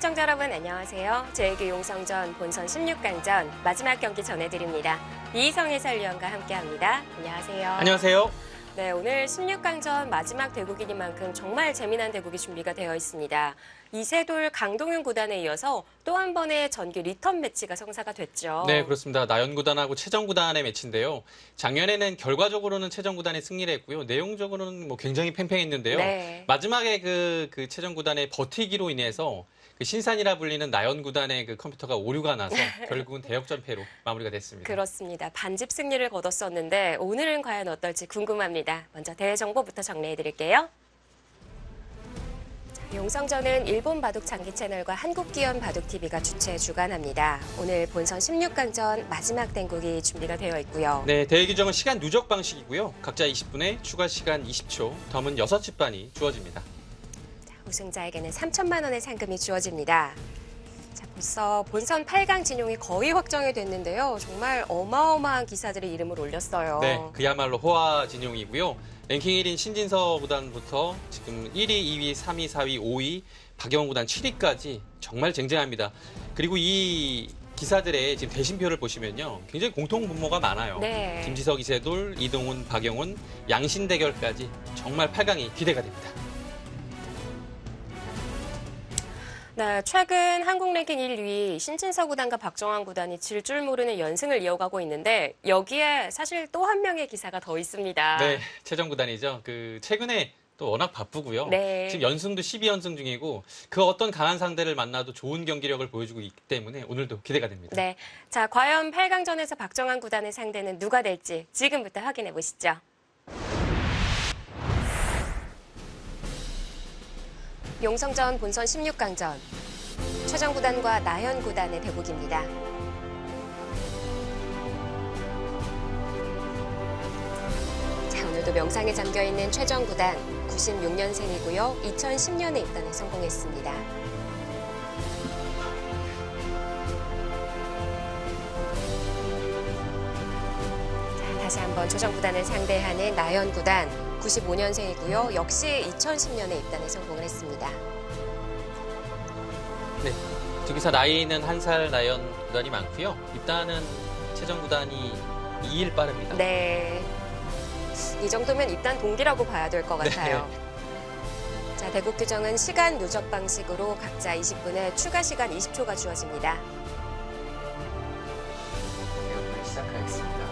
시청자 여러분 안녕하세요. 제1기 용성전 본선 16강전 마지막 경기 전해드립니다. 이희성 해설위원과 함께합니다. 안녕하세요. 안녕하세요. 네, 오늘 16강전 마지막 대국이니만큼 정말 재미난 대국이 준비가 되어 있습니다. 이세돌 강동윤 구단에 이어서 또 한 번의 전기 리턴 매치가 성사가 됐죠. 네, 그렇습니다. 나연 구단하고 최정 구단의 매치인데요. 작년에는 결과적으로는 최정 구단이 승리를 했고요. 내용적으로는 굉장히 팽팽했는데요. 네. 마지막에 그 최정 구단의 버티기로 인해서 그 신산이라 불리는 나연 구단의 그 컴퓨터가 오류가 나서 결국은 대역전패로 마무리가 됐습니다. 그렇습니다. 반집 승리를 거뒀었는데 오늘은 과연 어떨지 궁금합니다. 먼저 대회 정보부터 정리해드릴게요. 용성전은 일본 바둑 장기 채널과 한국기원 바둑TV가 주최 주관합니다. 오늘 본선 16강전 마지막 대국이 준비가 되어 있고요. 네, 대회 규정은 시간 누적 방식이고요. 각자 20분에 추가 시간 20초, 덤은 6집반이 주어집니다. 우승자에게는 3천만 원의 상금이 주어집니다. 자, 벌써 본선 8강 진용이 거의 확정이 됐는데요. 정말 어마어마한 기사들이 이름을 올렸어요. 네, 그야말로 호화 진용이고요. 랭킹 1인 신진서 구단부터 지금 1위, 2위, 3위, 4위, 5위, 박영원 구단 7위까지 정말 쟁쟁합니다. 그리고 이 기사들의 지금 대신표를 보시면요. 굉장히 공통 분모가 많아요. 네. 김지석, 이세돌, 이동훈, 박영훈, 양신 대결까지 정말 8강이 기대가 됩니다. 네, 최근 한국 랭킹 1위 신진서 구단과 박정환 구단이 질 줄 모르는 연승을 이어가고 있는데 여기에 사실 또 한 명의 기사가 더 있습니다. 네, 최정 구단이죠. 최근에 또 워낙 바쁘고요. 네. 지금 연승도 12연승 중이고 그 어떤 강한 상대를 만나도 좋은 경기력을 보여주고 있기 때문에 오늘도 기대가 됩니다. 네, 자 과연 8강전에서 박정환 구단의 상대는 누가 될지 지금부터 확인해 보시죠. 용성전 본선 16강전 최정 구단과 나연 구단의 대국입니다. 자, 오늘도 명상에 잠겨있는 최정 구단 96년생이고요. 2010년에 입단에 성공했습니다. 자, 다시 한번 최정 구단을 상대하는 나연 구단 95년생이고요. 역시 2010년에 입단에 성공을 했습니다. 네, 두 기사 나이는 1살 나연 구단이 많고요. 입단은 최정 구단이 2일 빠릅니다. 네, 이 정도면 입단 동기라고 봐야 될 것 같아요. 네. 자, 대국 규정은 시간 누적 방식으로 각자 20분에 추가 시간 20초가 주어집니다. 대회를 시작하겠습니다.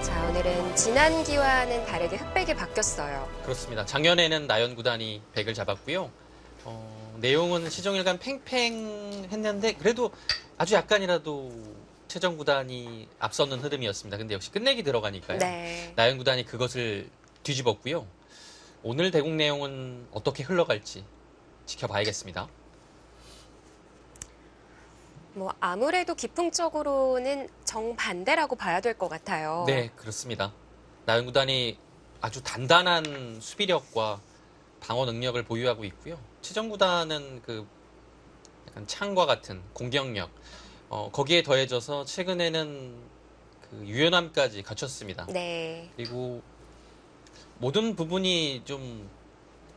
자, 오늘은 지난기와는 다르게 흑백이 바뀌었어요. 그렇습니다. 작년에는 나연 구단이 100을 잡았고요. 내용은 시종일관 팽팽했는데 그래도 아주 약간이라도 최정 구단이 앞서는 흐름이었습니다. 근데 역시 끝내기 들어가니까요. 네. 나연 구단이 그것을 뒤집었고요. 오늘 대국 내용은 어떻게 흘러갈지 지켜봐야겠습니다. 뭐 아무래도 기풍적으로는 정반대라고 봐야 될 것 같아요. 네, 그렇습니다. 나연 구단이 아주 단단한 수비력과 방어 능력을 보유하고 있고요. 최정 구단은 약간 창과 같은 공격력, 거기에 더해져서 최근에는 유연함까지 갖췄습니다. 네. 그리고 모든 부분이 좀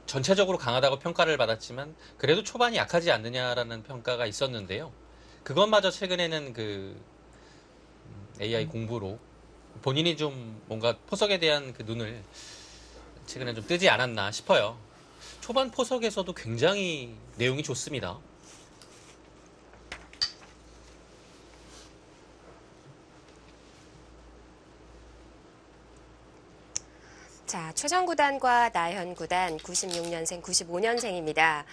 전체적으로 강하다고 평가를 받았지만 그래도 초반이 약하지 않느냐라는 평가가 있었는데요. 그것마저 최근에는 AI 공부로 본인이 좀 뭔가 포석에 대한 눈을 최근에 좀 뜨지 않았나 싶어요. 초반 포석에서도 굉장히 내용이 좋습니다. 자, 최정 구단과 나연 구단 96년생, 95년생입니다.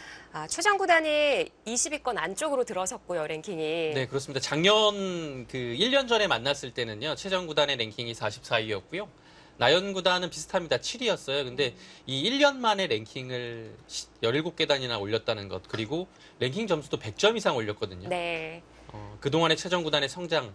최정 구단이 20위권 안쪽으로 들어섰고요, 랭킹이. 네, 그렇습니다. 작년 1년 전에 만났을 때는요, 최정 구단의 랭킹이 44위였고요. 나연 구단은 비슷합니다. 7위였어요. 근데 이 1년 만에 랭킹을 17계단이나 올렸다는 것, 그리고 랭킹 점수도 100점 이상 올렸거든요. 네. 그동안의 최정 구단의 성장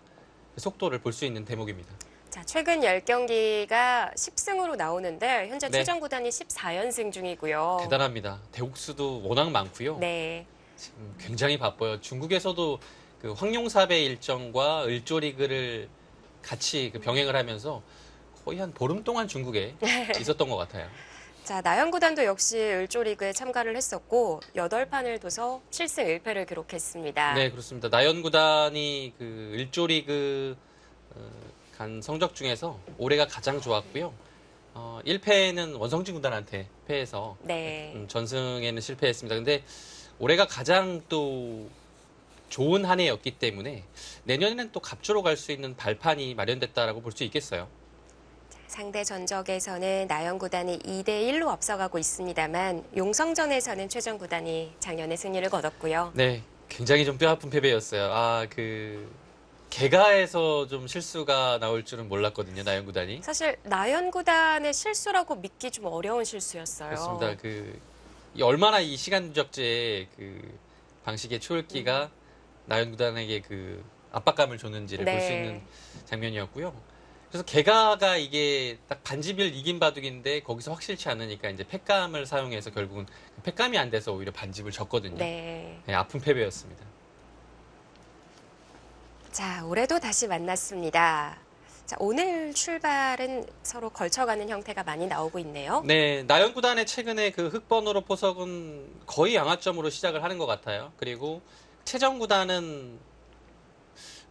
속도를 볼 수 있는 대목입니다. 자, 최근 10경기가 10승으로 나오는데 현재 네. 최정 구단이 14연승 중이고요. 대단합니다. 대국수도 워낙 많고요. 네. 지금 굉장히 바빠요. 중국에서도 황룡사배 일정과 을조리그를 같이 병행을 하면서 거의 한 보름 동안 중국에 있었던 것 같아요. 자, 나연 구단도 역시 을조리그에 참가를 했었고 8판을 둬서 7승 1패를 기록했습니다. 네, 그렇습니다. 나연 구단이 그 일조리그 간 성적 중에서 올해가 가장 좋았고요. 1패는 원성진 구단한테 패해서 네. 전승에는 실패했습니다. 근데 올해가 가장 또 좋은 한 해였기 때문에 내년에는 또 갑주로 갈 수 있는 발판이 마련됐다라고 볼 수 있겠어요. 상대 전적에서는 나연 구단이 2대1로 앞서가고 있습니다만 용성전에서는 최정 구단이 작년에 승리를 거뒀고요. 네, 굉장히 좀 뼈아픈 패배였어요. 개가에서 좀 실수가 나올 줄은 몰랐거든요, 나연 구단이. 사실 나연 구단의 실수라고 믿기 좀 어려운 실수였어요. 그렇습니다. 얼마나 이 시간적제 방식의 초읽기가 나연 구단에게 그 압박감을 줬는지를 볼 수 네. 있는 장면이었고요. 그래서 개가가 이게 딱 반지비를 이긴 바둑인데 거기서 확실치 않으니까 이제 팩감을 사용해서 결국은 팩감이 안 돼서 오히려 반집을 졌거든요. 네. 네, 아픈 패배였습니다. 자, 올해도 다시 만났습니다. 자, 오늘 출발은 서로 걸쳐가는 형태가 많이 나오고 있네요. 네, 나연 구단의 최근에 그 흑번호로 포석은 거의 양화점으로 시작을 하는 것 같아요. 그리고 최정 구단은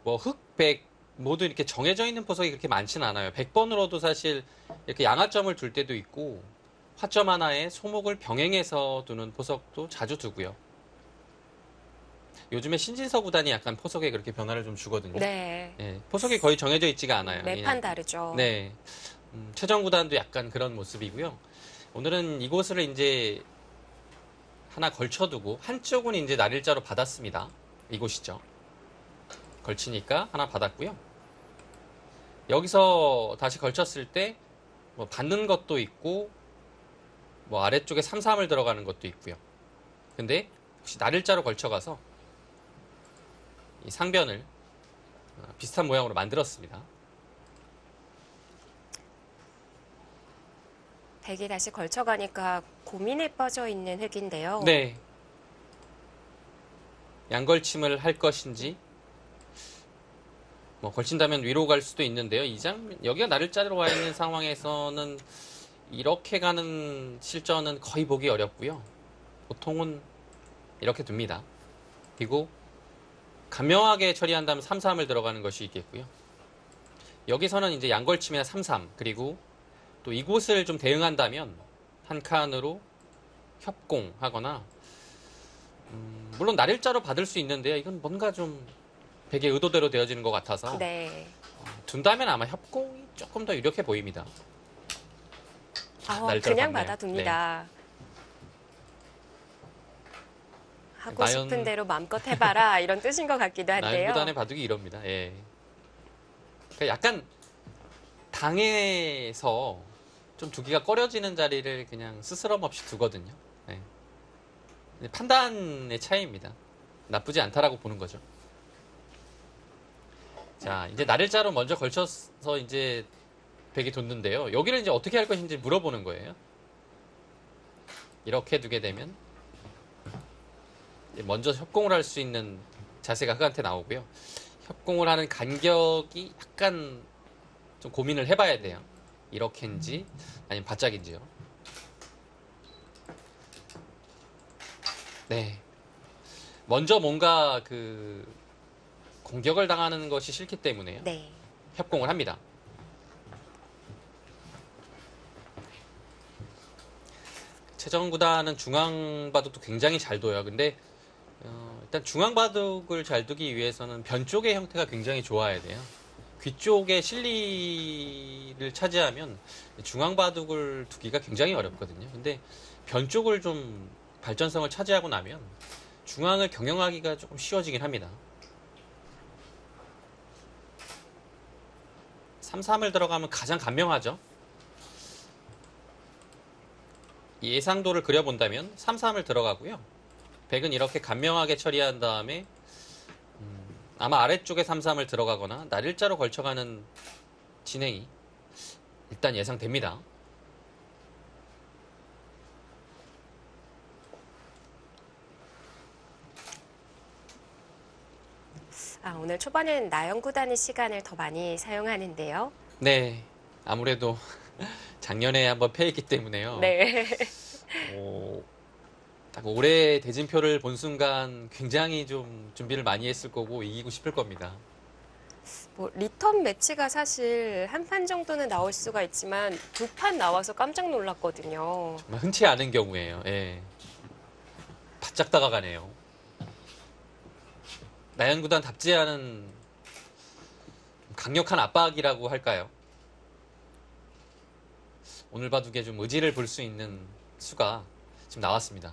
뭐 흑, 백 모두 이렇게 정해져 있는 포석이 그렇게 많지는 않아요. 100번으로도 사실 이렇게 양화점을 둘 때도 있고 화점 하나에 소목을 병행해서 두는 포석도 자주 두고요. 요즘에 신진서 구단이 약간 포석에 그렇게 변화를 좀 주거든요. 네. 네, 포석이 거의 정해져 있지가 않아요. 매판 다르죠. 네. 최정 구단도 약간 그런 모습이고요. 오늘은 이곳을 이제 하나 걸쳐두고 한쪽은 이제 날일자로 받았습니다. 이곳이죠. 걸치니까 하나 받았고요. 여기서 다시 걸쳤을 때 뭐 받는 것도 있고 뭐 아래쪽에 3-3을 들어가는 것도 있고요. 근데 역시 날일자로 걸쳐가서 이 상변을 비슷한 모양으로 만들었습니다. 백이 다시 걸쳐가니까 고민에 빠져 있는 획인데요. 네. 양걸침을 할 것인지 뭐 걸친다면 위로 갈 수도 있는데요. 이 장면 여기가 날일자로 와 있는 상황에서는 이렇게 가는 실전은 거의 보기 어렵고요. 보통은 이렇게 둡니다. 그리고 간명하게 처리한다면 3-3을 들어가는 것이 있겠고요. 여기서는 이제 양걸침이나 3-3 그리고 또 이곳을 좀 대응한다면 한 칸으로 협공하거나 물론 날일자로 받을 수 있는데요. 이건 뭔가 좀 백의 의도대로 되어지는 것 같아서 네. 둔다면 아마 협공이 조금 더 유력해 보입니다. 날짜로 그냥 받네요. 받아둡니다. 하고 나연- 싶은 대로 마음껏 해봐라 이런 뜻인 것 같기도 한데요. 나연구단의 바둑이 이럽니다. 예. 그러니까 약간 당해서 좀 두기가 꺼려지는 자리를 그냥 스스럼 없이 두거든요. 예. 판단의 차이입니다. 나쁘지 않다라고 보는 거죠. 자, 이제 날일자로 먼저 걸쳐서 이제 백이 뒀는데요. 여기를 이제 어떻게 할 것인지 물어보는 거예요. 이렇게 두게 되면 먼저 협공을 할 수 있는 자세가 흑한테 나오고요. 협공을 하는 간격이 약간 좀 고민을 해봐야 돼요. 이렇게인지 아니면 바짝인지요. 네. 먼저 뭔가 공격을 당하는 것이 싫기 때문에요. 네. 협공을 합니다. 최정 구단은 중앙 바둑도 굉장히 잘 둬요. 근데 일단 중앙 바둑을 잘 두기 위해서는 변 쪽의 형태가 굉장히 좋아야 돼요. 귀 쪽에 실리를 차지하면 중앙 바둑을 두기가 굉장히 어렵거든요. 근데 변 쪽을 좀 발전성을 차지하고 나면 중앙을 경영하기가 조금 쉬워지긴 합니다. 3-3을 들어가면 가장 간명하죠. 예상도를 그려본다면 3-3을 들어가고요. 백은 이렇게 간명하게 처리한 다음에 아마 아래쪽에 3-3을 들어가거나 날일자로 걸쳐가는 진행이 일단 예상됩니다. 오늘 초반엔 나연 구단의 시간을 더 많이 사용하는데요. 네, 아무래도 작년에 한번 패했기 때문에요. 네. 딱 올해 대진표를 본 순간 굉장히 좀 준비를 많이 했을 거고 이기고 싶을 겁니다. 뭐 리턴 매치가 사실 한 판 정도는 나올 수가 있지만 두 판 나와서 깜짝 놀랐거든요. 정말 흔치 않은 경우예요. 예. 바짝 다가가네요. 나연구단답지 않은 강력한 압박이라고 할까요? 오늘 바둑에 좀 의지를 볼 수 있는 수가 지금 나왔습니다.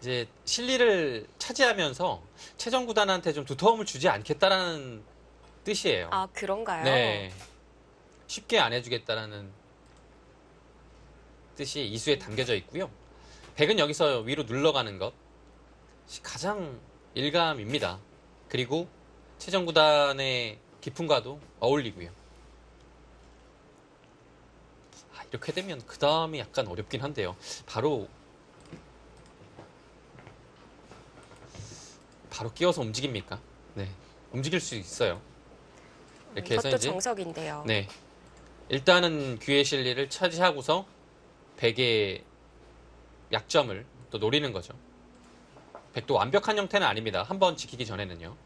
이제 실리를 차지하면서 최정구단한테 좀 두터움을 주지 않겠다라는 뜻이에요. 아, 그런가요? 네. 쉽게 안 해주겠다라는 뜻이 이수에 담겨져 있고요. 백은 여기서 위로 눌러가는 것 가장 일감입니다. 그리고 최정구단의 기풍과도 어울리고요. 이렇게 되면 그 다음이 약간 어렵긴 한데요. 바로 끼워서 움직입니까? 네, 움직일 수 있어요. 이렇게 해서 이것도 이제 정석인데요. 네, 일단은 귀의 실리를 차지하고서 백의 약점을 또 노리는 거죠. 백도 완벽한 형태는 아닙니다. 한번 지키기 전에는요.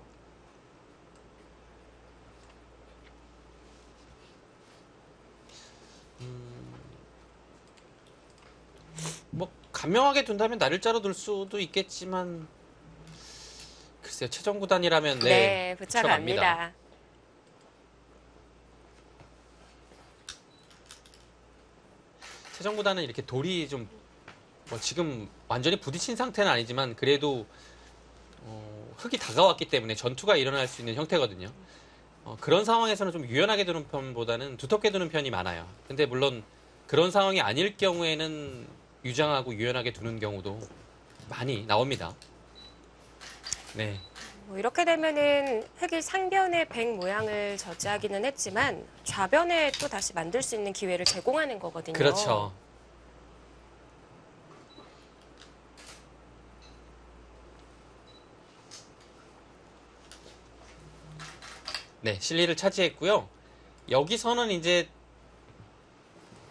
뭐 간명하게 둔다면 날일자로 둘 수도 있겠지만 글쎄요. 최정구단이라면 네, 붙여갑니다. 최정구단은 이렇게 돌이 좀 뭐 지금 완전히 부딪힌 상태는 아니지만 그래도 흙이 다가왔기 때문에 전투가 일어날 수 있는 형태거든요. 그런 상황에서는 좀 유연하게 두는 편보다는 두텁게 두는 편이 많아요. 근데 물론 그런 상황이 아닐 경우에는 유장하고 유연하게 두는 경우도 많이 나옵니다. 네. 뭐 이렇게 되면은 흑이 상변의 백 모양을 저지하기는 했지만 좌변에 또 다시 만들 수 있는 기회를 제공하는 거거든요. 그렇죠. 네, 실리를 차지했고요. 여기서는 이제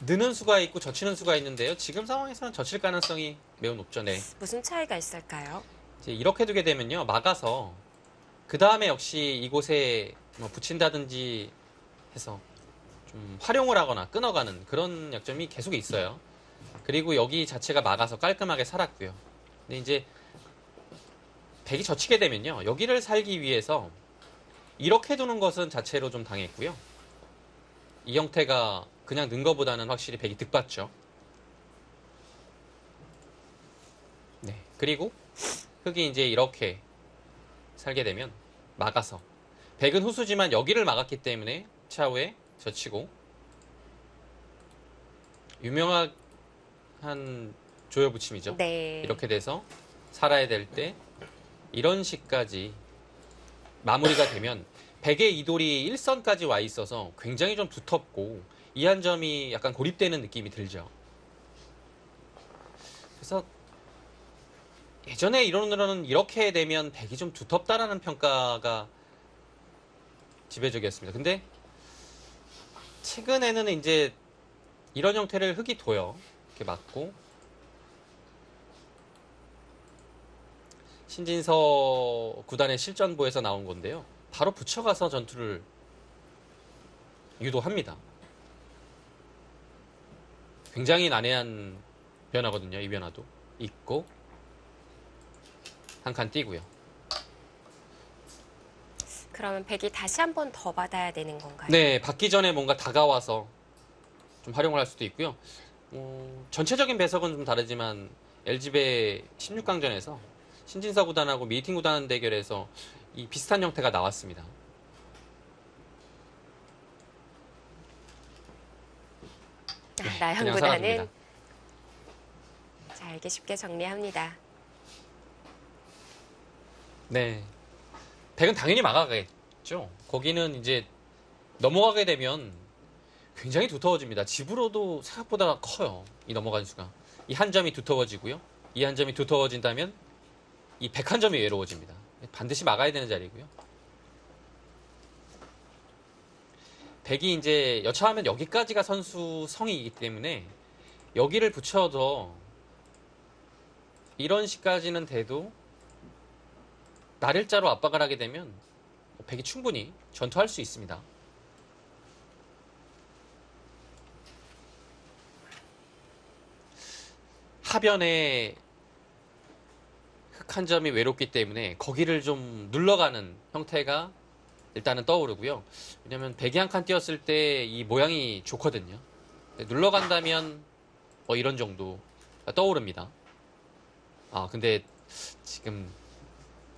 느는 수가 있고 젖히는 수가 있는데요. 지금 상황에서는 젖힐 가능성이 매우 높죠. 네. 무슨 차이가 있을까요? 이제 이렇게 두게 되면요. 막아서 그 다음에 역시 이곳에 뭐 붙인다든지 해서 좀 활용을 하거나 끊어가는 그런 약점이 계속 있어요. 그리고 여기 자체가 막아서 깔끔하게 살았고요. 근데 이제 백이 젖히게 되면요. 여기를 살기 위해서 이렇게 두는 것은 자체로 좀 당했고요. 이 형태가 그냥 는 것보다는 확실히 백이 득받죠. 네. 그리고 흑이 이제 이렇게 살게 되면 막아서 백은 후수지만 여기를 막았기 때문에 차후에 젖히고 유명한 조여 붙임이죠. 네. 이렇게 돼서 살아야 될 때 이런 식까지 마무리가 되면 백의 이돌이 일선까지 와 있어서 굉장히 좀 두텁고 이 한 점이 약간 고립되는 느낌이 들죠. 그래서 예전에 이론으로는 이렇게 되면 백이 좀 두텁다라는 평가가 지배적이었습니다. 근데 최근에는 이제 이런 형태를 흑이 둬요. 이렇게 맞고 신진서 구단의 실전보에서 나온 건데요. 바로 붙여가서 전투를 유도합니다. 굉장히 난해한 변화거든요. 이 변화도 있고 한 칸 띄고요. 그러면 백이 다시 한 번 더 받아야 되는 건가요? 네, 받기 전에 뭔가 다가와서 좀 활용을 할 수도 있고요. 전체적인 배석은 좀 다르지만 LG배 16강전에서 신진서 구단하고 미팅 구단 대결에서 이 비슷한 형태가 나왔습니다. 나연 그냥 구단은 살아줍니다. 자, 이게 쉽게 정리합니다. 네. 백은 당연히 막아가겠죠. 거기는 이제 넘어가게 되면 굉장히 두터워집니다. 집으로도 생각보다 커요. 이 넘어간 수가. 이 한 점이 두터워지고요. 이 한 점이 두터워진다면 이 101점이 외로워집니다. 반드시 막아야 되는 자리고요. 백이 이제 여차하면 여기까지가 선수 성이기 때문에 여기를 붙여도 이런 식까지는 돼도 날일자로 압박을 하게 되면 백이 충분히 전투할 수 있습니다. 하변에 흙 한 점이 외롭기 때문에 거기를 좀 눌러가는 형태가 일단은 떠오르고요. 왜냐면 백이 한 칸 띄었을 때 이 모양이 좋거든요. 눌러간다면 뭐 이런 정도 떠오릅니다. 아, 근데 지금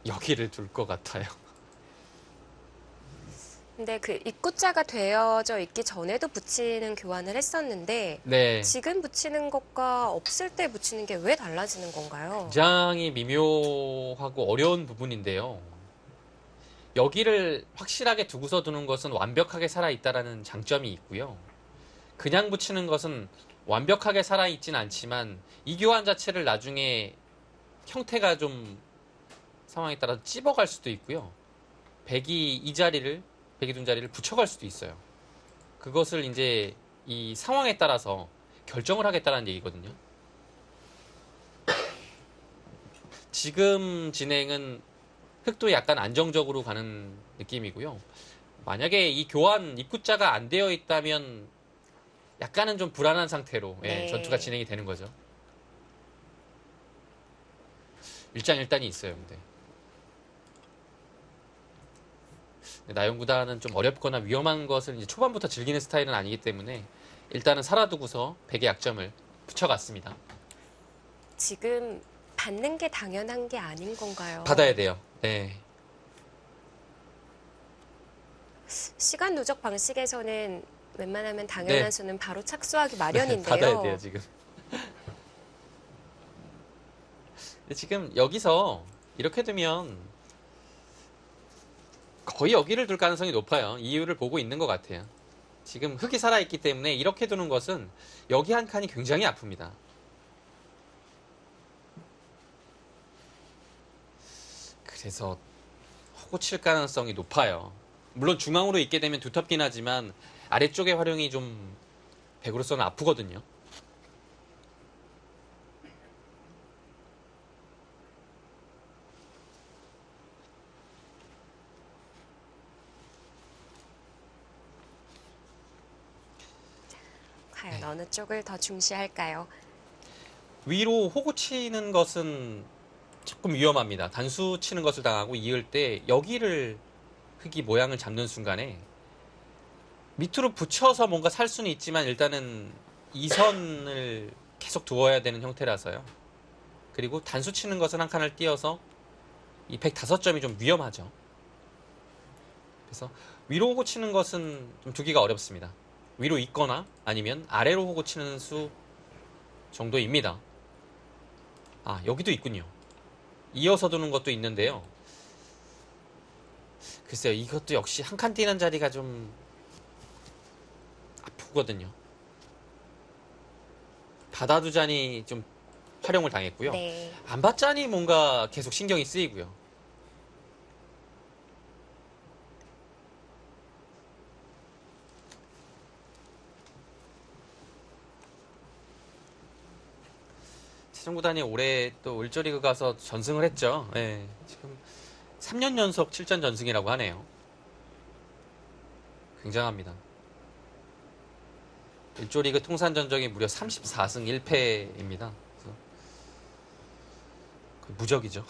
여기를 둘 것 같아요. 근데 그 입구자가 되어져 있기 전에도 붙이는 교환을 했었는데 네. 지금 붙이는 것과 없을 때 붙이는 게 왜 달라지는 건가요? 굉장히 미묘하고 어려운 부분인데요. 여기를 확실하게 두고서 두는 것은 완벽하게 살아있다라는 장점이 있고요. 그냥 붙이는 것은 완벽하게 살아있진 않지만 이 교환 자체를 나중에 형태가 좀 상황에 따라 찝어갈 수도 있고요. 백이 둔 자리를 붙여갈 수도 있어요. 그것을 이제 이 상황에 따라서 결정을 하겠다는 얘기거든요. 지금 진행은 흑도 약간 안정적으로 가는 느낌이고요. 만약에 이 교환 입구자가 안 되어 있다면 약간은 좀 불안한 상태로 네. 전투가 진행이 되는 거죠. 일장일단이 있어요, 근데. 나영구단은 좀 어렵거나 위험한 것을 이제 초반부터 즐기는 스타일은 아니기 때문에 일단은 살아두고서 백의 약점을 붙여갔습니다. 지금 받는 게 당연한 게 아닌 건가요? 받아야 돼요. 네. 시간 누적 방식에서는 웬만하면 당연한 네. 수는 바로 착수하기 마련인데요. 받아야 돼요, 지금. 근데 지금 여기서 이렇게 두면 거의 여기를 둘 가능성이 높아요. 이유를 보고 있는 것 같아요. 지금 흙이 살아있기 때문에 이렇게 두는 것은 여기 한 칸이 굉장히 아픕니다. 그래서 허고 칠 가능성이 높아요. 물론 중앙으로 있게 되면 두텁긴 하지만 아래쪽의 활용이 좀 백으로서는 아프거든요. 과연 어느 쪽을 더 중시할까요? 위로 호구 치는 것은 조금 위험합니다. 단수 치는 것을 당하고 이을 때 여기를 흙이 모양을 잡는 순간에 밑으로 붙여서 뭔가 살 수는 있지만 일단은 이 선을 계속 두어야 되는 형태라서요. 그리고 단수 치는 것은 한 칸을 띄어서 이 105점이 좀 위험하죠. 그래서 위로 호구 치는 것은 좀 두기가 어렵습니다. 위로 있거나 아니면 아래로 호구 치는 수 정도입니다. 아, 여기도 있군요. 이어서 두는 것도 있는데요. 글쎄요, 이것도 역시 한 칸 띄는 자리가 좀 아프거든요. 받아두자니 좀 활용을 당했고요. 네. 안 받자니 뭔가 계속 신경이 쓰이고요. 최정구단이 올해 또 울저리그 가서 전승을 했죠. 네, 지금 3년 연속 7전 전승이라고 하네요. 굉장합니다. 울저리그 통산 전적이 무려 34승 1패입니다. 무적이죠.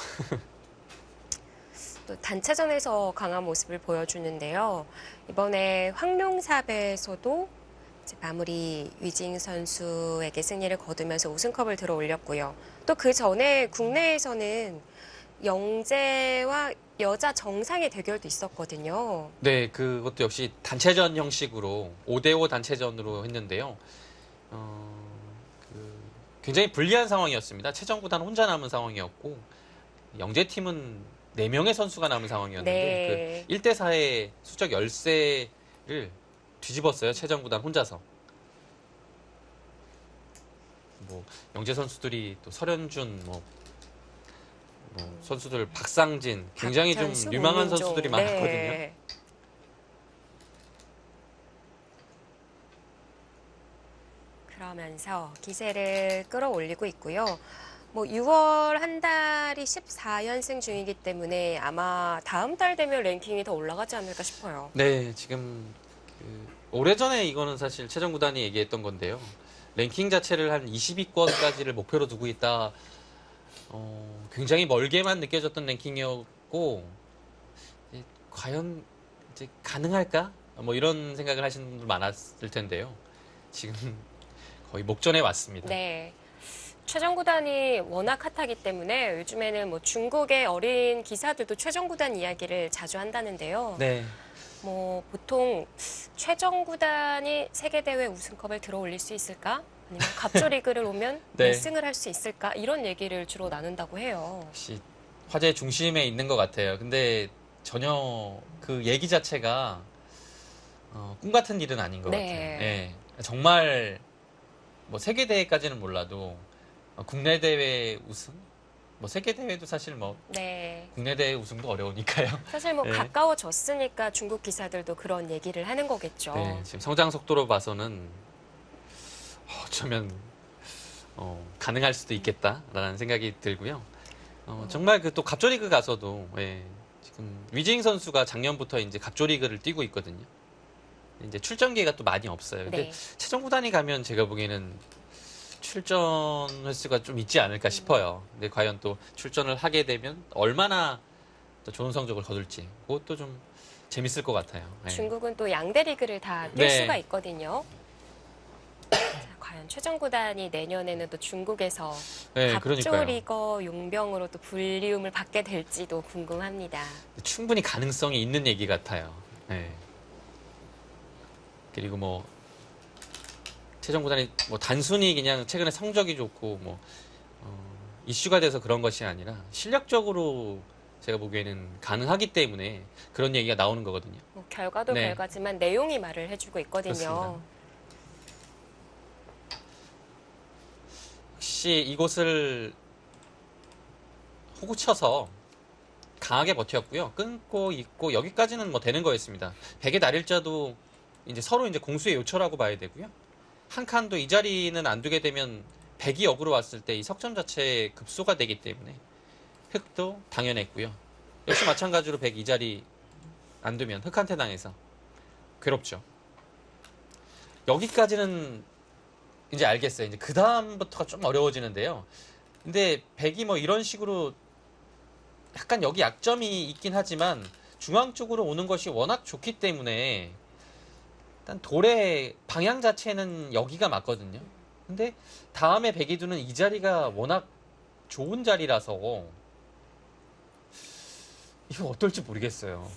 또 단체전에서 강한 모습을 보여주는데요. 이번에 황룡삽에서도 이제 마무리 위징 선수에게 승리를 거두면서 우승컵을 들어 올렸고요. 또 그 전에 국내에서는 영재와 여자 정상의 대결도 있었거든요. 네, 그것도 역시 단체전 형식으로 5대5 단체전으로 했는데요. 굉장히 불리한 상황이었습니다. 최정구단 혼자 남은 상황이었고 영재팀은 4명의 선수가 남은 상황이었는데 네. 그 1대4의 수적 열세를 뒤집었어요. 최정구단 혼자서. 뭐 영재 선수들이 또 설현준 선수들 박상진 굉장히 박현수, 좀 유망한 문민종. 선수들이 많았거든요. 네. 그러면서 기세를 끌어올리고 있고요. 뭐 6월 한 달이 14연승 중이기 때문에 아마 다음 달 되면 랭킹이 더 올라가지 않을까 싶어요. 네, 지금 오래전에 이거는 사실 최정 구단이 얘기했던 건데요. 랭킹 자체를 한 20위권까지를 목표로 두고 있다. 굉장히 멀게만 느껴졌던 랭킹이었고 과연 이제 가능할까? 뭐 이런 생각을 하시는 분들 많았을 텐데요. 지금 거의 목전에 왔습니다. 네. 최정 구단이 워낙 핫하기 때문에 요즘에는 뭐 중국의 어린 기사들도 최정 구단 이야기를 자주 한다는데요. 네. 뭐 보통 최정 구단이 세계대회 우승컵을 들어올릴 수 있을까? 아니면 갑조리그를 오면 네. 1승을 할 수 있을까? 이런 얘기를 주로 나눈다고 해요. 역시 화제의 중심에 있는 것 같아요. 근데 전혀 그 얘기 자체가 꿈 같은 일은 아닌 것 네. 같아요. 네. 정말 뭐 세계 대회까지는 몰라도 국내 대회 우승, 뭐 세계 대회도 사실 뭐 네. 국내 대회 우승도 어려우니까요. 사실 뭐 네. 가까워졌으니까 중국 기사들도 그런 얘기를 하는 거겠죠. 네, 지금 성장 속도로 봐서는 어쩌면 가능할 수도 있겠다라는 생각이 들고요. 정말 그 또 갑조리그 가서도 지금 위즈잉 선수가 작년부터 이제 갑조리그를 뛰고 있거든요. 이제 출전 기회가 또 많이 없어요. 근데 네. 최정 구단이 가면 제가 보기에는 출전 횟수가 좀 있지 않을까 싶어요. 근데 과연 또 출전을 하게 되면 얼마나 또 좋은 성적을 거둘지 그것도 좀 재밌을 것 같아요. 네. 중국은 또 양대 리그를 다 뛸 네. 수가 있거든요. 자, 과연 최정 구단이 내년에는 또 중국에서 네, 그러니까요. 갑조리거 용병으로 또 불리움을 받게 될지도 궁금합니다. 충분히 가능성이 있는 얘기 같아요. 네. 그리고 뭐 최정 구단이 뭐 단순히 그냥 최근에 성적이 좋고 뭐 이슈가 돼서 그런 것이 아니라 실력적으로 제가 보기에는 가능하기 때문에 그런 얘기가 나오는 거거든요. 뭐 결과도 네. 결과지만 내용이 말을 해주고 있거든요. 그렇습니다. 혹시 이곳을 호구쳐서 강하게 버텼고요. 끊고 있고 여기까지는 뭐 되는 거였습니다. 백의 날일자도 이제 서로 이제 공수의 요초라고 봐야 되고요. 한 칸도 이 자리는 안 두게 되면 백이 역으로 왔을 때 이 석점 자체에 급소가 되기 때문에 흑도 당연했고요. 역시 마찬가지로 백 이 자리 안 두면 흑한테 당해서 괴롭죠. 여기까지는 이제 알겠어요. 이제 그 다음부터가 좀 어려워지는데요. 근데 백이 뭐 이런 식으로 약간 여기 약점이 있긴 하지만 중앙 쪽으로 오는 것이 워낙 좋기 때문에 일단 돌의 방향 자체는 여기가 맞거든요. 근데 다음에 백이 두는 이 자리가 워낙 좋은 자리라서 이거 어떨지 모르겠어요.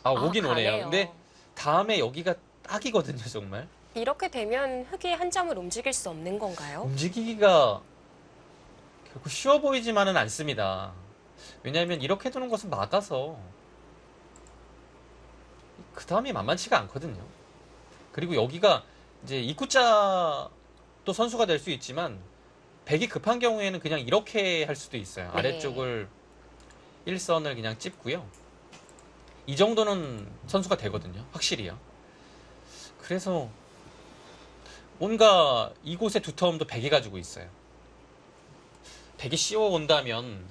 오긴 오네요. 가네요. 근데 다음에 여기가 딱이거든요, 정말. 이렇게 되면 흑이 한 점을 움직일 수 없는 건가요? 움직이기가 결코 쉬워 보이지만은 않습니다. 왜냐하면 이렇게 두는 것은 막아서 그 다음이 만만치가 않거든요. 그리고 여기가 이제 입구자 또 선수가 될 수 있지만 백이 급한 경우에는 그냥 이렇게 할 수도 있어요. 네. 아래쪽을 1선을 그냥 찝고요. 이 정도는 선수가 되거든요. 확실히요. 그래서 뭔가 이곳의 두터움도 백이 가지고 있어요. 백이 씌워온다면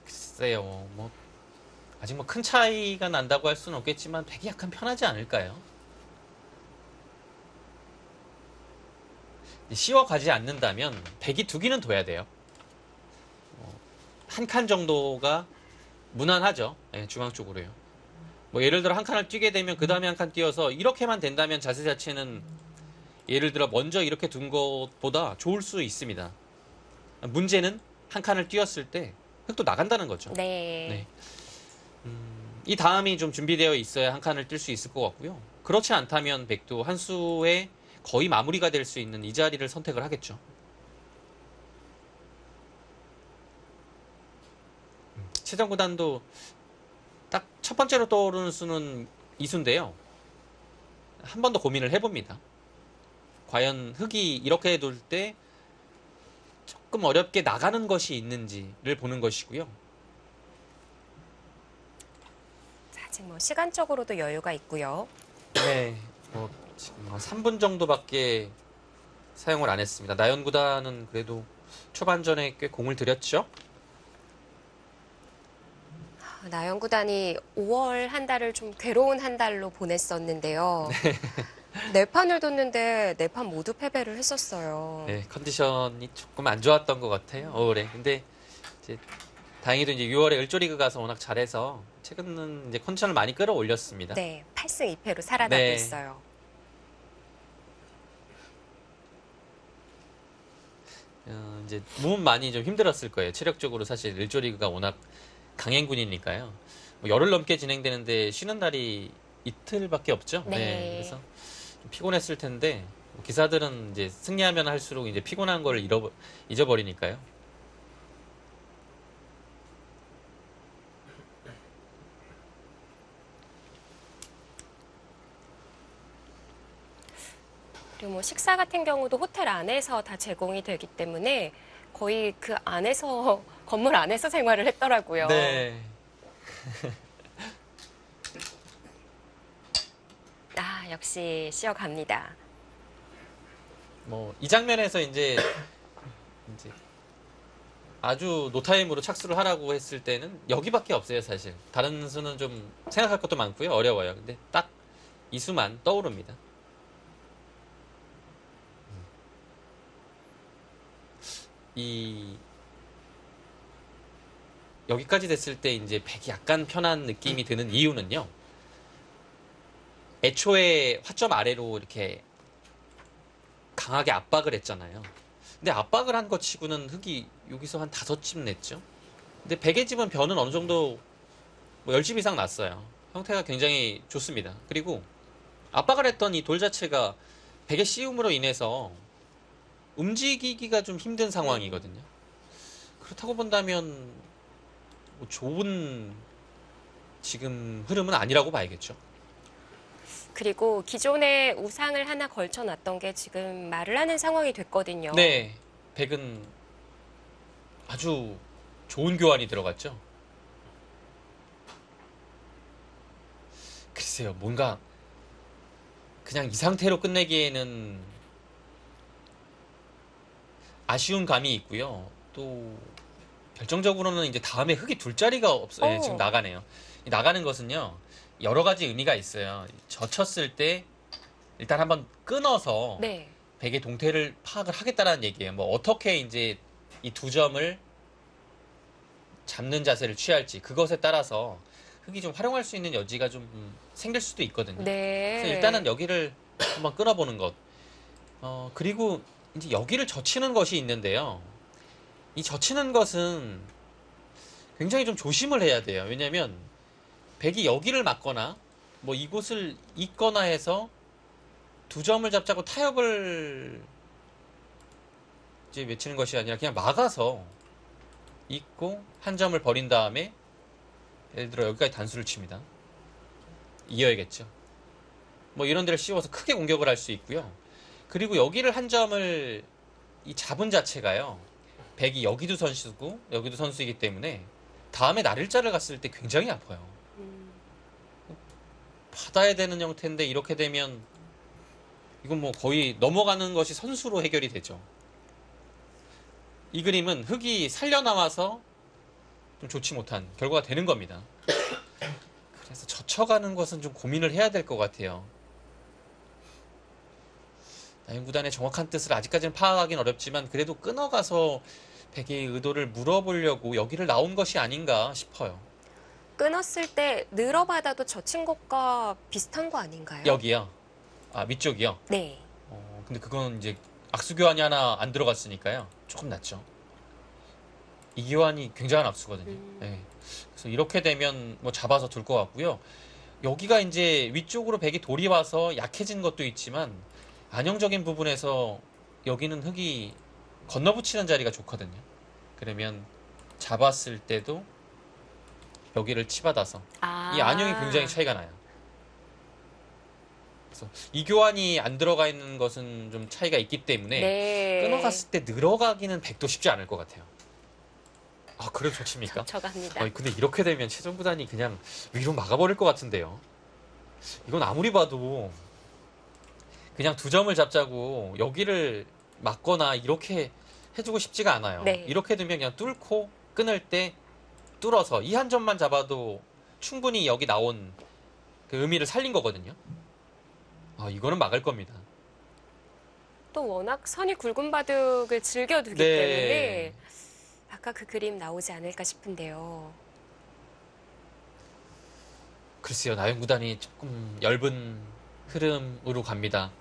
글쎄요. 뭐 아직 뭐 큰 차이가 난다고 할 수는 없겠지만 백이 약간 편하지 않을까요? 씌워가지 않는다면 백이 두 기는 둬야 돼요. 한 칸 정도가 무난하죠. 네, 중앙 쪽으로요. 뭐 예를 들어 한 칸을 뛰게 되면 그 다음에 한 칸 뛰어서 이렇게만 된다면 자세 자체는 예를 들어 먼저 이렇게 둔 것보다 좋을 수 있습니다. 문제는 한 칸을 뛰었을 때 흙도 나간다는 거죠. 네. 네. 이 다음이 좀 준비되어 있어야 한 칸을 뛸 수 있을 것 같고요. 그렇지 않다면 백도 한 수의 거의 마무리가 될 수 있는 이 자리를 선택을 하겠죠. 최정 구단도 딱 첫 번째로 떠오르는 수는 이 수인데요. 한 번 더 고민을 해봅니다. 과연 흑이 이렇게 둘 때 조금 어렵게 나가는 것이 있는지를 보는 것이고요. 자, 아직 뭐 시간적으로도 여유가 있고요. 네, 뭐 지금 한 3분 정도밖에 사용을 안 했습니다. 나연 구단은 그래도 초반전에 꽤 공을 들였죠. 나연 구단이 5월 한 달을 좀 괴로운 한 달로 보냈었는데요. 네 판을 뒀는데 네 판 모두 패배를 했었어요. 네, 컨디션이 조금 안 좋았던 것 같아요. 올해. 근데 이제 다행히도 이제 6월에 을조리그 가서 워낙 잘해서 최근은 이제 컨디션을 많이 끌어올렸습니다. 네, 8승 2패로 살아나고 네. 있어요. 이제 몸은 많이 좀 힘들었을 거예요. 체력적으로 사실 을조리그가 워낙 강행군이니까요. 뭐 열흘 넘게 진행되는데 쉬는 날이 이틀밖에 없죠. 네. 그래서 좀 피곤했을 텐데 뭐 기사들은 이제 승리하면 할수록 이제 피곤한 걸 잊어버리니까요. 그리고 뭐 식사 같은 경우도 호텔 안에서 다 제공이 되기 때문에 거의 그 안에서 건물 안에서 생활을 했더라고요. 네. 아, 역시 쉬어갑니다. 뭐 이 장면에서 이제 아주 노타임으로 착수를 하라고 했을 때는 여기밖에 없어요, 사실. 다른 수는 좀 생각할 것도 많고요. 어려워요. 근데 딱 이 수만 떠오릅니다. 여기까지 됐을 때 이제 백이 약간 편한 느낌이 드는 이유는요. 애초에 화점 아래로 이렇게 강하게 압박을 했잖아요. 근데 압박을 한 것 치고는 흙이 여기서 한 5집 냈죠. 근데 백의 집은 변은 어느 정도 뭐 10집 이상 났어요. 형태가 굉장히 좋습니다. 그리고 압박을 했던 이 돌 자체가 백의 씌움으로 인해서 움직이기가 좀 힘든 상황이거든요. 그렇다고 본다면 뭐 좋은 지금 흐름은 아니라고 봐야겠죠. 그리고 기존에 우상을 하나 걸쳐놨던 게 지금 말을 하는 상황이 됐거든요. 네, 백은 아주 좋은 교환이 들어갔죠. 글쎄요, 뭔가 그냥 이 상태로 끝내기에는 아쉬운 감이 있고요. 또 결정적으로는 이제 다음에 흙이 둘 자리가 없어요. 네, 지금 나가네요. 이 나가는 것은요, 여러 가지 의미가 있어요. 젖혔을 때 일단 한번 끊어서 네. 백의 동태를 파악을 하겠다라는 얘기예요. 뭐 어떻게 이제 이 두 점을 잡는 자세를 취할지 그것에 따라서 흙이 좀 활용할 수 있는 여지가 좀 생길 수도 있거든요. 네. 그래서 일단은 여기를 한번 끊어보는 것. 그리고 이제 여기를 젖히는 것이 있는데요. 이 젖히는 것은 굉장히 좀 조심을 해야 돼요. 왜냐면 백이 여기를 막거나 뭐 이곳을 잇거나 해서 두 점을 잡자고 타협을 이제 외치는 것이 아니라 그냥 막아서 잇고 한 점을 버린 다음에 예를 들어 여기까지 단수를 칩니다. 이어야겠죠. 뭐 이런 데를 씌워서 크게 공격을 할 수 있고요. 그리고 여기를 한 점을 이 잡은 자체가요. 백이 여기도 선수고 여기도 선수이기 때문에 다음에 날일자를 갔을 때 굉장히 아파요. 받아야 되는 형태인데 이렇게 되면 이건 뭐 거의 넘어가는 것이 선수로 해결이 되죠. 이 그림은 흙이 살려나와서 좀 좋지 못한 결과가 되는 겁니다. 그래서 젖혀가는 것은 좀 고민을 해야 될 것 같아요. 나연 구단의 정확한 뜻을 아직까지는 파악하기는 어렵지만 그래도 끊어가서 백의 의도를 물어보려고 여기를 나온 것이 아닌가 싶어요. 끊었을 때 늘어받아도 젖힌 것과 비슷한 거 아닌가요? 여기요. 아, 위쪽이요. 네. 근데 그건 이제 악수 교환이 하나 안 들어갔으니까요. 조금 낫죠. 이 교환이 굉장한 악수거든요. 네. 그래서 이렇게 되면 뭐 잡아서 둘 것 같고요. 여기가 이제 위쪽으로 백이 돌이 와서 약해진 것도 있지만 안정적인 부분에서 여기는 흙이 건너붙이는 자리가 좋거든요. 그러면 잡았을 때도 여기를 치받아서 이 안형이 굉장히 차이가 나요. 그래서 이 교환이 안 들어가 있는 것은 좀 차이가 있기 때문에 네. 끊어갔을 때 늘어가기는 백도 쉽지 않을 것 같아요. 아, 그래도 좋습니까? 젖혀갑니다. 근데 이렇게 되면 최종 구단이 그냥 위로 막아버릴 것 같은데요. 이건 아무리 봐도 그냥 두 점을 잡자고 여기를 막거나 이렇게 해주고 싶지가 않아요. 네. 이렇게 되면 그냥 뚫고 끊을 때 뚫어서 이 한 점만 잡아도 충분히 여기 나온 그 의미를 살린 거거든요. 이거는 막을 겁니다. 또 워낙 선이 굵은 바둑을 즐겨두기 네. 때문에 아까 그 그림 나오지 않을까 싶은데요. 글쎄요, 나영 구단이 조금 엷은 흐름으로 갑니다.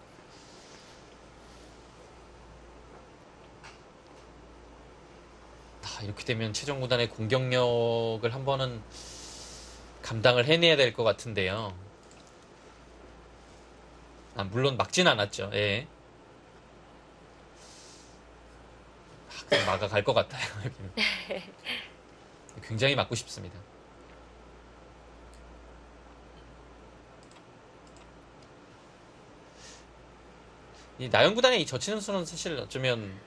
이렇게 되면 최종 구단의 공격력을 한 번은 감당을 해내야 될 것 같은데요. 물론 막진 않았죠. 예. 그냥 막아갈 것 같아요. 여기는. 굉장히 막고 싶습니다. 이 나영 구단의 이 젖히는 수는 사실 어쩌면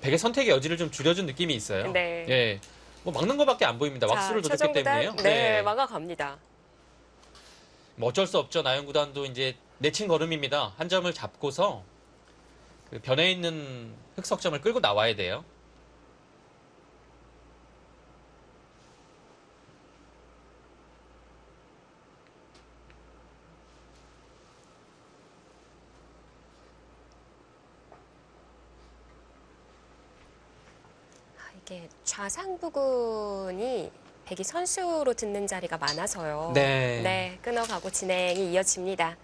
백의 선택의 여지를 좀 줄여준 느낌이 있어요. 네. 예. 뭐 막는 것밖에 안 보입니다. 왁수를 줬기 최종 구단, 때문에요. 네, 막아갑니다. 뭐 어쩔 수 없죠. 나영 구단도 이제 내친 걸음입니다. 한 점을 잡고서 그 변해 있는 흑석점을 끌고 나와야 돼요. 이게 좌상 부근이 백이 선수로 듣는 자리가 많아서요. 네. 끊어가고 진행이 이어집니다.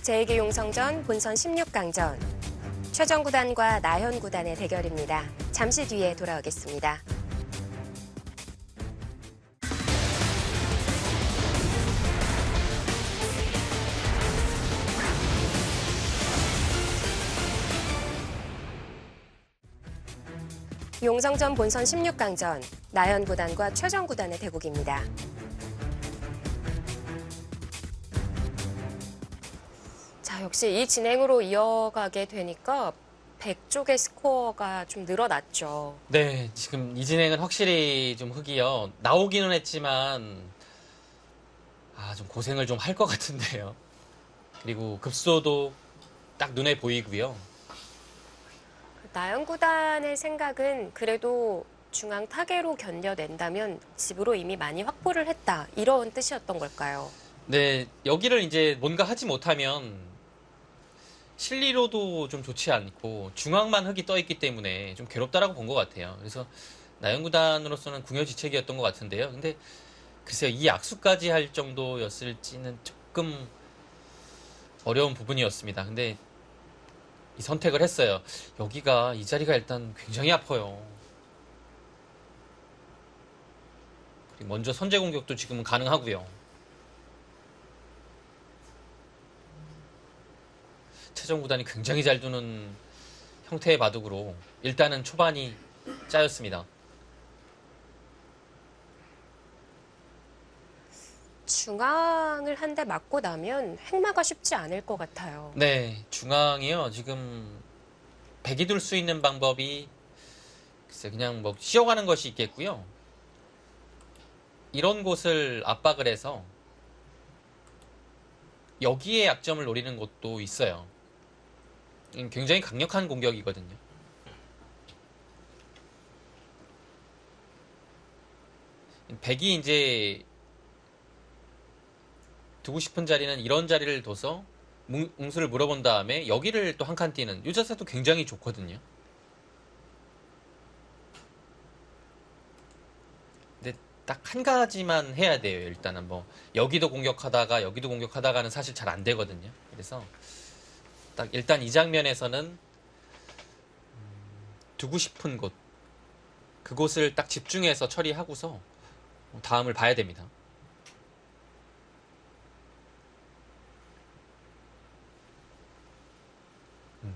제2기 용성전 본선 16강전. 최정 구단과 나현 구단의 대결입니다. 잠시 뒤에 돌아오겠습니다. 용성전 본선 16강전, 나현 구단과 최정 구단의 대국입니다. 자, 역시 이 진행으로 이어가게 되니까 백 쪽의 스코어가 좀 늘어났죠. 네, 지금 이 진행은 확실히 좀 흑이요. 나오기는 했지만, 좀 고생을 좀 할 것 같은데요. 그리고 급소도 딱 눈에 보이고요. 나현 구단의 생각은 그래도 중앙 타계로 견뎌낸다면 집으로 이미 많이 확보를 했다. 이런 뜻이었던 걸까요? 네, 여기를 이제 뭔가 하지 못하면 실리로도 좀 좋지 않고 중앙만 흙이 떠있기 때문에 좀 괴롭다라고 본 것 같아요. 그래서 나영 구단으로서는 궁여지책이었던 것 같은데요. 근데 글쎄요, 이 악수까지 할 정도였을지는 조금 어려운 부분이었습니다. 근데 이 선택을 했어요. 여기가 이 자리가 일단 굉장히 아파요. 그리고 먼저 선제 공격도 지금은 가능하고요. 최정 구단이 굉장히 잘 두는 형태의 바둑으로 일단은 초반이 짜였습니다. 중앙을 한 대 맞고 나면 획마가 쉽지 않을 것 같아요. 네, 중앙이요. 지금 백이 둘 수 있는 방법이 글쎄 그냥 뭐 쉬어가는 것이 있겠고요. 이런 곳을 압박을 해서 여기에 약점을 노리는 것도 있어요. 굉장히 강력한 공격이거든요. 백이 이제 두고 싶은 자리는 이런 자리를 둬서 웅수를 물어본 다음에 여기를 또 한 칸 뛰는 이 자세도 굉장히 좋거든요. 근데 딱 한 가지만 해야 돼요. 일단은 뭐 여기도 공격하다가 여기도 공격하다가는 사실 잘 안 되거든요. 그래서 딱 일단 이 장면에서는 두고 싶은 곳 그곳을 딱 집중해서 처리하고서 다음을 봐야 됩니다.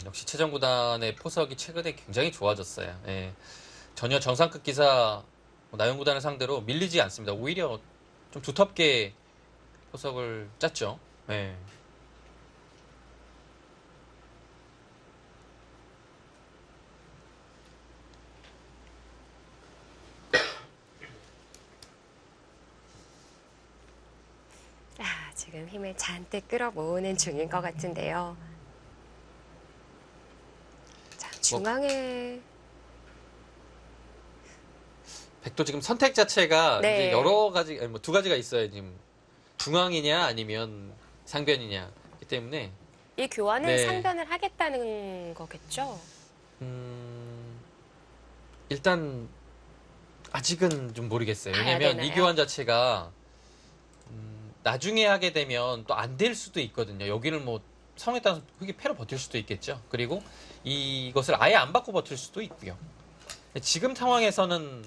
역시 최정구단의 포석이 최근에 굉장히 좋아졌어요. 예. 전혀 정상급 기사 나영구단을 상대로 밀리지 않습니다. 오히려 좀 두텁게 포석을 짰죠. 예. 지금 힘을 잔뜩 끌어모으는 중인 것 같은데요. 중앙에 백도 지금 선택 자체가 네. 이제 여러 가지, 아니, 두 가지가 있어요. 지금 중앙이냐 아니면 상변이냐. 그렇기 때문에 이 교환은 네. 상변을 하겠다는 거겠죠? 일단 아직은 좀 모르겠어요. 봐야 왜냐면 이 되나요? 교환 자체가 나중에 하게 되면 또 안 될 수도 있거든요. 여기를 뭐 상황에 따라서 흙이 패로 버틸 수도 있겠죠. 그리고 이것을 아예 안 받고 버틸 수도 있고요. 지금 상황에서는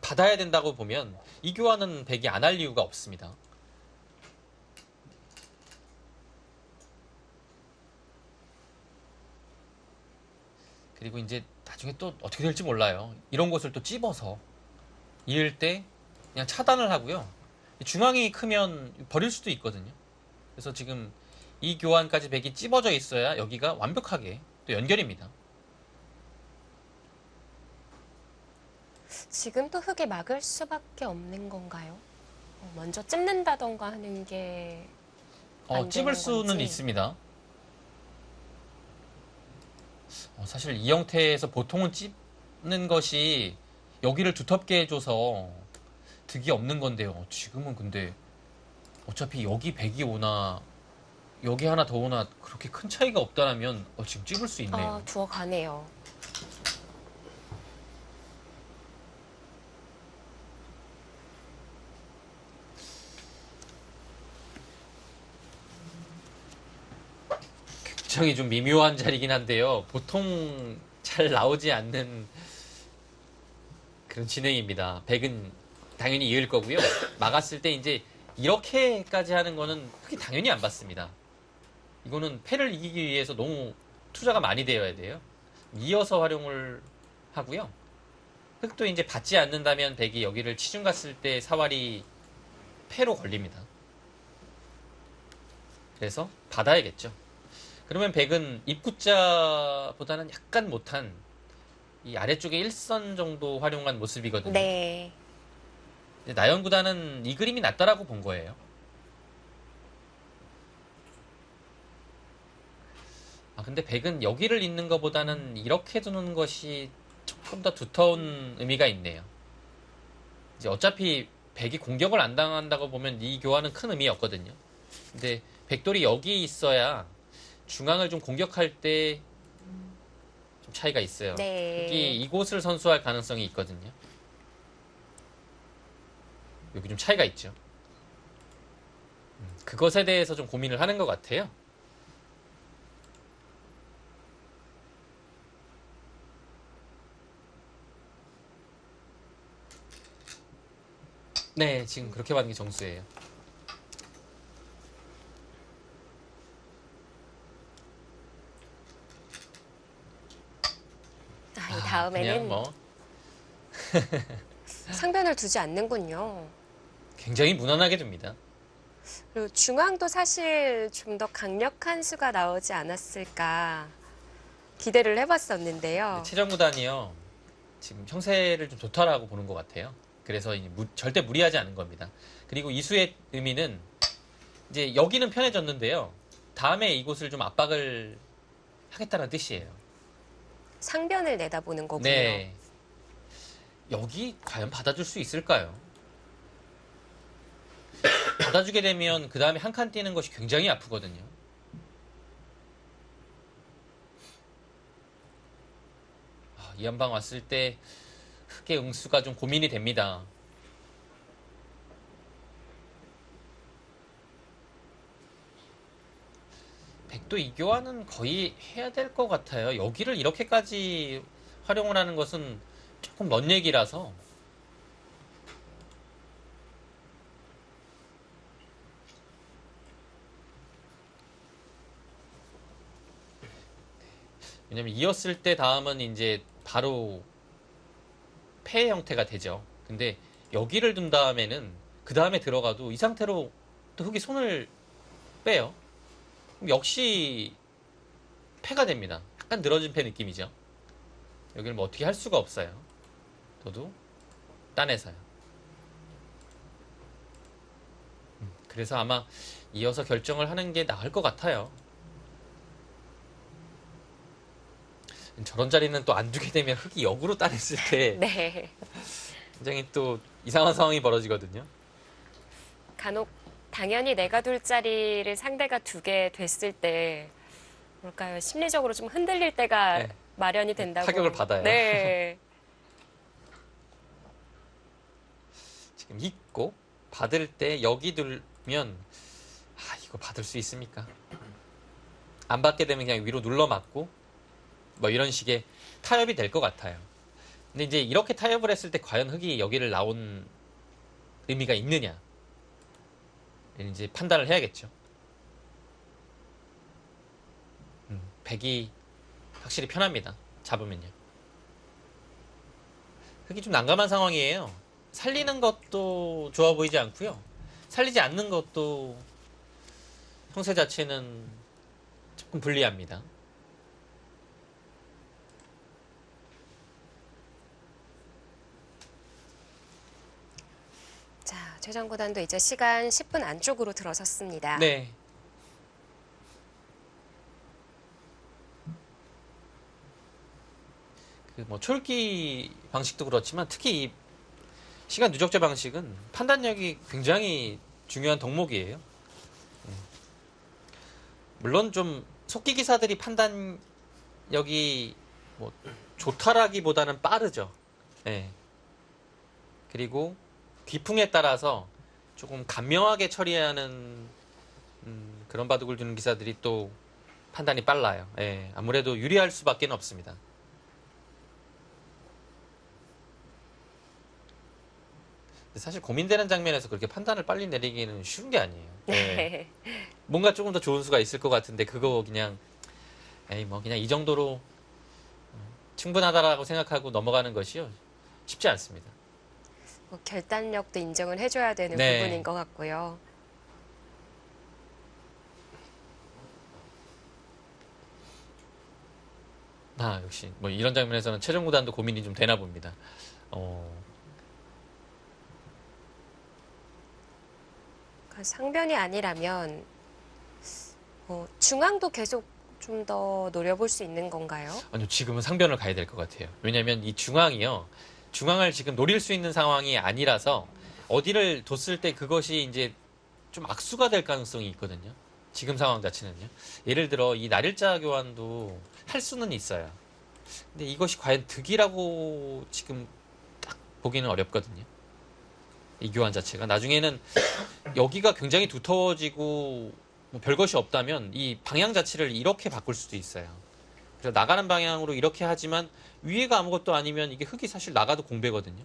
받아야 된다고 보면 이 교환은 백이 안 할 이유가 없습니다. 그리고 이제 나중에 또 어떻게 될지 몰라요. 이런 곳을 또 찝어서 이을 때 그냥 차단을 하고요. 중앙이 크면 버릴 수도 있거든요. 그래서 지금 이 교환까지 백이 찝어져 있어야 여기가 완벽하게 또 연결입니다. 지금 또 흙에 막을 수밖에 없는 건가요? 먼저 찝는다던가 하는 게 안 찝을 되는 수는 건지. 있습니다. 사실 이 형태에서 보통은 찝는 것이 여기를 두텁게 해줘서 득이 없는 건데요. 지금은 근데 어차피 여기 백이 오나 여기 하나 더 오나 그렇게 큰 차이가 없다면 지금 찝을 수 있네요. 두어 가네요. 굉장히 좀 미묘한 자리긴 한데요. 보통 잘 나오지 않는 그런 진행입니다. 백은 당연히 이을 거고요. 막았을 때 이제 이렇게까지 하는 거는 흙이 당연히 안 받습니다. 이거는 패를 이기기 위해서 너무 투자가 많이 되어야 돼요. 이어서 활용을 하고요. 흙도 이제 받지 않는다면 백이 여기를 치중 갔을 때 사활이 패로 걸립니다. 그래서 받아야겠죠. 그러면 백은 입구자보다는 약간 못한 이 아래쪽에 1선 정도 활용한 모습이거든요. 네. 나연구단은 이 그림이 낫다라고 본 거예요. 근데 백은 여기를 잇는 것보다는 이렇게 두는 것이 조금 더 두터운 의미가 있네요. 이제 어차피 백이 공격을 안 당한다고 보면 이 교환은 큰 의미 없거든요. 근데 백돌이 여기 있어야 중앙을 좀 공격할 때 좀 차이가 있어요. 네. 흙이 이곳을 선수할 가능성이 있거든요. 여기 좀 차이가 있죠. 그것에 대해서 좀 고민을 하는 것 같아요. 네, 지금 그렇게 받는 게 정수예요. 이 다음에는 그냥 뭐 상변을 두지 않는군요. 굉장히 무난하게 둡니다. 그리고 중앙도 사실 좀 더 강력한 수가 나오지 않았을까 기대를 해봤었는데요. 최정구단이요. 지금 형세를 좀 좋다라고 보는 것 같아요. 그래서 절대 무리하지 않은 겁니다. 그리고 이수의 의미는 이제 여기는 편해졌는데요. 다음에 이곳을 좀 압박을 하겠다는 뜻이에요. 상변을 내다보는 거군요. 네. 여기 과연 받아줄 수 있을까요? 받아주게 되면 그 다음에 한 칸 뛰는 것이 굉장히 아프거든요. 이 한방 왔을 때 흙의 응수가 좀 고민이 됩니다. 백도 이 교환은 거의 해야 될 것 같아요. 여기를 이렇게까지 활용을 하는 것은 조금 먼 얘기라서. 왜냐면 이었을 때 다음은 이제 바로 패 형태가 되죠. 근데 여기를 둔 다음에는 그 다음에 들어가도 이 상태로 또 흙이 손을 빼요. 그럼 역시 패가 됩니다. 약간 늘어진 패 느낌이죠. 여기를 뭐 어떻게 할 수가 없어요. 저도 따내서요. 그래서 아마 이어서 결정을 하는 게 나을 것 같아요. 저런 자리는 또 안 두게 되면 흙이 역으로 따냈을 때 네. 굉장히 또 이상한 상황이 벌어지거든요. 간혹 당연히 내가 둘 자리를 상대가 두게 됐을 때 뭘까요? 심리적으로 좀 흔들릴 때가 네. 마련이 된다고. 타격을 받아요. 네. 지금 있고 받을 때 여기 들면 이거 받을 수 있습니까? 안 받게 되면 그냥 위로 눌러 맞고 뭐 이런 식의 타협이 될 것 같아요. 근데 이제 이렇게 타협을 했을 때 과연 흙이 여기를 나온 의미가 있느냐 이제 판단을 해야겠죠. 백이 확실히 편합니다. 잡으면요. 흙이 좀 난감한 상황이에요. 살리는 것도 좋아 보이지 않고요. 살리지 않는 것도 형세 자체는 조금 불리합니다. 자, 최종 구단도 이제 시간 10분 안쪽으로 들어섰습니다. 네. 그 뭐 촐기 방식도 그렇지만 특히 이 시간 누적제 방식은 판단력이 굉장히 중요한 덕목이에요. 물론 좀 속기 기사들이 판단력이 뭐 좋다라기보다는 빠르죠. 네. 그리고 귀풍에 따라서 조금 간명하게 처리하는 그런 바둑을 두는 기사들이 또 판단이 빨라요. 예, 아무래도 유리할 수밖에 없습니다. 사실 고민되는 장면에서 그렇게 판단을 빨리 내리기는 쉬운 게 아니에요. 예. 네. 뭔가 조금 더 좋은 수가 있을 것 같은데 그거 그냥 에이 뭐 그냥 이 정도로 충분하다라고 생각하고 넘어가는 것이요 쉽지 않습니다. 뭐 결단력도 인정을 해줘야 되는 네. 부분인 것 같고요. 역시 뭐 이런 장면에서는 최종 구단도 고민이 좀 되나 봅니다. 그러니까 상변이 아니라면 중앙도 계속 좀 더 노려볼 수 있는 건가요? 아니요, 지금은 상변을 가야 될 것 같아요. 왜냐하면 이 중앙이요, 중앙을 지금 노릴 수 있는 상황이 아니라서 어디를 뒀을 때 그것이 이제 좀 악수가 될 가능성이 있거든요. 지금 상황 자체는요. 예를 들어 이 날일자 교환도 할 수는 있어요. 근데 이것이 과연 득이라고 지금 딱 보기는 어렵거든요. 이 교환 자체가 나중에는 여기가 굉장히 두터워지고 뭐 별것이 없다면 이 방향 자체를 이렇게 바꿀 수도 있어요. 그래서 나가는 방향으로 이렇게 하지만 위에가 아무것도 아니면 이게 흙이 사실 나가도 공배거든요.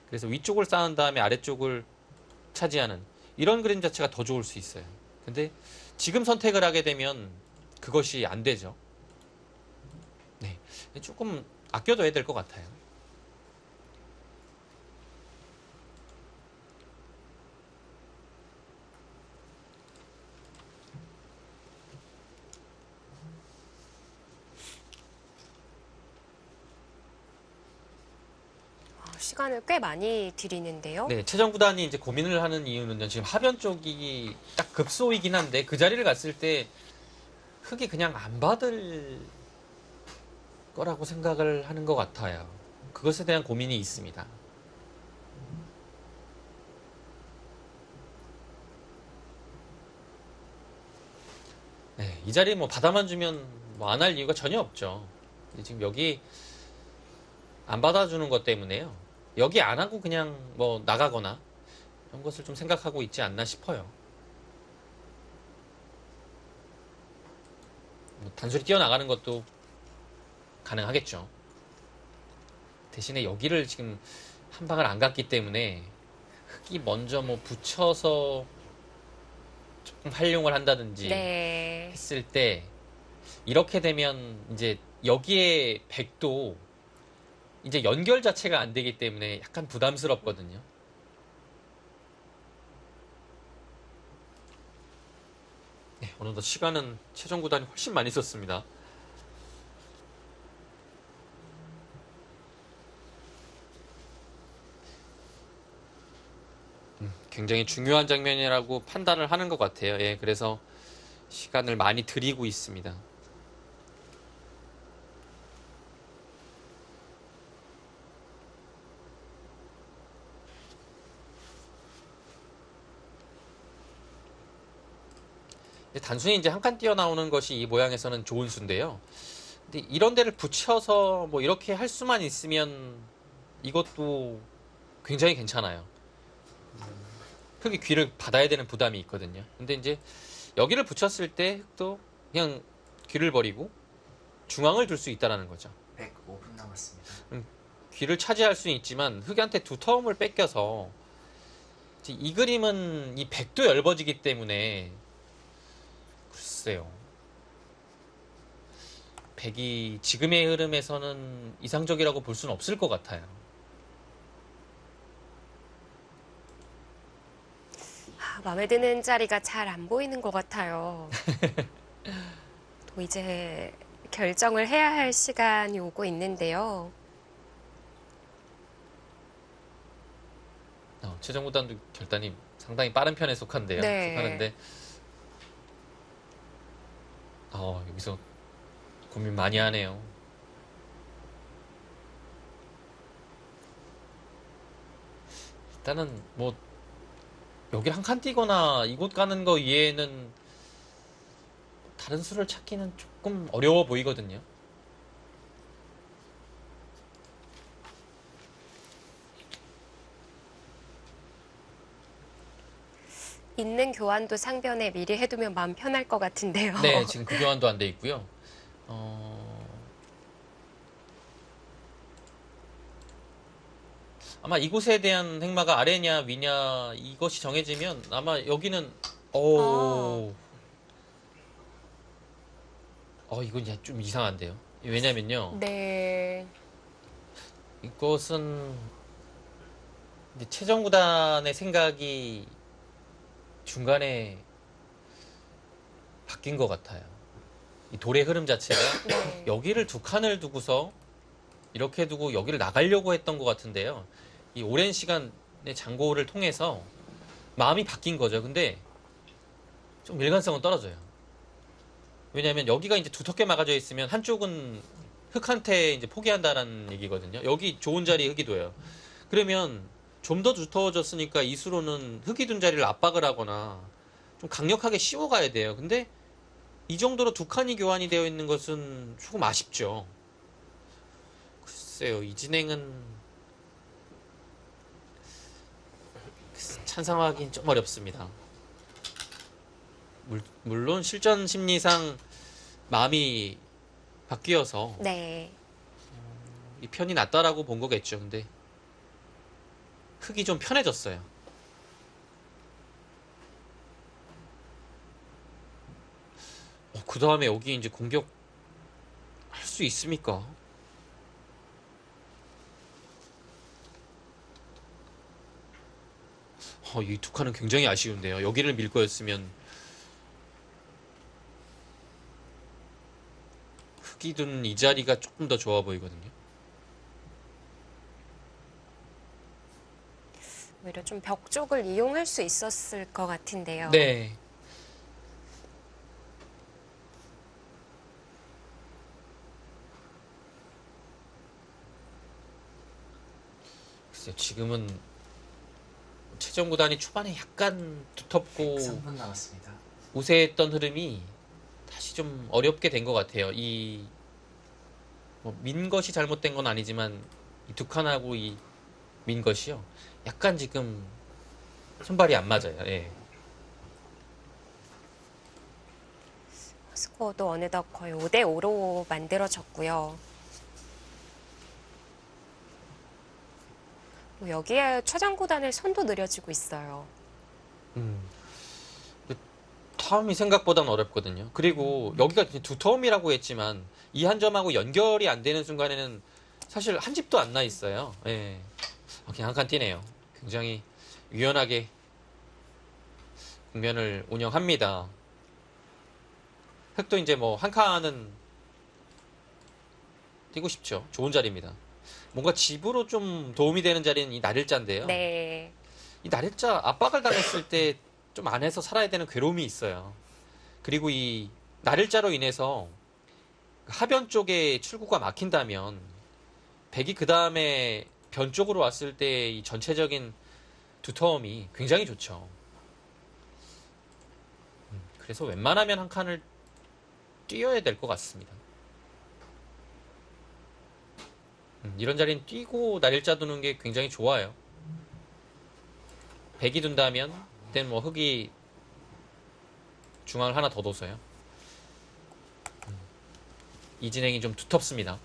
그래서 위쪽을 쌓은 다음에 아래쪽을 차지하는 이런 그림 자체가 더 좋을 수 있어요. 근데 지금 선택을 하게 되면 그것이 안 되죠. 네, 조금 아껴둬야 될 것 같아요. 시간을 꽤 많이 들이는데요. 네, 최정 구단이 이제 고민을 하는 이유는요. 지금 하변 쪽이 딱 급소이긴 한데 그 자리를 갔을 때 흙이 그냥 안 받을 거라고 생각을 하는 것 같아요. 그것에 대한 고민이 있습니다. 네, 이 자리 뭐 받아만 주면 뭐 안 할 이유가 전혀 없죠. 지금 여기 안 받아주는 것 때문에요. 여기 안 하고 그냥 뭐 나가거나 이런 것을 좀 생각하고 있지 않나 싶어요. 뭐 단순히 뛰어나가는 것도 가능하겠죠. 대신에 여기를 지금 한 방을 안 갔기 때문에 흙이 먼저 뭐 붙여서 조금 활용을 한다든지 네. 했을 때 이렇게 되면 이제 여기에 백도 이제 연결 자체가 안 되기 때문에 약간 부담스럽거든요. 네, 어느덧 시간은 최종 구단이 훨씬 많이 썼습니다. 굉장히 중요한 장면이라고 판단을 하는 것 같아요. 예, 그래서 시간을 많이 들이고 있습니다. 근데 단순히 이제 한 칸 띄어나오는 것이 이 모양에서는 좋은 수인데요. 근데 이런 데를 붙여서 뭐 이렇게 할 수만 있으면 이것도 굉장히 괜찮아요. 흙이 귀를 받아야 되는 부담이 있거든요. 근데 이제 여기를 붙였을 때 흙도 그냥 귀를 버리고 중앙을 둘 수 있다라는 거죠. 105분 남았습니다. 귀를 차지할 수는 있지만 흙한테 두터움을 뺏겨서 이 그림은 이 백도 얇아지기 때문에 글쎄요. 백이 지금의 흐름에서는 이상적이라고 볼 수는 없을 것 같아요. 마음에 드는 자리가 잘 안 보이는 것 같아요. 또 이제 결정을 해야 할 시간이 오고 있는데요. 최정구단도 결단이 상당히 빠른 편에 속한데요. 네. 속하는데 여기서 고민 많이 하네요. 일단은 뭐 여기 한 칸 띄거나 이곳 가는 거 이외에는 다른 수를 찾기는 조금 어려워 보이거든요. 있는 교환도 상변에 미리 해두면 마음 편할 것 같은데요. 네, 지금 그 교환도 안 돼 있고요. 아마 이곳에 대한 행마가 아래냐 위냐 이것이 정해지면 아마 여기는 이건 이제 좀 이상한데요. 왜냐면요. 네. 이것은 이제 최정구단의 생각이 중간에 바뀐 것 같아요. 이 돌의 흐름 자체가 네. 여기를 두 칸을 두고서 이렇게 두고 여기를 나가려고 했던 것 같은데요. 이 오랜 시간의 장고를 통해서 마음이 바뀐 거죠. 근데 좀 일관성은 떨어져요. 왜냐하면 여기가 이제 두텁게 막아져 있으면 한쪽은 흙한테 이제 포기한다라는 얘기거든요. 여기 좋은 자리 흙이 둬요. 그러면 좀 더 두터워졌으니까 이 수로는 흙이 둔 자리를 압박을 하거나 좀 강력하게 씌워가야 돼요. 근데 이 정도로 두 칸이 교환이 되어 있는 것은 조금 아쉽죠. 글쎄요, 이 진행은 찬성하기는 좀 어렵습니다. 물론 실전 심리상 마음이 바뀌어서 네. 이 편이 낫다라고 본 거겠죠. 근데 흙이 좀 편해졌어요. 그 다음에 여기 이제 공격 할 수 있습니까? 이 두 칸은 굉장히 아쉬운데요. 여기를 밀 거였으면 흙이 둔 이 자리가 조금 더 좋아 보이거든요. 오히려 좀 벽 쪽을 이용할 수 있었을 것 같은데요. 네. 글쎄요, 지금은 최정구단이 초반에 약간 두텁고 3분 남았습니다. 우세했던 흐름이 다시 좀 어렵게 된 것 같아요. 민 것이 잘못된 건 아니지만 이 두 칸하고 이 민 것이요. 약간 지금 손발이 안 맞아요. 예. 스코어도 어느덧 거의 5대5로 만들어졌고요. 여기에 최정구단의 손도 느려지고 있어요. 텀이 생각보다는 어렵거든요. 그리고 여기가 두터움이라고 했지만 이 한 점하고 연결이 안 되는 순간에는 사실 한 집도 안 나 있어요. 예. 그냥 한 칸 띄네요. 굉장히 유연하게 국면을 운영합니다. 흙도 이제 뭐 한 칸은 뛰고 싶죠. 좋은 자리입니다. 뭔가 집으로 좀 도움이 되는 자리는 이 나릴자인데요. 네. 이 나릴자 압박을 당했을 때 좀 안에서 살아야 되는 괴로움이 있어요. 그리고 이 나릴자로 인해서 하변 쪽에 출구가 막힌다면 백이 그 다음에 변 쪽으로 왔을 때 이 전체적인 두터움이 굉장히 좋죠. 그래서 웬만하면 한 칸을 뛰어야 될 것 같습니다. 이런 자리는 뛰고 날일자 두는 게 굉장히 좋아요. 백이 둔다면 그때는 뭐 흑이 중앙을 하나 더 둬서요. 이 진행이 좀 두텁습니다.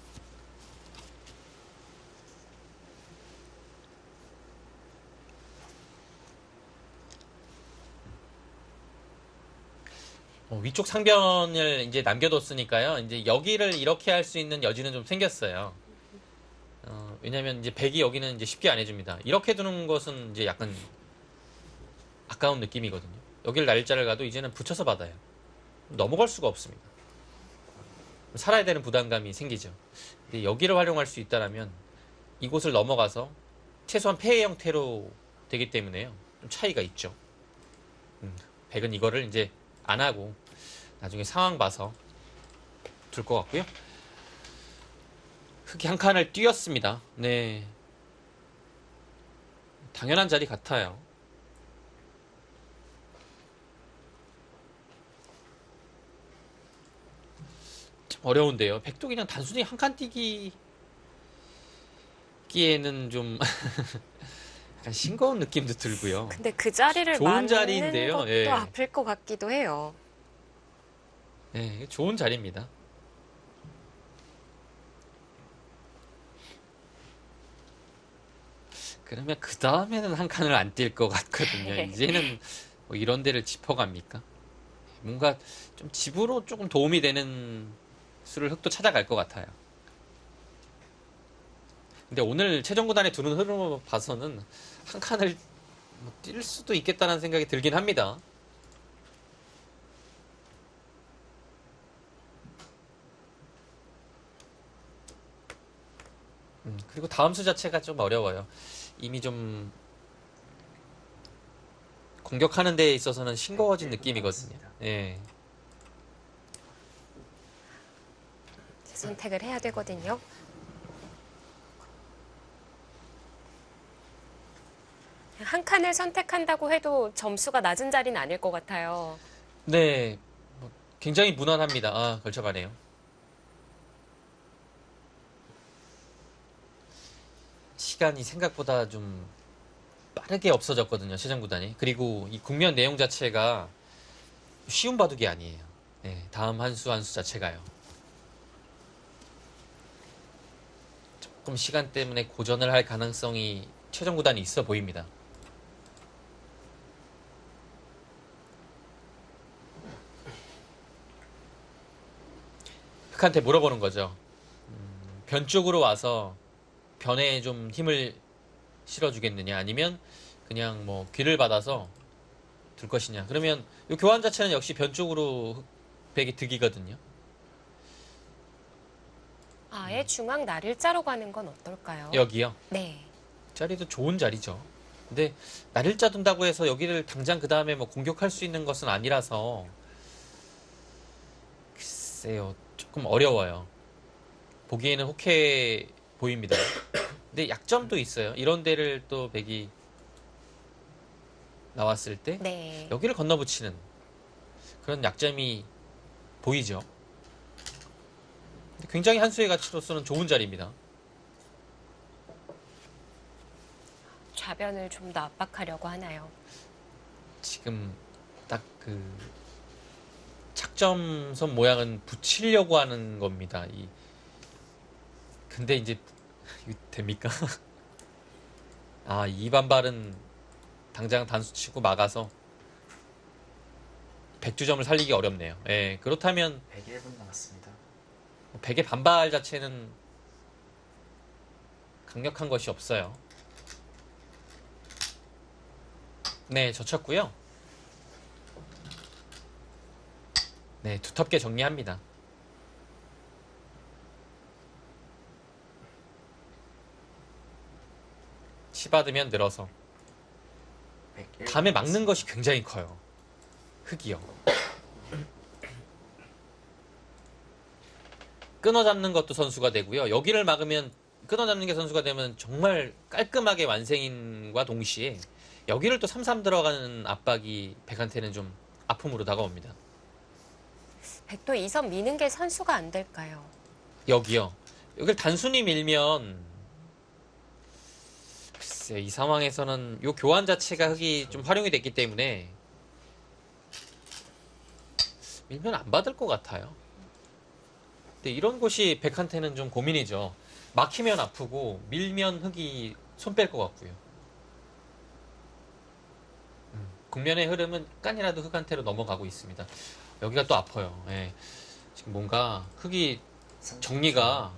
위쪽 상변을 이제 남겨뒀으니까요. 이제 여기를 이렇게 할 수 있는 여지는 좀 생겼어요. 왜냐면 이제 백이 여기는 이제 쉽게 안 해줍니다. 이렇게 두는 것은 이제 약간 아까운 느낌이거든요. 여기를 날짜를 가도 이제는 붙여서 받아요. 넘어갈 수가 없습니다. 살아야 되는 부담감이 생기죠. 근데 여기를 활용할 수 있다면 이곳을 넘어가서 최소한 폐해 형태로 되기 때문에요. 좀 차이가 있죠. 백은 이거를 이제 안 하고 나중에 상황 봐서 둘 것 같고요. 흑이 한 칸을 뛰었습니다. 네. 당연한 자리 같아요. 좀 어려운데요. 백도 그냥 단순히 한 칸 뛰기에는 좀 약간 싱거운 느낌도 들고요. 근데 그 자리를 좋은 막는 자리인데요. 것도 예. 아플 것 같기도 해요. 네, 좋은 자리입니다. 그러면 그 다음에는 한 칸을 안 뛸 것 같거든요. 이제는 뭐 이런 데를 짚어갑니까? 뭔가 좀 집으로 조금 도움이 되는 수를 흑도 찾아갈 것 같아요. 근데 오늘 최종구단에 두는 흐름을 봐서는 한 칸을 뛸 수도 있겠다는 생각이 들긴 합니다. 그리고 다음 수 자체가 좀 어려워요. 이미 좀 공격하는 데 있어서는 싱거워진 느낌이거든요. 예. 선택을 해야 되거든요. 한 칸을 선택한다고 해도 점수가 낮은 자리는 아닐 것 같아요. 네, 굉장히 무난합니다. 아, 걸쳐가네요. 시간이 생각보다 좀 빠르게 없어졌거든요, 최정구단이. 그리고 이 국면 내용 자체가 쉬운 바둑이 아니에요. 네, 다음 한 수 한 수 자체가요. 조금 시간 때문에 고전을 할 가능성이 최정구단이 있어 보입니다. 흑한테 물어보는 거죠. 변 쪽으로 와서 변에 좀 힘을 실어주겠느냐, 아니면 그냥 뭐 귀를 받아서 둘 것이냐. 그러면 이 교환 자체는 역시 변 쪽으로 백이 득이거든요. 아예 중앙 날일자로 가는 건 어떨까요? 여기요. 네. 자리도 좋은 자리죠. 근데 날일자 둔다고 해서 여기를 당장 그 다음에 뭐 공격할 수 있는 것은 아니라서 글쎄요, 조금 어려워요. 보기에는 혹해 보입니다. 근데 약점도 있어요. 이런 데를 또 백이 나왔을 때 네. 여기를 건너붙이는 그런 약점이 보이죠. 근데 굉장히 한 수의 가치로서는 좋은 자리입니다. 좌변을 좀 더 압박하려고 하나요? 지금 딱 그 착점선 모양은 붙이려고 하는 겁니다. 근데 이제 이거 됩니까? 아, 이 반발은 당장 단수 치고 막아서 백주점을 살리기 어렵네요. 예, 그렇다면 101분 남았습니다. 백의 반발 자체는 강력한 것이 없어요. 네, 젖혔고요. 네, 두텁게 정리합니다. 치받으면 늘어서 101분 다음에 막는 남았습니다. 것이 굉장히 커요. 흑이요. 끊어잡는 것도 선수가 되고요. 여기를 막으면 끊어잡는 게 선수가 되면 정말 깔끔하게 완성인과 동시에 여기를 또 3-3 들어가는 압박이 백한테는 좀 아픔으로 다가옵니다. 백도 2선 미는 게 선수가 안 될까요? 여기요. 여기를 단순히 밀면 글쎄 이 상황에서는 요 교환 자체가 흙이 좀 활용이 됐기 때문에 밀면 안 받을 것 같아요. 근데 이런 곳이 백한테는 좀 고민이죠. 막히면 아프고 밀면 흙이 손 뺄 것 같고요. 국면의 흐름은 약간이라도 흙한테로 넘어가고 있습니다. 여기가 또 아파요. 예. 지금 뭔가 흙이 정리가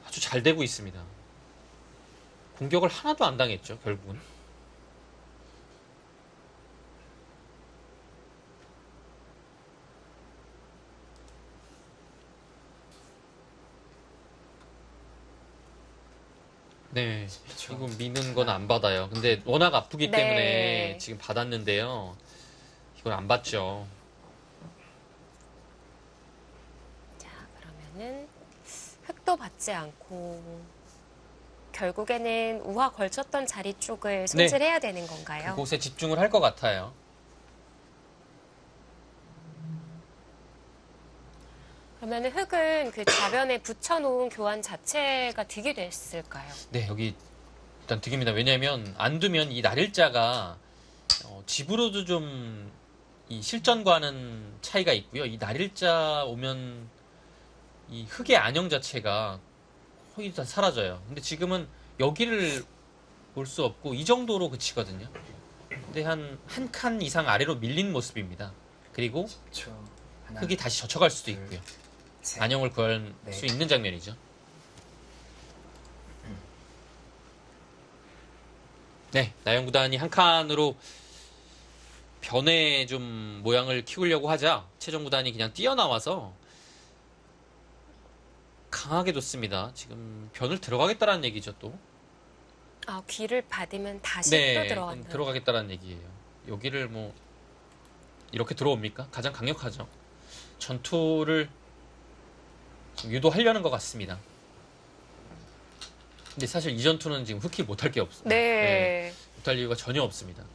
아주 잘 되고 있습니다. 공격을 하나도 안 당했죠, 결국은. 네, 지금 미는 건 안 받아요. 근데 워낙 아프기 네. 때문에 지금 받았는데요. 이걸 안 받죠. 자, 그러면은 흙도 받지 않고 결국에는 우화 걸쳤던 자리 쪽을 손질해야 되는 건가요? 그곳에 집중을 할 것 같아요. 그러면은 흙은 그 좌변에 붙여놓은 교환 자체가 득이 됐을까요? 네, 여기 일단 득입니다. 왜냐하면 안 두면 이 날일자가 집으로도 좀 이 실전과는 차이가 있고요. 이 날일자 오면 이 흙의 안형 자체가 거의 다 사라져요. 근데 지금은 여기를 볼 수 없고 이 정도로 그치거든요. 근데 한 칸 이상 아래로 밀린 모습입니다. 그리고 10초. 하나, 흙이 다시 젖혀갈 수도 둘, 있고요. 셋. 안형을 구할 네. 수 있는 장면이죠. 네, 나영구단이 한 칸으로 변에 좀 모양을 키우려고 하자 최종구단이 그냥 뛰어나와서 강하게 뒀습니다. 지금 변을 들어가겠다라는 얘기죠, 또. 아, 귀를 받으면 다시 네, 또 들어간다. 들어가겠다라는 얘기예요. 여기를 뭐 이렇게 들어옵니까? 가장 강력하죠. 전투를 좀 유도하려는 것 같습니다. 근데 사실 이 전투는 지금 흑히 못할 게 없어요. 네. 못할 이유가 전혀 없습니다.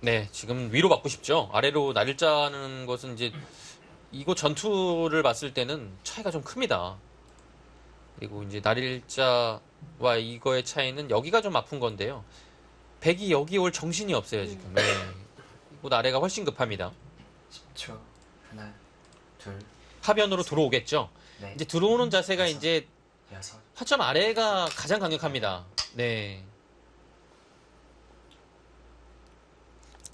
네, 지금 위로 받고 싶죠. 아래로 날짜는 것은 이제 이곳 전투를 봤을 때는 차이가 좀 큽니다. 그리고 이제 날일자와 이거의 차이는 여기가 좀 아픈 건데요. 백이 여기 올 정신이 없어요, 지금. 네. 이곳 아래가 훨씬 급합니다. 10초. 하나, 둘, 하변으로 들어오겠죠. 넷, 이제 들어오는 자세가 다섯, 이제 여섯. 화점 아래가 가장 강력합니다. 네.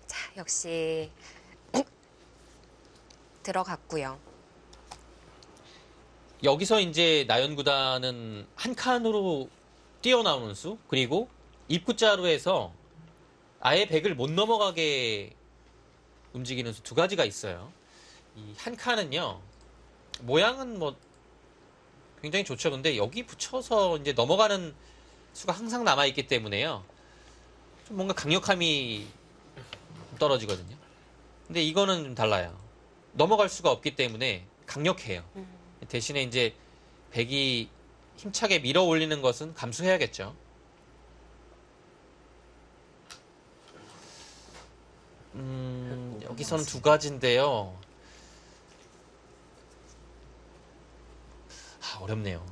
자, 역시 들어갔고요. 여기서 이제 나연구단은 한 칸으로 뛰어나오는 수, 그리고 입구자로 해서 아예 백을 못 넘어가게 움직이는 수 두 가지가 있어요. 이 한 칸은요, 모양은 뭐 굉장히 좋죠. 근데 여기 붙여서 이제 넘어가는 수가 항상 남아있기 때문에요. 좀 뭔가 강력함이 떨어지거든요. 근데 이거는 좀 달라요. 넘어갈 수가 없기 때문에 강력해요. 대신에 이제 백이 힘차게 밀어 올리는 것은 감수해야겠죠. 여기서는 두 가지인데요. 어렵네요.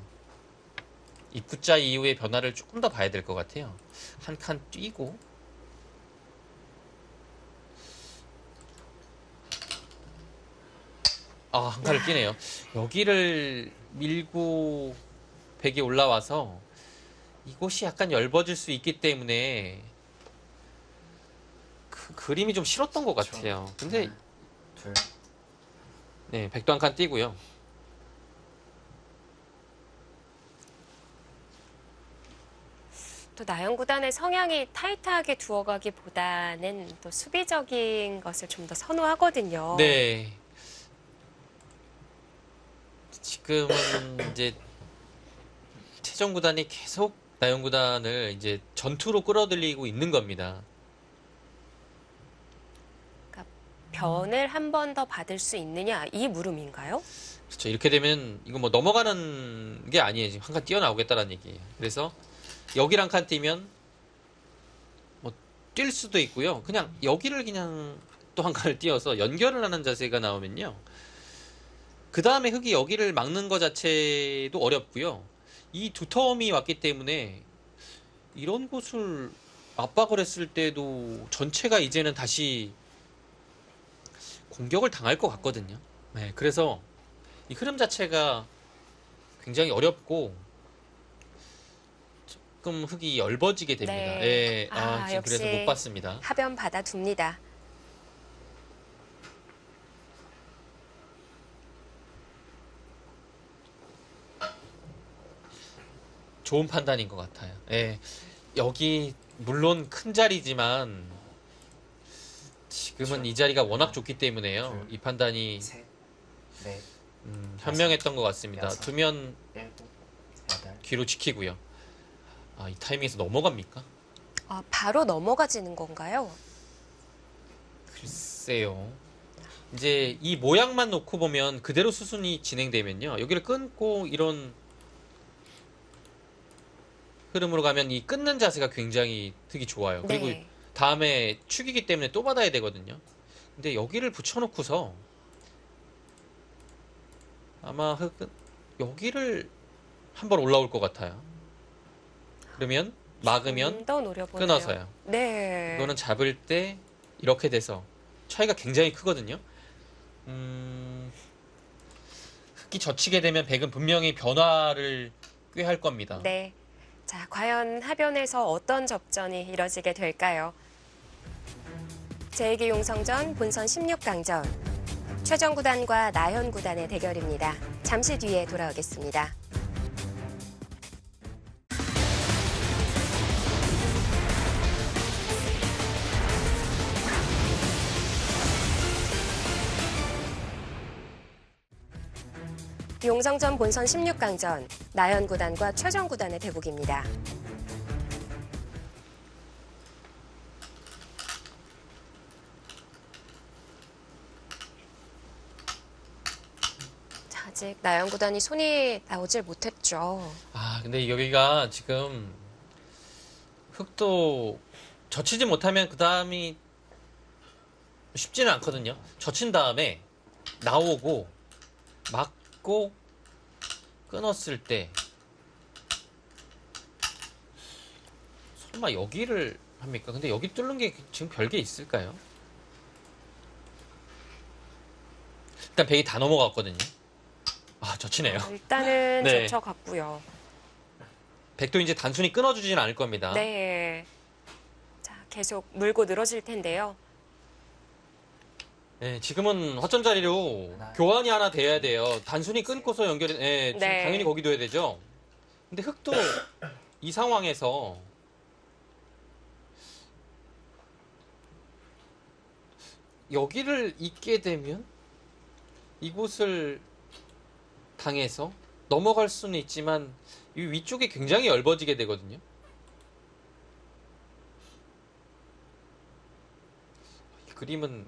입구자 이후의 변화를 조금 더 봐야 될 것 같아요. 한 칸 뛰고 한 칸을 뛰네요. 여기를 밀고 백이 올라와서 이곳이 약간 엷어질 수 있기 때문에 그 그림이 좀 싫었던 것 같아요. 근데 하나, 둘, 네, 백도 한 칸 뛰고요. 또 나영구단의 성향이 타이트하게 두어가기보다는 또 수비적인 것을 좀 더 선호하거든요. 네. 지금은 이제 최정구단이 계속 나영구단을 이제 전투로 끌어들이고 있는 겁니다. 변을 한 번 더 받을 수 있느냐 이 물음인가요? 그렇죠. 이렇게 되면 이거 뭐 넘어가는 게 아니에요. 지금 한 칸 뛰어나오겠다는 얘기예요. 그래서 여기를 한 칸 뛰면 뭐 뛸 수도 있고요. 그냥 여기를 그냥 또 한 칸을 띄어서 연결을 하는 자세가 나오면요. 그 다음에 흙이 여기를 막는 것 자체도 어렵고요. 이 두터움이 왔기 때문에 이런 곳을 압박을 했을 때도 전체가 이제는 다시 공격을 당할 것 같거든요. 네, 그래서 이 흐름 자체가 굉장히 어렵고 조금 흙이 넓어지게 됩니다. 네. 예, 아, 지금 그래서 역시 못 봤습니다. 하변 받아둡니다. 좋은 판단인 것 같아요. 예, 여기 물론 큰 자리지만 지금은 이 자리가 워낙 좋기 때문에요. 이 판단이 셋, 넷, 현명했던 것 같습니다. 여섯. 두면 일곱, 여덟. 뒤로 지키고요. 이 타이밍에서 넘어갑니까? 아, 바로 넘어가지는 건가요? 글쎄요. 이제 이 모양만 놓고 보면 그대로 수순이 진행되면요. 여기를 끊고 이런 흐름으로 가면 이 끊는 자세가 굉장히 되게 좋아요. 그리고 네. 다음에 축이기 때문에 또 받아야 되거든요. 근데 여기를 붙여놓고서 아마 흙은 여기를 한번 올라올 것 같아요. 그러면 막으면 좀 더 노려보네요. 끊어서요. 네. 이거는 잡을 때 이렇게 돼서 차이가 굉장히 크거든요. 흙이 젖히게 되면 백은 분명히 변화를 꾀할 겁니다. 네. 자, 과연 하변에서 어떤 접전이 이뤄지게 될까요? 제2기 용성전 본선 16강전. 최정 구단과 나현 구단의 대결입니다. 잠시 뒤에 돌아오겠습니다. 용성전 본선 16강전. 나현 구단과 최정 구단의 대국입니다. 자, 아직 나현 구단이 손이 나오질 못했죠. 근데 여기가 지금 흙도 젖히지 못하면 그 다음이 쉽지는 않거든요. 젖힌 다음에 나오고 막고 끊었을 때 설마 여기를 합니까? 근데 여기 뚫는 게 지금 별게 있을까요? 일단 백이 다 넘어갔거든요. 젖히네요. 일단은 네. 젖혀갔고요. 백도 이제 단순히 끊어주진 않을 겁니다. 네. 자, 계속 물고 늘어질 텐데요. 네, 지금은 허점 자리로 하나. 교환이 하나 돼야 돼요. 단순히 끊고서 연결이, 지금 네. 당연히 거기 둬야 되죠. 근데 흙도 이 상황에서 여기를 잇게 되면 이곳을 당해서 넘어갈 수는 있지만 이 위쪽이 굉장히 넓어지게 되거든요. 이 그림은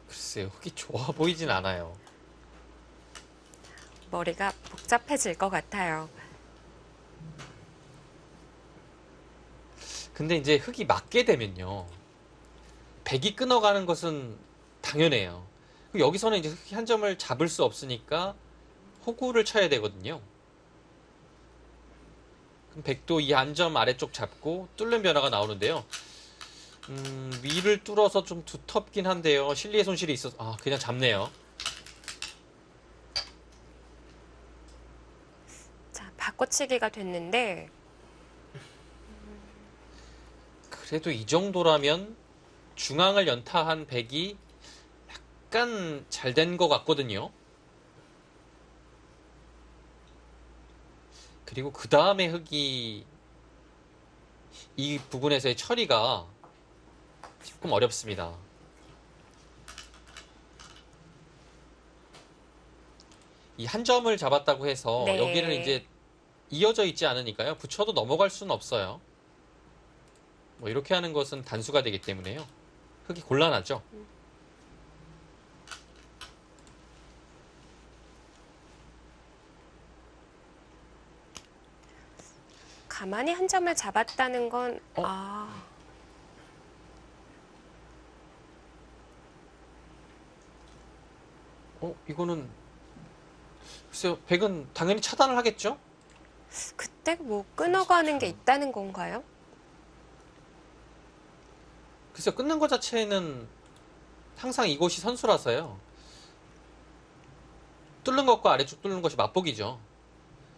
글쎄요, 흙이 좋아 보이진 않아요. 머리가 복잡해질 것 같아요. 근데 이제 흙이 맞게 되면요. 백이 끊어가는 것은 당연해요. 그리고 여기서는 이제 흙이 한 점을 잡을 수 없으니까 호구를 쳐야 되거든요. 그럼 백도 이 한 점 아래쪽 잡고 뚫는 변화가 나오는데요. 위를 뚫어서 좀 두텁긴 한데요. 실리의 손실이 있어서 그냥 잡네요. 자, 바꿔치기가 됐는데 그래도 이 정도라면 중앙을 연타한 백이 약간 잘 된 것 같거든요. 그리고 그 다음에 흙이 이 부분에서의 처리가 조금 어렵습니다. 이 한 점을 잡았다고 해서 네. 여기는 이제 이어져 있지 않으니까요. 붙여도 넘어갈 수는 없어요. 뭐 이렇게 하는 것은 단수가 되기 때문에요. 흙이 곤란하죠. 가만히 한 점을 잡았다는 건 이거는 글쎄요. 백은 당연히 차단을 하겠죠. 그때 뭐 끊어가는 게 있다는 건가요? 글쎄요. 끊는 것 자체는 항상 이곳이 선수라서요. 뚫는 것과 아래쪽 뚫는 것이 맛보기죠.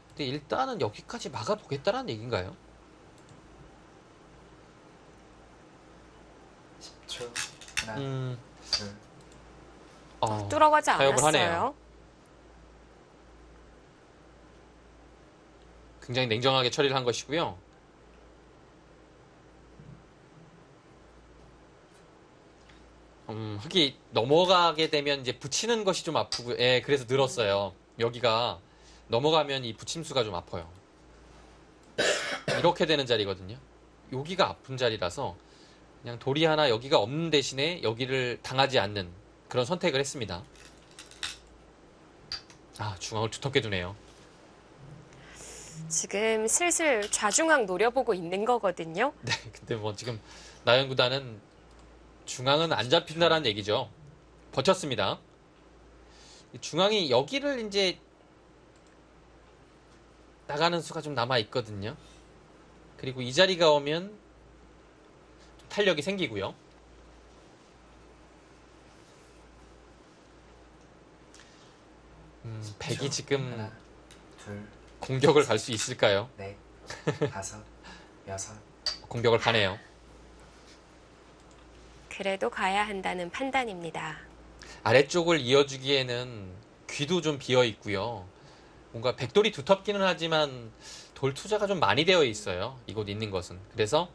근데 일단은 여기까지 막아보겠다라는 얘기인가요? 10초. 하나, 음, 둘, 뚫어가지 타협을 하네요. 않았어요. 굉장히 냉정하게 처리를 한 것이고요. 흙이 넘어가게 되면 이제 붙이는 것이 좀 아프고, 예, 그래서 늘었어요. 여기가 넘어가면 이 붙임수가 좀 아파요. 이렇게 되는 자리거든요. 여기가 아픈 자리라서 그냥 돌이 하나 여기가 없는 대신에 여기를 당하지 않는 그런 선택을 했습니다. 중앙을 두텁게 두네요. 지금 슬슬 좌중앙 노려보고 있는 거거든요. 네, 근데 뭐 지금 나연 구단은 중앙은 안 잡힌다라는 얘기죠. 버텼습니다. 중앙이 여기를 이제 나가는 수가 좀 남아 있거든요. 그리고 이 자리가 오면 좀 탄력이 생기고요. 백이 지금 하나, 둘, 공격을 갈 수 있을까요? 넷, 다섯, 여섯. 공격을 가네요. 그래도 가야 한다는 판단입니다. 아래쪽을 이어주기에는 귀도 좀 비어 있고요. 뭔가 백돌이 두텁기는 하지만 돌 투자가 좀 많이 되어 있어요. 이곳 있는 것은. 그래서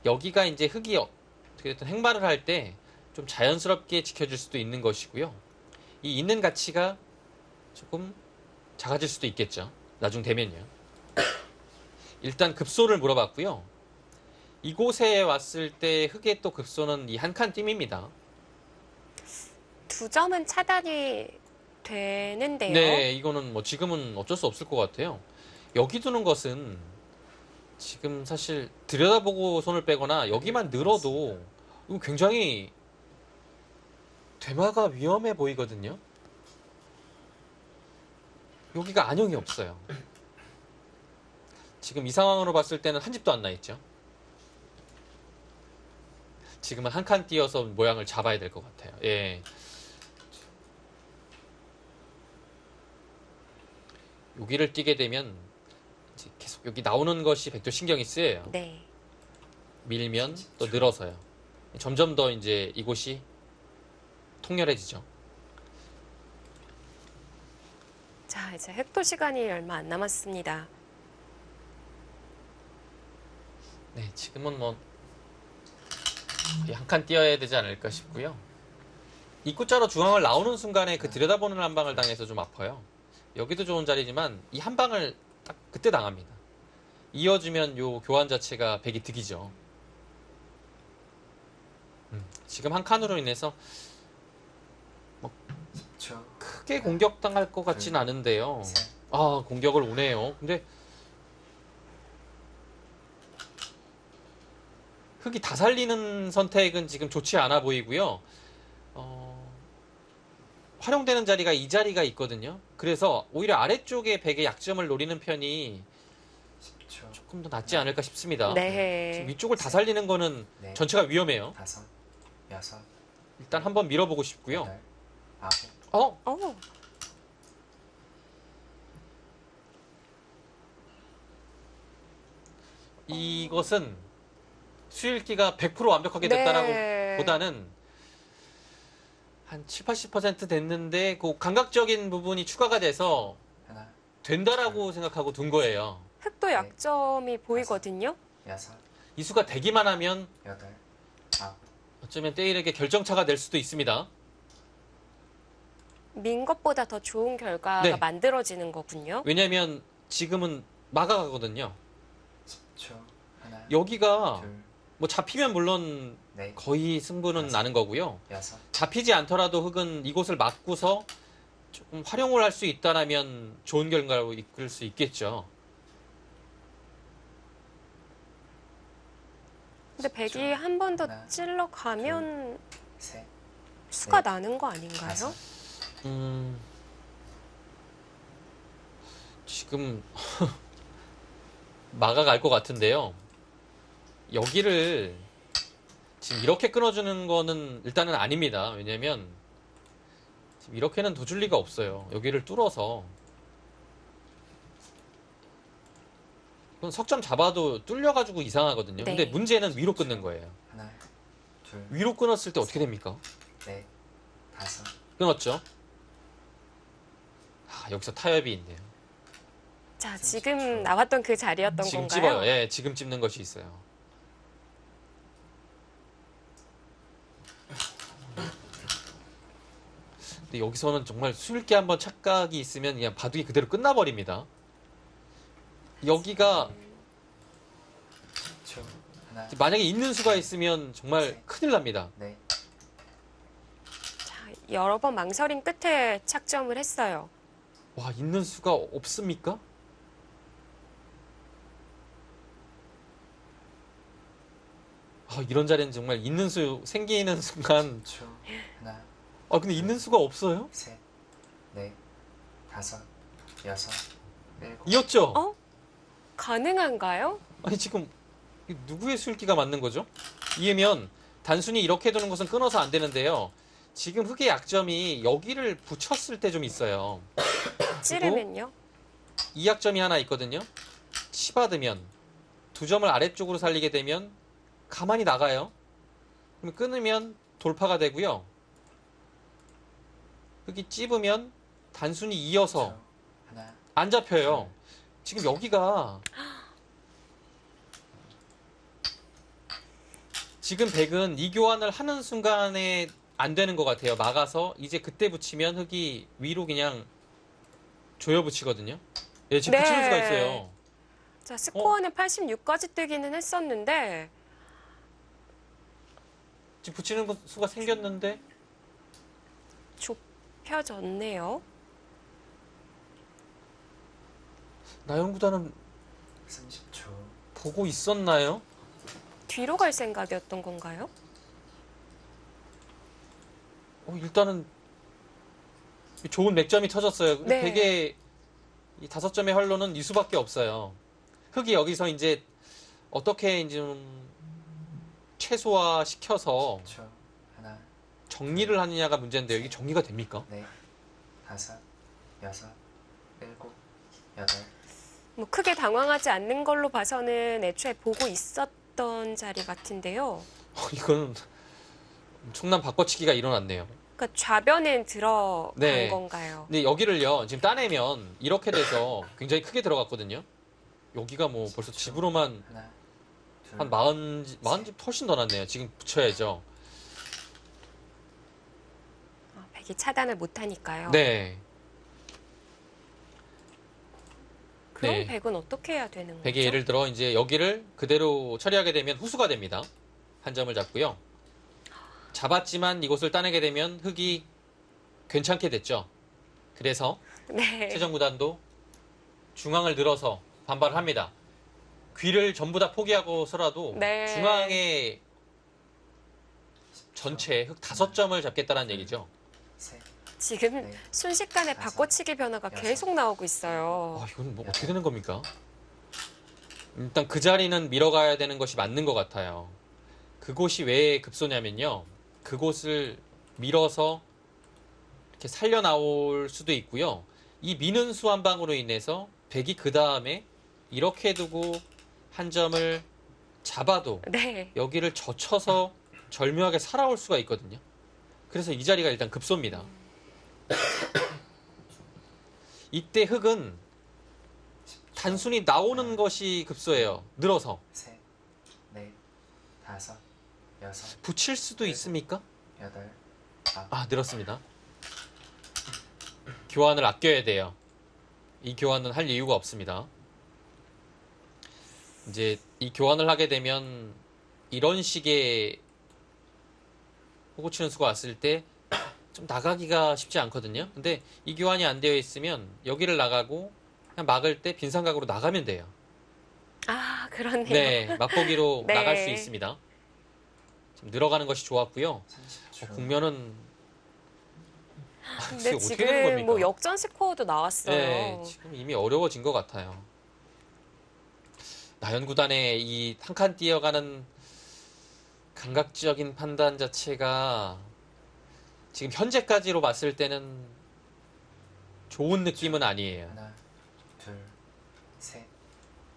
여기가 이제 흙이 어떻게 됐든 행발을 할 때 좀 자연스럽게 지켜줄 수도 있는 것이고요. 이 있는 가치가 조금 작아질 수도 있겠죠. 나중 되면요. 일단 급소를 물어봤고요. 이곳에 왔을 때 흙의 또 급소는 이 한 칸 띠입니다. 2점은 차단이 되는데요. 네, 이거는 뭐 지금은 어쩔 수 없을 것 같아요. 여기 두는 것은 지금 사실 들여다보고 손을 빼거나 여기만 늘어도 이거 굉장히 대마가 위험해 보이거든요. 여기가 안형이 없어요. 지금 이 상황으로 봤을 때는 한 집도 안 나 있죠. 지금은 한 칸 띄어서 모양을 잡아야 될 것 같아요. 예. 여기를 띄게 되면 이제 계속 여기 나오는 것이 백도 신경이 쓰여요. 네. 밀면 또 늘어서요. 점점 더 이제 이곳이 통렬해지죠. 자, 이제 획도 시간이 얼마 안 남았습니다. 네, 지금은 뭐 한 칸 띄어야 되지 않을까 싶고요. 입구자로 중앙을 나오는 순간에 그 들여다보는 한 방을 당해서 좀 아파요. 여기도 좋은 자리지만 이 한 방을 딱 그때 당합니다. 이어주면 요 교환 자체가 백이 득이죠. 지금 한 칸으로 인해서 10초. 크게 공격당할 것 같진 않은데요. 셋. 공격을 오네요. 근데 흙이 다 살리는 선택은 지금 좋지 않아 보이고요. 활용되는 자리가 이 자리가 있거든요. 그래서 오히려 아래쪽에 백의 약점을 노리는 편이 10초. 조금 더 낫지 않을까 싶습니다. 네. 지금 위쪽을 다 살리는 거는 네. 전체가 위험해요. 다섯, 여섯, 일단 한번 밀어보고 싶고요. 여덟, 아홉. 어, 이것은 수일기가 100% 완벽하게 네. 됐다라고 보다는 한 7, 80% 됐는데 그 감각적인 부분이 추가가 돼서 하나, 된다라고 생각하고 둔 거예요. 획도 약점이 보이거든요. 여섯, 이 수가 되기만 하면 여덟, 아홉. 어쩌면 때일에게 결정차가 될 수도 있습니다. 민 것보다 더 좋은 결과가 네. 만들어지는 거군요. 왜냐면 지금은 막아가거든요. 10초. 하나, 여기가 둘, 뭐 잡히면 물론 네, 거의 승부는 나는 거고요. 여섯, 잡히지 않더라도 흑은 이곳을 막고서 조금 활용을 할 수 있다라면 좋은 결과로 이끌 수 있겠죠. 근데 백이 한 번 더 하나, 찔러 가면 셋, 수가 넷, 나는 거 아닌가요? 다섯, 지금 막아갈 것 같은데요. 여기를 지금 이렇게 끊어주는 거는 일단은 아닙니다. 왜냐면 지금 이렇게는 도줄 리가 없어요. 여기를 뚫어서 그건 석점 잡아도 뚫려가지고 이상하거든요. 근데 네. 문제는 위로 끊는 거예요. 하나, 둘, 위로 끊었을 때 어떻게 됩니까? 넷, 다섯, 끊었죠? 아, 여기서 타협이 있네요. 자, 지금 나왔던 그 자리였던 지금 건가요? 집어요. 예, 지금 찝는 것이 있어요. 근데 여기서는 정말 수일게 한번 착각이 있으면 그냥 바둑이 그대로 끝나버립니다. 여기가 10초, 하나, 만약에 있는 수가 있으면 정말 큰일 납니다. 넷, 자, 여러 번 망설임 끝에 착점을 했어요. 와, 있는 수가 없습니까? 아, 이런 자리는 정말 있는 수 생기는 순간 10초, 하나, 근데 있는 수가 없어요? 셋, 넷, 다섯, 여섯, 일곱, 이었죠? 어? 가능한가요? 아니 지금 누구의 수일기가 맞는 거죠? 이으면 단순히 이렇게 두는 것은 끊어서 안 되는데요. 지금 흑의 약점이 여기를 붙였을 때 좀 있어요. 찌르면요? 이 약점이 하나 있거든요. 치받으면 두 점을 아래쪽으로 살리게 되면 가만히 나가요. 그럼 끊으면 돌파가 되고요. 흑이 찝으면 단순히 이어서 10초, 하나, 안 잡혀요. 지금 여기가 지금 백은 이 교환을 하는 순간에 안 되는 것 같아요. 막아서 이제 그때 붙이면 흑이 위로 그냥 조여 붙이거든요. 예, 지금 네. 붙이는 수가 있어요. 자, 스코어는 86까지 뜨기는 했었는데 지금 붙이는 수가 생겼는데 좁혀졌네요. 나영구단은 30초, 보고 있었나요? 뒤로 갈 생각이었던 건가요? 일단은 좋은 맥점이 터졌어요. 네. 백의 이 5점의 활로는 이 수밖에 없어요. 흑이 여기서 이제 어떻게 이제 좀 최소화 시켜서 10초, 하나, 정리를 하느냐가 문제인데 여기 정리가 됩니까? 넷, 다섯, 여섯, 일곱, 여덟, 뭐 크게 당황하지 않는 걸로 봐서는 애초에 보고 있었던 자리 같은데요. 이거는 엄청난 바꿔치기가 일어났네요. 그러니까 좌변에 들어간 네. 건가요? 근데 여기를요, 지금 따내면 이렇게 돼서 굉장히 크게 들어갔거든요. 여기가 뭐 벌써 집으로만 하나, 둘, 한 40집 훨씬 더 났네요. 지금 붙여야죠. 백이 차단을 못하니까요. 네. 그럼 네. 백은 어떻게 해야 되는 거죠? 백의 예를 들어 이제 여기를 그대로 처리하게 되면 후수가 됩니다. 한 점을 잡고요. 잡았지만 이곳을 따내게 되면 흑이 괜찮게 됐죠. 그래서 네. 최정구단도 중앙을 늘어서 반발을 합니다. 귀를 전부 다 포기하고서라도 네. 중앙에 전체 흑 5점을 잡겠다는 얘기죠. 셋, 지금 네. 순식간에 다섯, 바꿔치기 변화가 여섯, 계속 나오고 있어요. 이건 뭐 어떻게 되는 겁니까? 일단 그 자리는 밀어가야 되는 것이 맞는 것 같아요. 그곳이 왜 급소냐면요. 그곳을 밀어서 이렇게 살려 나올 수도 있고요. 이 미는 수 한 방으로 인해서 백이 그 다음에 이렇게 두고 한 점을 잡아도 네. 여기를 젖혀서 절묘하게 살아올 수가 있거든요. 그래서 이 자리가 일단 급소입니다. 이때 흑은 단순히 나오는 것이 급소예요. 늘어서. 셋, 넷, 다섯, 여섯, 붙일 수도 있습니까? 여덟, 늘었습니다. 교환을 아껴야 돼요. 이 교환은 할 이유가 없습니다. 이제 이 교환을 하게 되면 이런 식의 호구 치는 수가 왔을 때 좀 나가기가 쉽지 않거든요. 근데 이 교환이 안 되어 있으면 여기를 나가고 그냥 막을 때 빈삼각으로 나가면 돼요. 아, 그렇네요. 네, 맛보기로 네. 나갈 수 있습니다. 지금 늘어가는 것이 좋았고요. 30초. 국면은 근데 어떻게 되는 지금 겁니까? 뭐 역전 스코어도 나왔어요. 네, 지금 이미 어려워진 것 같아요. 나연 구단의 이 한 칸 뛰어가는 감각적인 판단 자체가 지금 현재까지로 봤을 때는 좋은 느낌은 아니에요. 하나, 둘, 셋,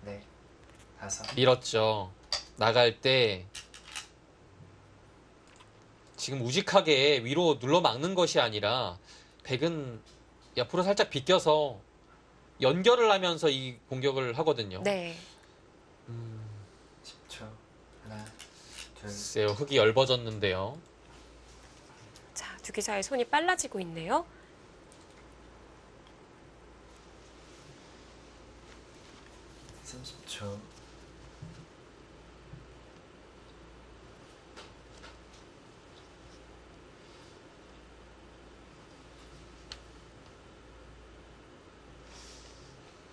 넷, 다섯. 밀었죠. 나갈 때 지금 우직하게 위로 눌러 막는 것이 아니라 백은 옆으로 살짝 비껴서 연결을 하면서 이 공격을 하거든요. 네. 10초. 하나, 둘, 글쎄요, 흙이 얇아졌는데요. 자, 두 기사의 손이 빨라지고 있네요. 30초.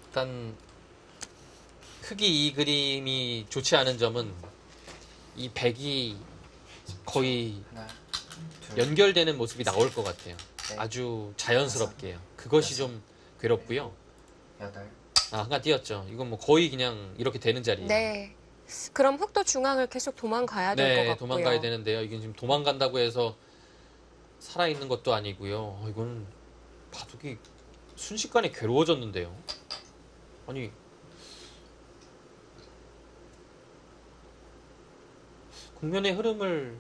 일단 흙이 이 그림이 좋지 않은 점은 이 백이 거의 하나, 둘, 연결되는 모습이 나올 것 같아요. 넷, 아주 자연스럽게요. 그것이 좀 괴롭고요. 여덟. 아, 한칸 띄었죠. 이건 뭐 거의 그냥 이렇게 되는 자리예요. 네. 그럼 흑도 중앙을 계속 도망가야 될 것 네, 같고요. 도망가야 되는데요. 이건 지금 도망간다고 해서 살아있는 것도 아니고요. 이건 바둑이 순식간에 괴로워졌는데요. 아니, 국면의 흐름을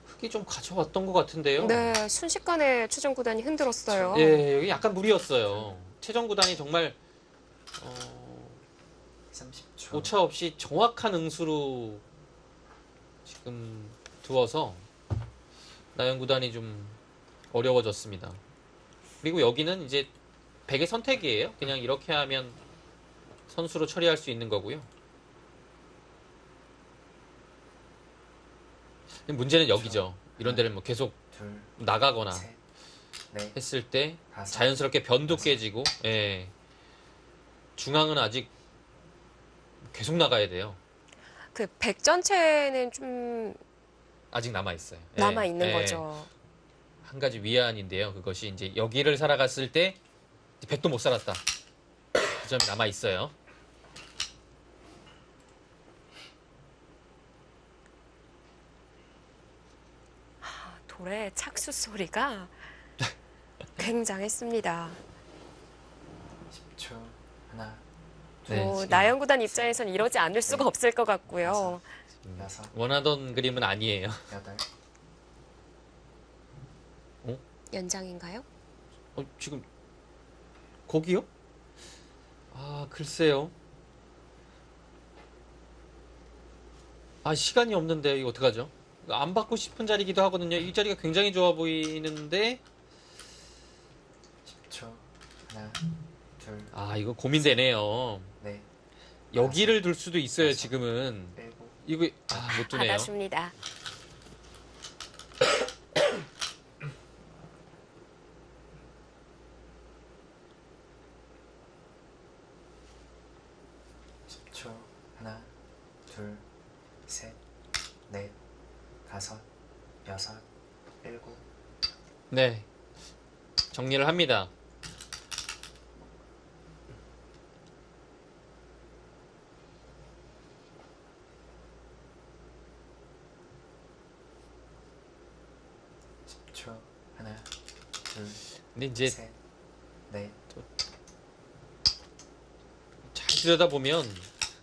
흙이 좀 가져왔던 것 같은데요. 네, 순식간에 최종 구단이 흔들었어요. 예, 여기 약간 무리였어요. 최정 구단이 정말 30초. 오차 없이 정확한 응수로 지금 두어서 나연 구단이 좀 어려워졌습니다. 그리고 여기는 이제 백의 선택이에요. 그냥 이렇게 하면 선수로 처리할 수 있는 거고요. 문제는 여기죠. 이런 데를 뭐 계속 둘, 나가거나 셋, 넷, 했을 때 다섯. 자연스럽게 변도 깨지고, 예. 중앙은 아직 계속 나가야 돼요. 그 백 전체는 좀 아직 남아 있어요. 남아 있는 거죠. 한 가지 위안인데요. 그것이 이제 여기를 살아갔을 때 이제 백도 못 살았다. 그 점이 남아 있어요. 돌의 착수 소리가 굉장했습니다. 10초. 하나, 네, 뭐 지금 나연 구단 입장에서는 이러지 않을 수가 없을 것 같고요. 여섯, 원하던 그림은 아니에요. 여덟. 연장인가요? 지금 거기요? 아, 글쎄요. 아, 시간이 없는데 이거 어떡하죠? 안 받고 싶은 자리기도 하거든요. 이 자리가 굉장히 좋아 보이는데 10초. 하나, 둘, 아, 이거 고민되네요. 넷, 여기를 둘 수도 있어요, 지금은. 일곱. 이거 못 두네요. 받아줍니다. 초. 하나, 둘, 셋, 넷, 다섯, 여섯, 일곱. 네. 정리를 합니다. 초. 하나, 둘, 근데 이제 셋, 넷. 잘 들여다보면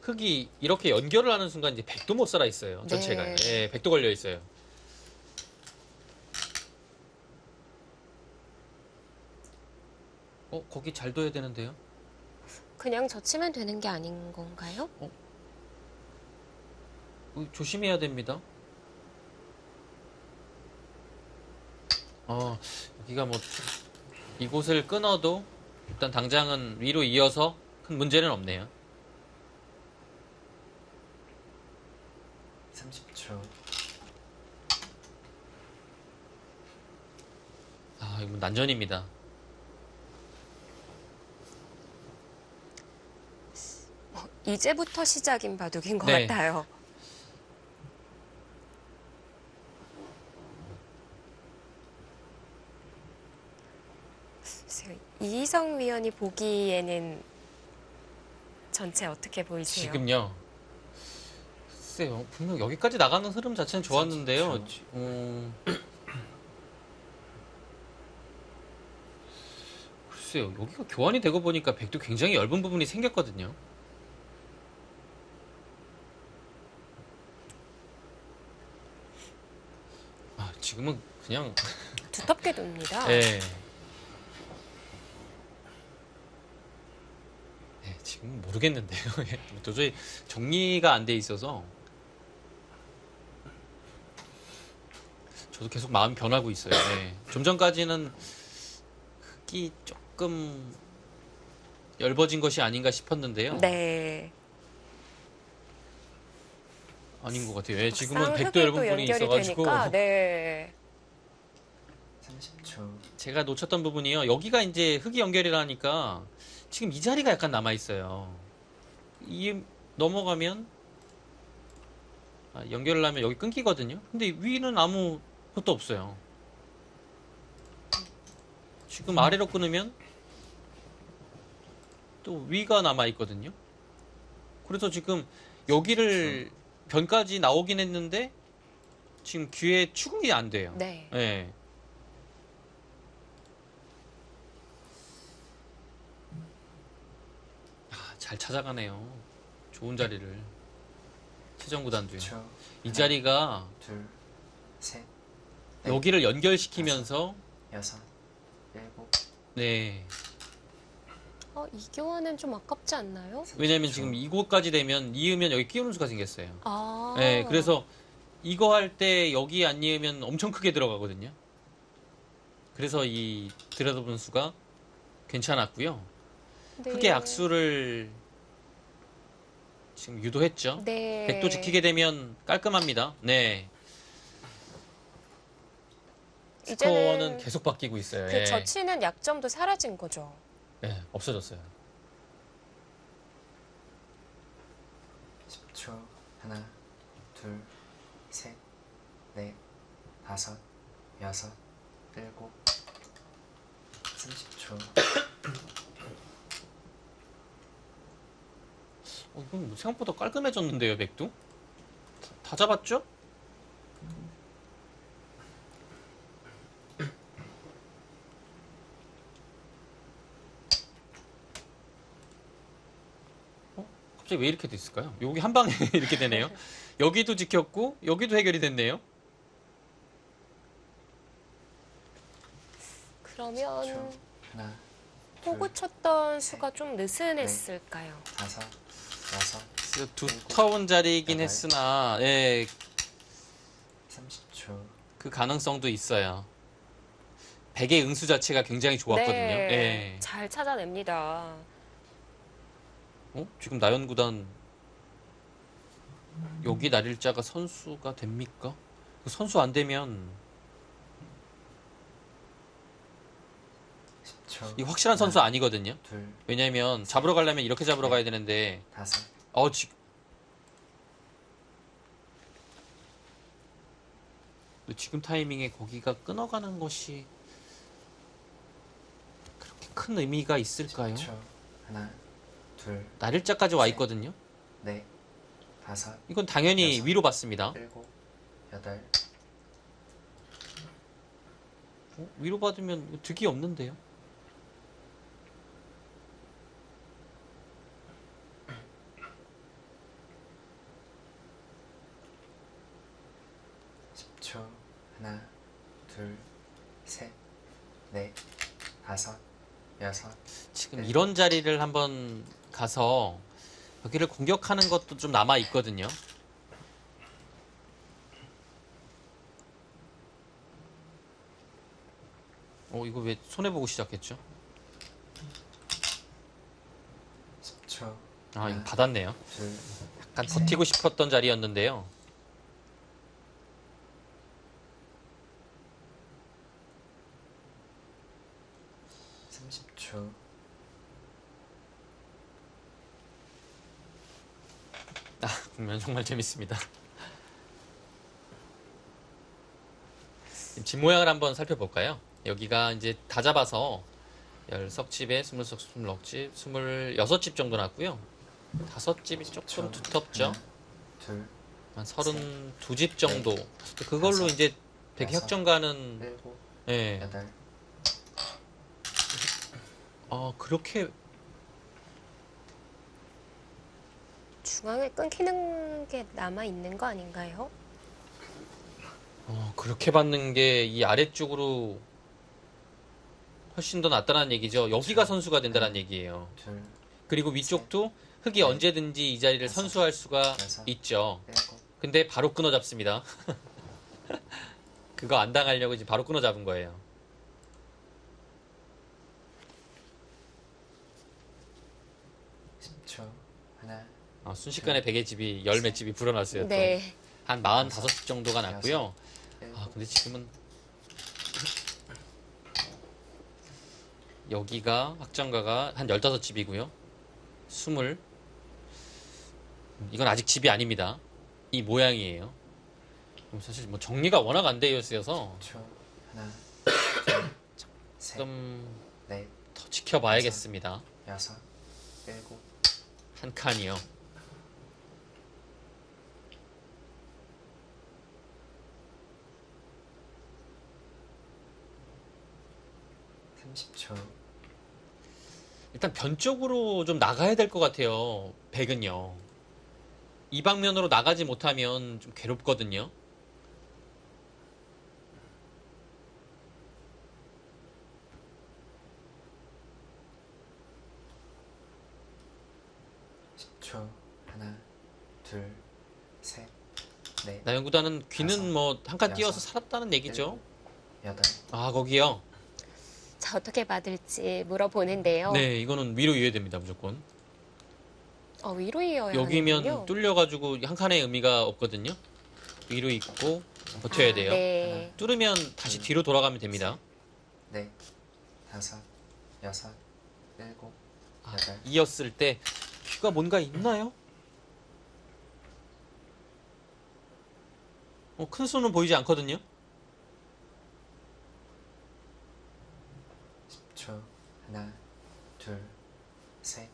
흙이 이렇게 연결을 하는 순간 이제 백도 못 살아 있어요. 전체가. 네. 예, 백도 걸려 있어요. 거기 잘 둬야 되는데요. 그냥 젖히면 되는 게 아닌 건가요? 조심해야 됩니다. 여기가 뭐 이곳을 끊어도 일단 당장은 위로 이어서 큰 문제는 없네요. 30초. 아, 이거 난전입니다. 이제부터 시작인 바둑인 것 네. 같아요. 글쎄요, 이희성 위원이 보기에는 전체 어떻게 보이세요? 지금요. 글쎄요. 분명 여기까지 나가는 흐름 자체는 좋았는데요. 그렇죠. 글쎄요. 여기가 교환이 되고 보니까 백도 굉장히 얇은 부분이 생겼거든요. 아, 지금은 그냥 두텁게 돕니다. 네. 네, 지금 모르겠는데요. 예, 도저히 정리가 안 돼 있어서 저도 계속 마음이 변하고 있어요. 네. 좀 전까지는 흙이 조금 얇아진 것이 아닌가 싶었는데요. 네. 아닌 것 같아요. 예, 지금은 막상 백도 흙이 얇은 또 부분이 연결이 있어가지고 되니까, 네. 30초. 제가 놓쳤던 부분이요. 여기가 이제 흙이 연결이라니까 지금 이 자리가 약간 남아 있어요. 이 넘어가면 연결을 하면 여기 끊기거든요. 근데 위는 아무 것도 없어요. 지금 아래로 끊으면 또 위가 남아 있거든요. 그래서 지금 여기를 변까지 나오긴 했는데 지금 귀에 추궁이 안 돼요. 네. 예. 잘 찾아가네요. 좋은 자리를. 최정구단도요. 10초. 이 자리가 둘, 셋, 여기를 연결시키면서 여섯, 일곱. 네. 이 교환은 좀 아깝지 않나요? 왜냐면 지금 이곳까지 되면 이으면 여기 끼우는 수가 생겼어요. 아. 네, 그래서 이거 할 때 여기 안 이으면 엄청 크게 들어가거든요. 그래서 이 들여다보는 수가 괜찮았고요. 네. 흑의 악수를 지금 유도했죠. 네. 백도 지키게 되면 깔끔합니다. 네. 스코어는 이제는 계속 바뀌고 있어요. 그 예. 젖히는 약점도 사라진 거죠. 네, 없어졌어요. 10초. 하나, 둘, 셋, 넷, 다섯, 여섯, 일곱. 30초. 이건 뭐 생각보다 깔끔해졌는데요, 백도? 다 잡았죠? 갑자기 왜 이렇게 됐을까요? 여기 한 방에 이렇게 되네요. 여기도 지켰고 여기도 해결이 됐네요. 그러면 10초. 하나, 호구 쳤던 수가 좀 느슨했을까요? 다섯, 여섯, 두터운 자리이긴 여덟. 했으나 예, 30초. 그 가능성도 있어요. 백의 응수 자체가 굉장히 좋았거든요. 네. 예. 잘 찾아냅니다. 지금 나연구단 여기 날일자가 선수가 됩니까? 선수 안 되면 10초. 이 확실한 선수 아니거든요. 둘, 왜냐면 잡으러 가려면 이렇게 잡으러 가야 되는데 다섯. 지금 타이밍에 거기가 끊어가는 것이 그렇게 큰 의미가 있을까요? 10초. 하나, 둘, 날일자까지 와 있거든요. 넷, 다섯, 이건 당연히 여섯. 위로 받습니다. 일곱, 여덟. 위로 받으면 득이 없는데요. 초. 하나, 둘, 셋, 넷, 다섯, 여섯. 지금 이런 자리를 한번 가서 여기를 공격하는 것도 좀 남아 있거든요. 이거 왜 손해보고 시작했죠? 10초. 이거 받았네요. 둘, 약간 버티고 싶었던 자리였는데요. 30초. 보면 정말 재밌습니다. 집 모양을 한번 살펴볼까요? 여기가 이제 다 잡아서 10석집에 20석, 20럭집, 26집 정도 났고요. 5집이 조금 두텁죠? 하나, 둘, 한 32집 정도. 그걸로 이제 백혁정가는, 일곱, 예. 여덟. 그렇게, 중앙에 끊기는 게 남아 있는 거 아닌가요? 그렇게 받는 게 이 아래쪽으로 훨씬 더 낫다는 얘기죠. 여기가 선수가 된다는 얘기예요. 둘, 그리고 위쪽도 흙이 넷, 언제든지 이 자리를 다섯, 선수할 수가 여섯, 있죠. 일곱, 근데 바로 끊어 잡습니다. 그거 안 당하려고 지금 바로 끊어 잡은 거예요. 10초. 하나, 순식간에 베개 집이 열 몇 집이 불어났어요. 또. 네. 한 45집 정도가 났고요. 일곱, 근데 지금은 여기가 확정가가 한 15집이고요. 20. 이건 아직 집이 아닙니다. 이 모양이에요. 사실 뭐 정리가 워낙 안 되어 있어서 10초. 하나, 둘, 셋, 좀 넷, 더 지켜봐야겠습니다. 여섯, 일곱, 한 칸이요. 삼십 초. 일단 변 쪽으로 좀 나가야 될 것 같아요. 백은요. 이 방면으로 나가지 못하면 좀 괴롭거든요. 초. 하나, 둘, 셋, 넷, 나연구단은 귀는 뭐 한 칸 띄어서 여섯, 살았다는 얘기죠. 여덟. 거기요. 자, 어떻게 받을지 물어보는데요. 네, 이거는 위로 이어야 됩니다, 무조건. 위로 이어야 여기면 하는군요. 뚫려가지고 한 칸의 의미가 없거든요. 위로 있고 버텨야 돼요. 네. 뚫으면 다시 뒤로 돌아가면 됩니다. 넷, 다섯, 여섯, 일곱, 여덟. 이었을 때 귀가 뭔가 있나요? 큰 손은 보이지 않거든요. 10초. 하나, 둘, 셋,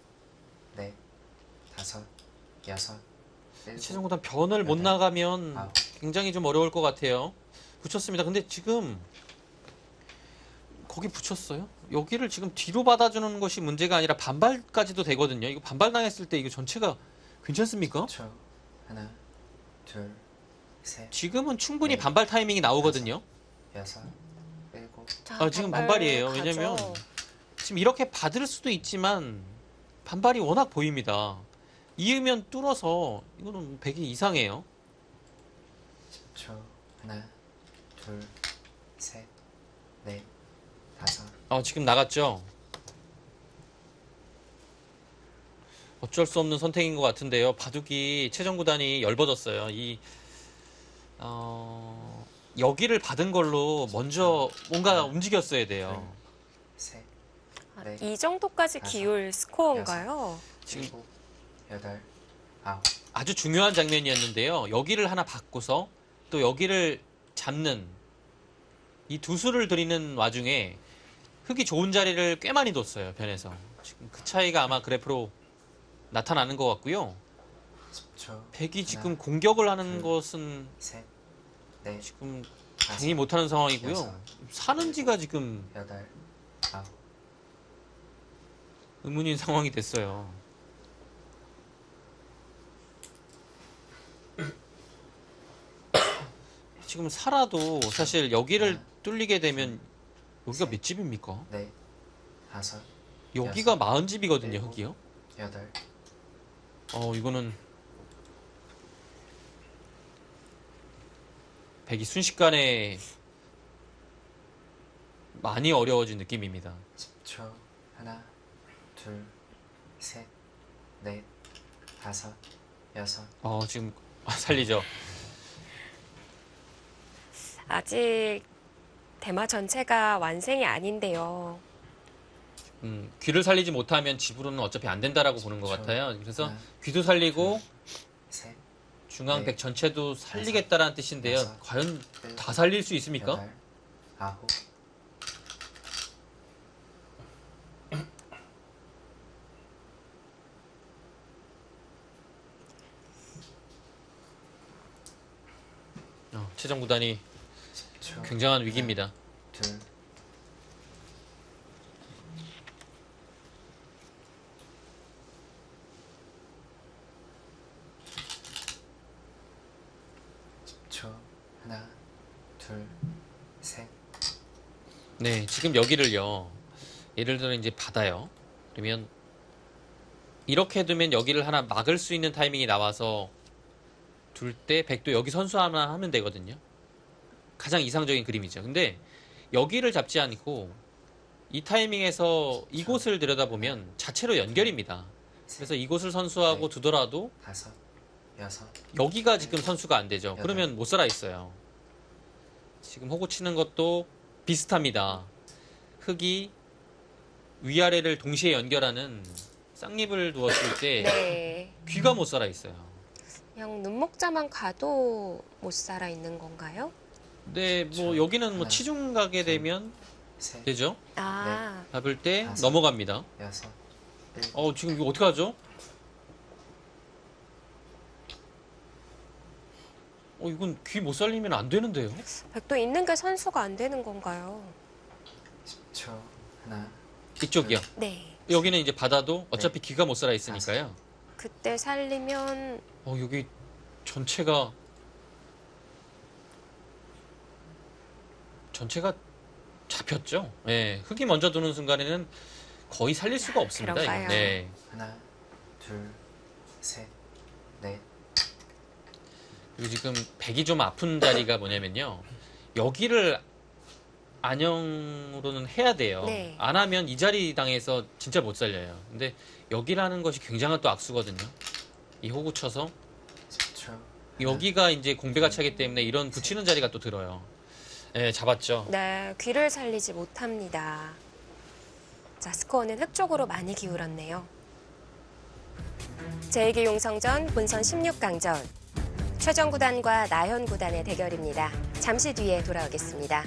넷, 다섯, 여섯, 일곱, 최종구단 변을 못 여덟, 나가면 아홉. 굉장히 좀 어려울 것 같아요. 붙였습니다. 근데 지금 거기 붙였어요? 여기를 지금 뒤로 받아주는 것이 문제가 아니라 반발까지도 되거든요. 이거 반발당했을 때 이거 전체가 괜찮습니까? 10초. 하나, 둘, 셋, 지금은 충분히 네. 반발 타이밍이 나오거든요. 여섯, 일곱, 자, 지금 반발 반발이에요. 가죠. 왜냐면 지금 이렇게 받을 수도 있지만 반발이 워낙 보입니다. 이으면 뚫어서 이거는 100이 이상해요. 10초. 하나, 둘, 셋, 넷, 다섯. 지금 나갔죠? 어쩔 수 없는 선택인 것 같은데요. 바둑이 최정구단이 열받았어요. 여기를 받은 걸로 먼저 뭔가 움직였어야 돼요. 셋, 이 정도까지 다섯, 기울 스코어인가요? 지금 일곱, 여덟, 아홉. 아주 중요한 장면이었는데요. 여기를 하나 받고서 또 여기를 잡는 이 두 수를 들이는 와중에 흙이 좋은 자리를 꽤 많이 뒀어요. 변에서. 지금 그 차이가 아마 그래프로 나타나는 것 같고요. 10초. 백이 하나, 지금 공격을 하는 둘, 것은 셋, 넷, 지금 다섯, 당연히 못하는 상황이고요. 여섯, 사는지가 지금 여덟, 아홉. 의문인 상황이 됐어요. 지금 살아도 사실 여기를 뚫리게 되면 여기가 몇 집입니까? 넷, 다섯, 여기가 여섯, 40집이거든요, 일곱. 흙이요. 여덟. 이거는 백이 순식간에 많이 어려워진 느낌입니다. 10초. 하나, 둘, 셋, 넷, 다섯, 여섯. 지금 살리죠. 아직 대마 전체가 완성이 아닌데요. 귀를 살리지 못하면 집으로는 어차피 안 된다라고 보는 것 그렇죠. 같아요. 그래서 하나, 귀도 살리고 셋, 중앙백 넷, 전체도 살리겠다라는 뜻인데요. 여섯, 과연 일곱, 다 살릴 수 있습니까? 여덟, 아홉, 최정 구단이 10초, 굉장한 위기입니다. 둘, 초 하나, 둘, 셋, 네, 지금 여기를요. 예를 들어 이제 받아요. 그러면 이렇게 두면 여기를 하나 막을 수 있는 타이밍이 나와서 둘 때 백도 여기 선수 하나 하면 되거든요. 가장 이상적인 그림이죠. 근데 여기를 잡지 않고 이 타이밍에서 이곳을 들여다보면 자체로 연결입니다. 그래서 이곳을 선수하고 두더라도 다섯, 여섯, 여기가 지금 선수가 안 되죠. 그러면 못 살아 있어요. 지금 호구 치는 것도 비슷합니다. 흙이 위아래를 동시에 연결하는 쌍립을 두었을 때 네. 귀가 못 살아 있어요. 그냥 눈목자만 가도 못 살아 있는 건가요? 근데 뭐 그렇죠. 여기는 뭐 하나, 치중 가게 둘, 되면 셋, 되죠. 아, 잡을 때 다섯. 넘어갑니다. 여섯, 일곱, 지금 이거 어떻게 하죠? 이건 귀 못 살리면 안 되는데요. 백도 있는 게 선수가 안 되는 건가요? 10초 하나, 이쪽이요. 네. 여기는 이제 받아도 어차피 귀가 못 살아 있으니까요. 그때 살리면 여기 전체가 잡혔죠. 네, 흙이 먼저 도는 순간에는 거의 살릴 수가 없습니다. 그런가요? 이거. 네. 하나, 둘, 셋, 넷, 그리고 지금 백이 좀 아픈 자리가 뭐냐면요. 여기를 안영으로는 해야 돼요. 네. 안 하면 이 자리 당해서 진짜 못 살려요. 근데 여기라는 것이 굉장한 또 악수거든요. 이 호구 쳐서 10초, 여기가 이제 공배가 차기 때문에 이런 붙이는 자리가 또 들어요. 네, 잡았죠. 네, 귀를 살리지 못합니다. 자, 스코어는 흙 쪽으로 많이 기울었네요. 제2기 용성전 본선 16강전. 최정 구단과 나현 구단의 대결입니다. 잠시 뒤에 돌아오겠습니다.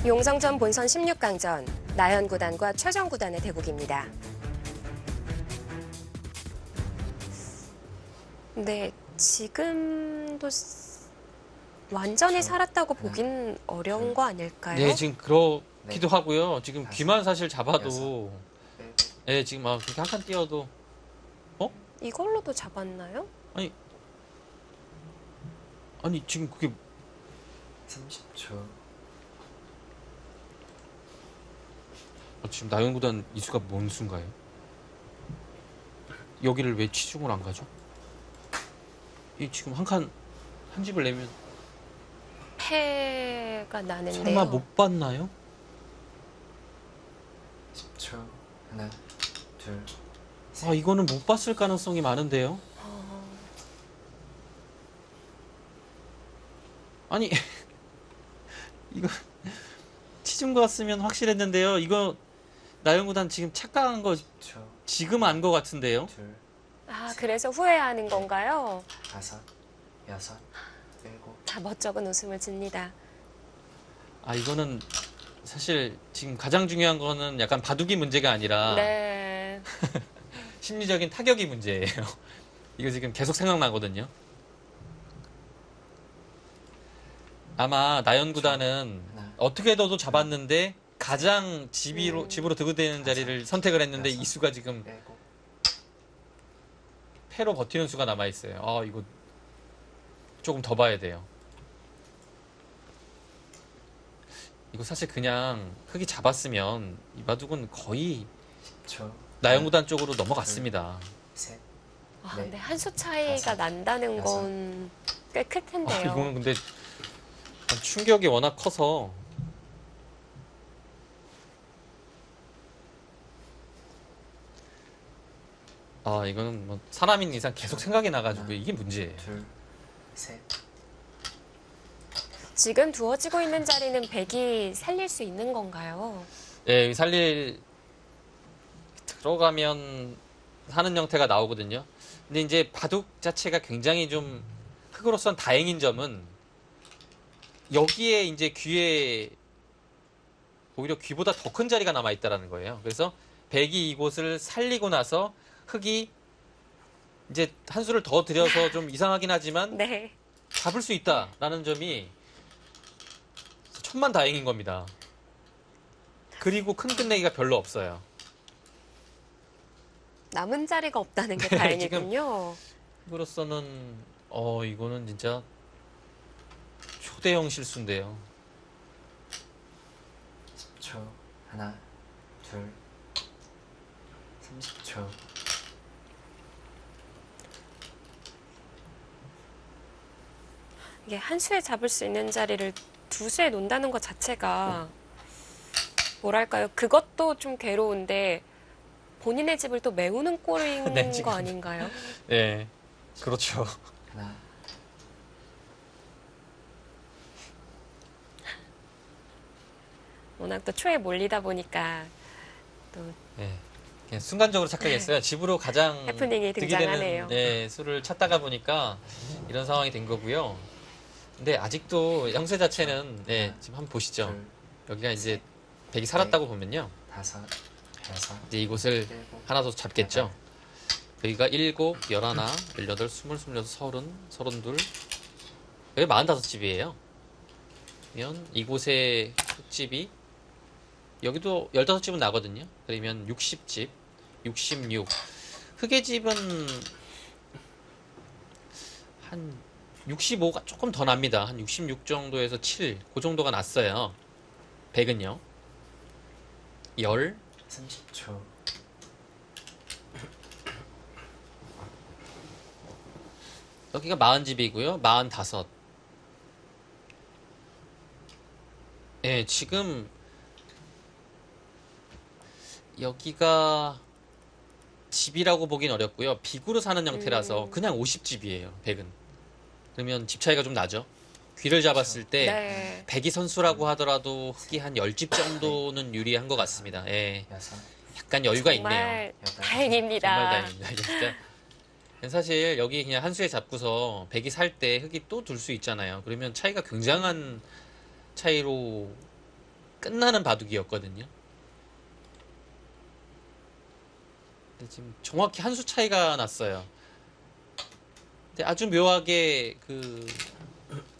용성전 본선 16강전. 나현 구단과 최정 구단의 대국입니다. 네, 지금도 완전히 그렇죠. 살았다고 보긴 어려운 거 아닐까요? 네, 지금 그렇기도 네. 하고요. 지금 다섯, 귀만 사실 잡아도 일곱, 네, 지금 그렇게 한 칸 띄어도 이걸로도 잡았나요? 아니 지금 그게 30초, 지금 나연 구단 이수가 뭔 수인가요? 여기를 왜 치중을 안 가죠? 이 지금 한 집을 내면 패가 나는데요. 설마 못 봤나요? 10초, 하나, 둘, 이거는 못 봤을 가능성이 많은데요. 아니 이거 치중 갔으면 확실했는데요. 이거 나연 구단 지금 착각한 거 10초, 지금 안 거 같은데요. 둘, 아, 그래서 후회하는 건가요? 다섯, 여섯, 일곱, 다 멋쩍은 웃음을 짓니다. 이거는 사실 지금 가장 중요한 거는 약간 바둑이 문제가 아니라 네. 심리적인 타격이 문제예요. 이거 지금 계속 생각나거든요. 아마 나연 구단은 하나, 어떻게 해도 잡았는데 가장 집으로 드그대는 자리를 선택을 했는데 여섯, 이수가 지금 일곱, 패로 버티는 수가 남아 있어요. 이거 조금 더 봐야 돼요. 이거 사실 그냥 흙이 잡았으면 이 바둑은 거의 10초, 나연 구단 쪽으로 넘어갔습니다. 셋, 네. 네. 근데 한 수 차이가 다섯, 난다는 여섯. 건 꽤 클 텐데요. 이거는 근데 충격이 워낙 커서 아, 이거는 뭐 사람인 이상 계속 생각이 나가지고 이게 문제예요. 둘, 셋, 지금 두어지고 있는 자리는 백이 살릴 수 있는 건가요? 예, 여기 들어가면 하는 형태가 나오거든요. 근데 이제 바둑 자체가 굉장히 좀 흑으로선 다행인 점은 여기에 이제 귀에 오히려 귀보다 더 큰 자리가 남아 있다라는 거예요. 그래서 백이 이곳을 살리고 나서 흑이 이제 한 수를 더 들여서 좀 이상하긴 하지만 네. 잡을 수 있다라는 점이 천만다행인 겁니다. 그리고 큰 끝내기가 별로 없어요. 남은 자리가 없다는 게 네, 다행이군요. 흑으로서는 이거는 진짜 초대형 실수인데요. 10초. 하나, 둘, 30초. 이게 한 수에 잡을 수 있는 자리를 두 수에 놓는다는 것 자체가 뭐랄까요? 그것도 좀 괴로운데 본인의 집을 또 메우는 꼴인 네, 지금. 거 아닌가요? 네, 그렇죠. 하나, 워낙 또 초에 몰리다 보니까 또 네, 그냥 순간적으로 착각했어요. 집으로 가장 해프닝이 득이 등장하네요. 되는 수를 찾다가 보니까 이런 상황이 된 거고요. 근데 아직도 양세 자체는 지금 한번 보시죠. 둘, 여기가 이제 백이 살았다고 보면요. 다섯, 여섯, 이제 이곳을 일곱, 하나 더 잡겠죠. 여기가 7, 11, 18, 20, 26, 30, 32. 여기 45집이에요. 그러면 이곳에 흙집이 여기도 15집은 나거든요. 그러면 60집, 66. 흙의 집은 한 65가 조금 더 납니다. 한 66 정도에서 7, 그 정도가 났어요. 백은요. 10, 30초. 여기가 40집이고요. 45. 예, 지금 여기가 집이라고 보긴 어렵고요. 비구로 사는 형태라서 그냥 50집이에요. 백은. 그러면 집 차이가 좀 나죠. 귀를 잡았을 때 네. 백이 선수라고 하더라도 흑이 한 10집 정도는 유리한 것 같습니다. 예. 여섯, 약간 여유가 있네요. 정말 여덟, 다행입니다. 정말 다행입니다. 이게 진짜. 사실 여기 그냥 한 수에 잡고서 백이 살 때 흑이 또 둘 수 있잖아요. 그러면 차이가 굉장한 차이로 끝나는 바둑이었거든요. 근데 지금 정확히 한 수 차이가 났어요. 근데 아주 묘하게 그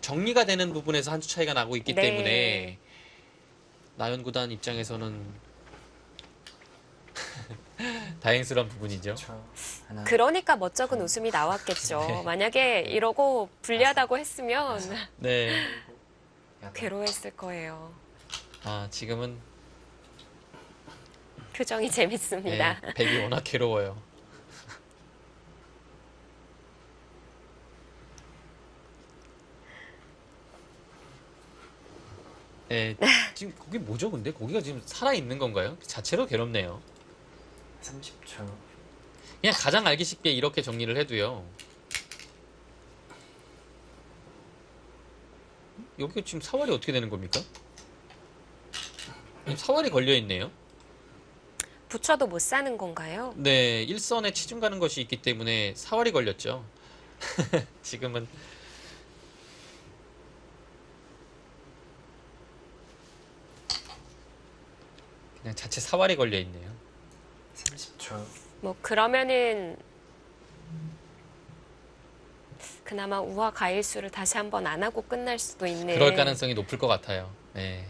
정리가 되는 부분에서 한 수 차이가 나고 있기 네. 때문에 나연 구단 입장에서는 다행스러운 부분이죠. 10초. 하나, 그러니까 멋쩍은 웃음이 나왔겠죠. 네. 만약에 이러고 불리하다고 했으면 네. 여덟, 괴로워했을 거예요. 아, 지금은 표정이 재밌습니다. 백이 워낙 괴로워요. 네, 지금 거기 뭐죠? 근데 거기가 지금 살아 있는 건가요? 자체로 괴롭네요. 30초. 그냥 가장 알기 쉽게 이렇게 정리를 해도요. 여기가 지금 사활이 어떻게 되는 겁니까? 지금 사활이 걸려 있네요. 붙여도 못 사는 건가요? 네, 일선에 치중 가는 것이 있기 때문에 사활이 걸렸죠. 지금은 그냥 자체 사활이 걸려 있네요. 30초. 뭐 그러면은 그나마 우화 가일수를 다시 한번 안 하고 끝날 수도 있는. 그럴 가능성이 높을 것 같아요. 네.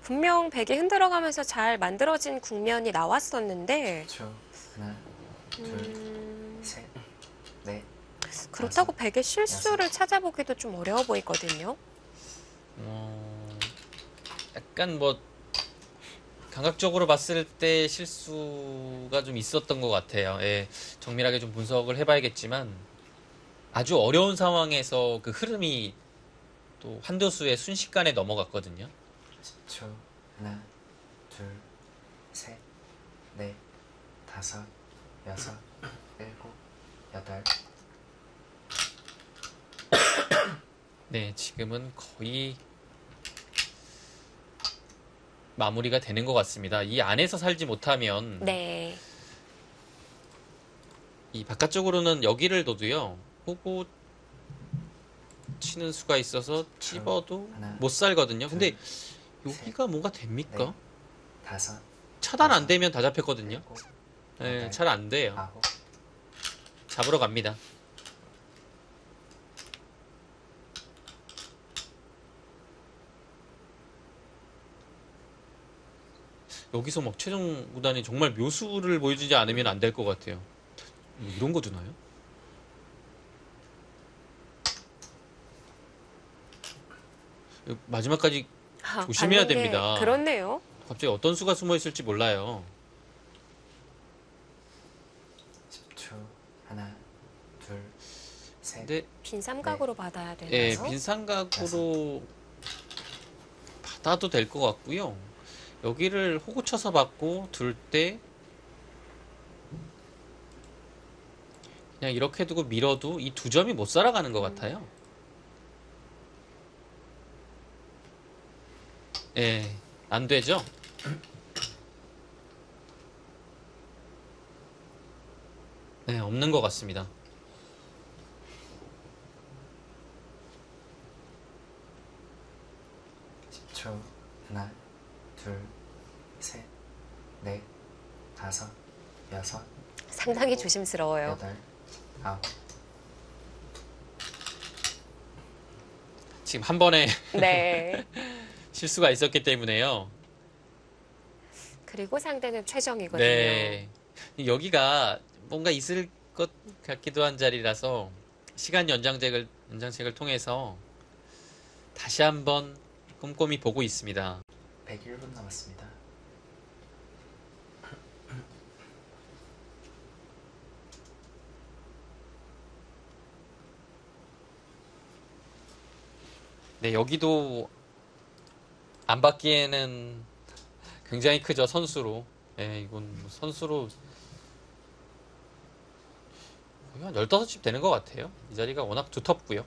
분명 백이 흔들어가면서 잘 만들어진 국면이 나왔었는데 10초. 하나, 둘, 셋, 넷, 그렇다고 백의 실수를 찾아보기도 좀 어려워 보이거든요. 약간 뭐 감각적으로 봤을 때 실수가 좀 있었던 것 같아요. 예, 정밀하게 좀 분석을 해봐야겠지만 아주 어려운 상황에서 그 흐름이 또 한두 수의 순식간에 넘어갔거든요. 10초. 하나, 둘, 셋, 넷, 다섯, 여섯, 일곱, 여덟. 네, 지금은 거의 마무리가 되는 것 같습니다. 이 안에서 살지 못하면 네. 이 바깥쪽으로는 여기를 둬도요. 호구 치는 수가 있어서 찝어도 하나, 못 살거든요. 근데 둘, 여기가 뭐가 됩니까? 넷, 다섯, 차단 안 여섯, 되면 다 잡혔거든요. 일곱, 네, 여덟, 잘 안 돼요. 아홉. 잡으러 갑니다. 여기서 막 최종 구단이 정말 묘수를 보여주지 않으면 안 될 것 같아요. 뭐 이런 거 두나요? 마지막까지 조심해야 받는 게 됩니다. 그렇네요. 갑자기 어떤 수가 숨어 있을지 몰라요. 10초. 하나, 둘, 셋, 근데 빈 삼각으로 받아야 예, 되나요? 빈삼각으로 받아도 될 것 같고요. 여기를 호구 쳐서 받고 둘 때 그냥 이렇게 두고 밀어도 이 두 점이 못 살아가는 것 같아요. 예, 안 되죠? 네, 없는 것 같습니다. 초. 하나, 둘, 셋, 넷, 다섯, 여섯, 상당히 조심스러워요. 여덟, 아홉. 지금 한 번에 네. 실수가 있었기 때문에요. 그리고 상대는 최정이거든요. 네. 여기가 뭔가 있을 것 같기도 한 자리라서 시간 연장책을 통해서 다시 한번 꼼꼼히 보고 있습니다. 101분 남았습니다. 네, 여기도 안 받기에는 굉장히 크죠, 선수로. 네, 이건 뭐 선수로 거의 한 15집 되는 것 같아요. 이 자리가 워낙 두텁고요.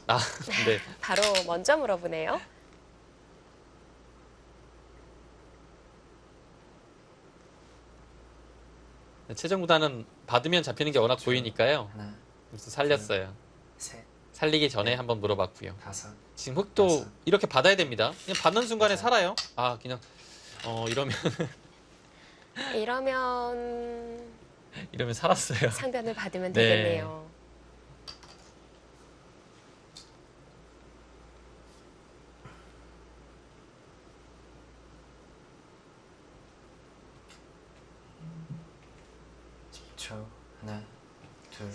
아, 네. 바로 먼저 물어보네요. 최정구단은 받으면 잡히는 게 워낙 보이니까요. 하나, 그래서 살렸어요. 셋, 살리기 전에 네. 한번 물어봤고요. 다섯, 지금 흑도 여섯. 이렇게 받아야 됩니다. 그냥 받는 순간에 맞아요. 살아요. 아, 그냥 이러면 이러면 살았어요. 상변을 받으면 네. 되겠네요. 초. 하나, 둘,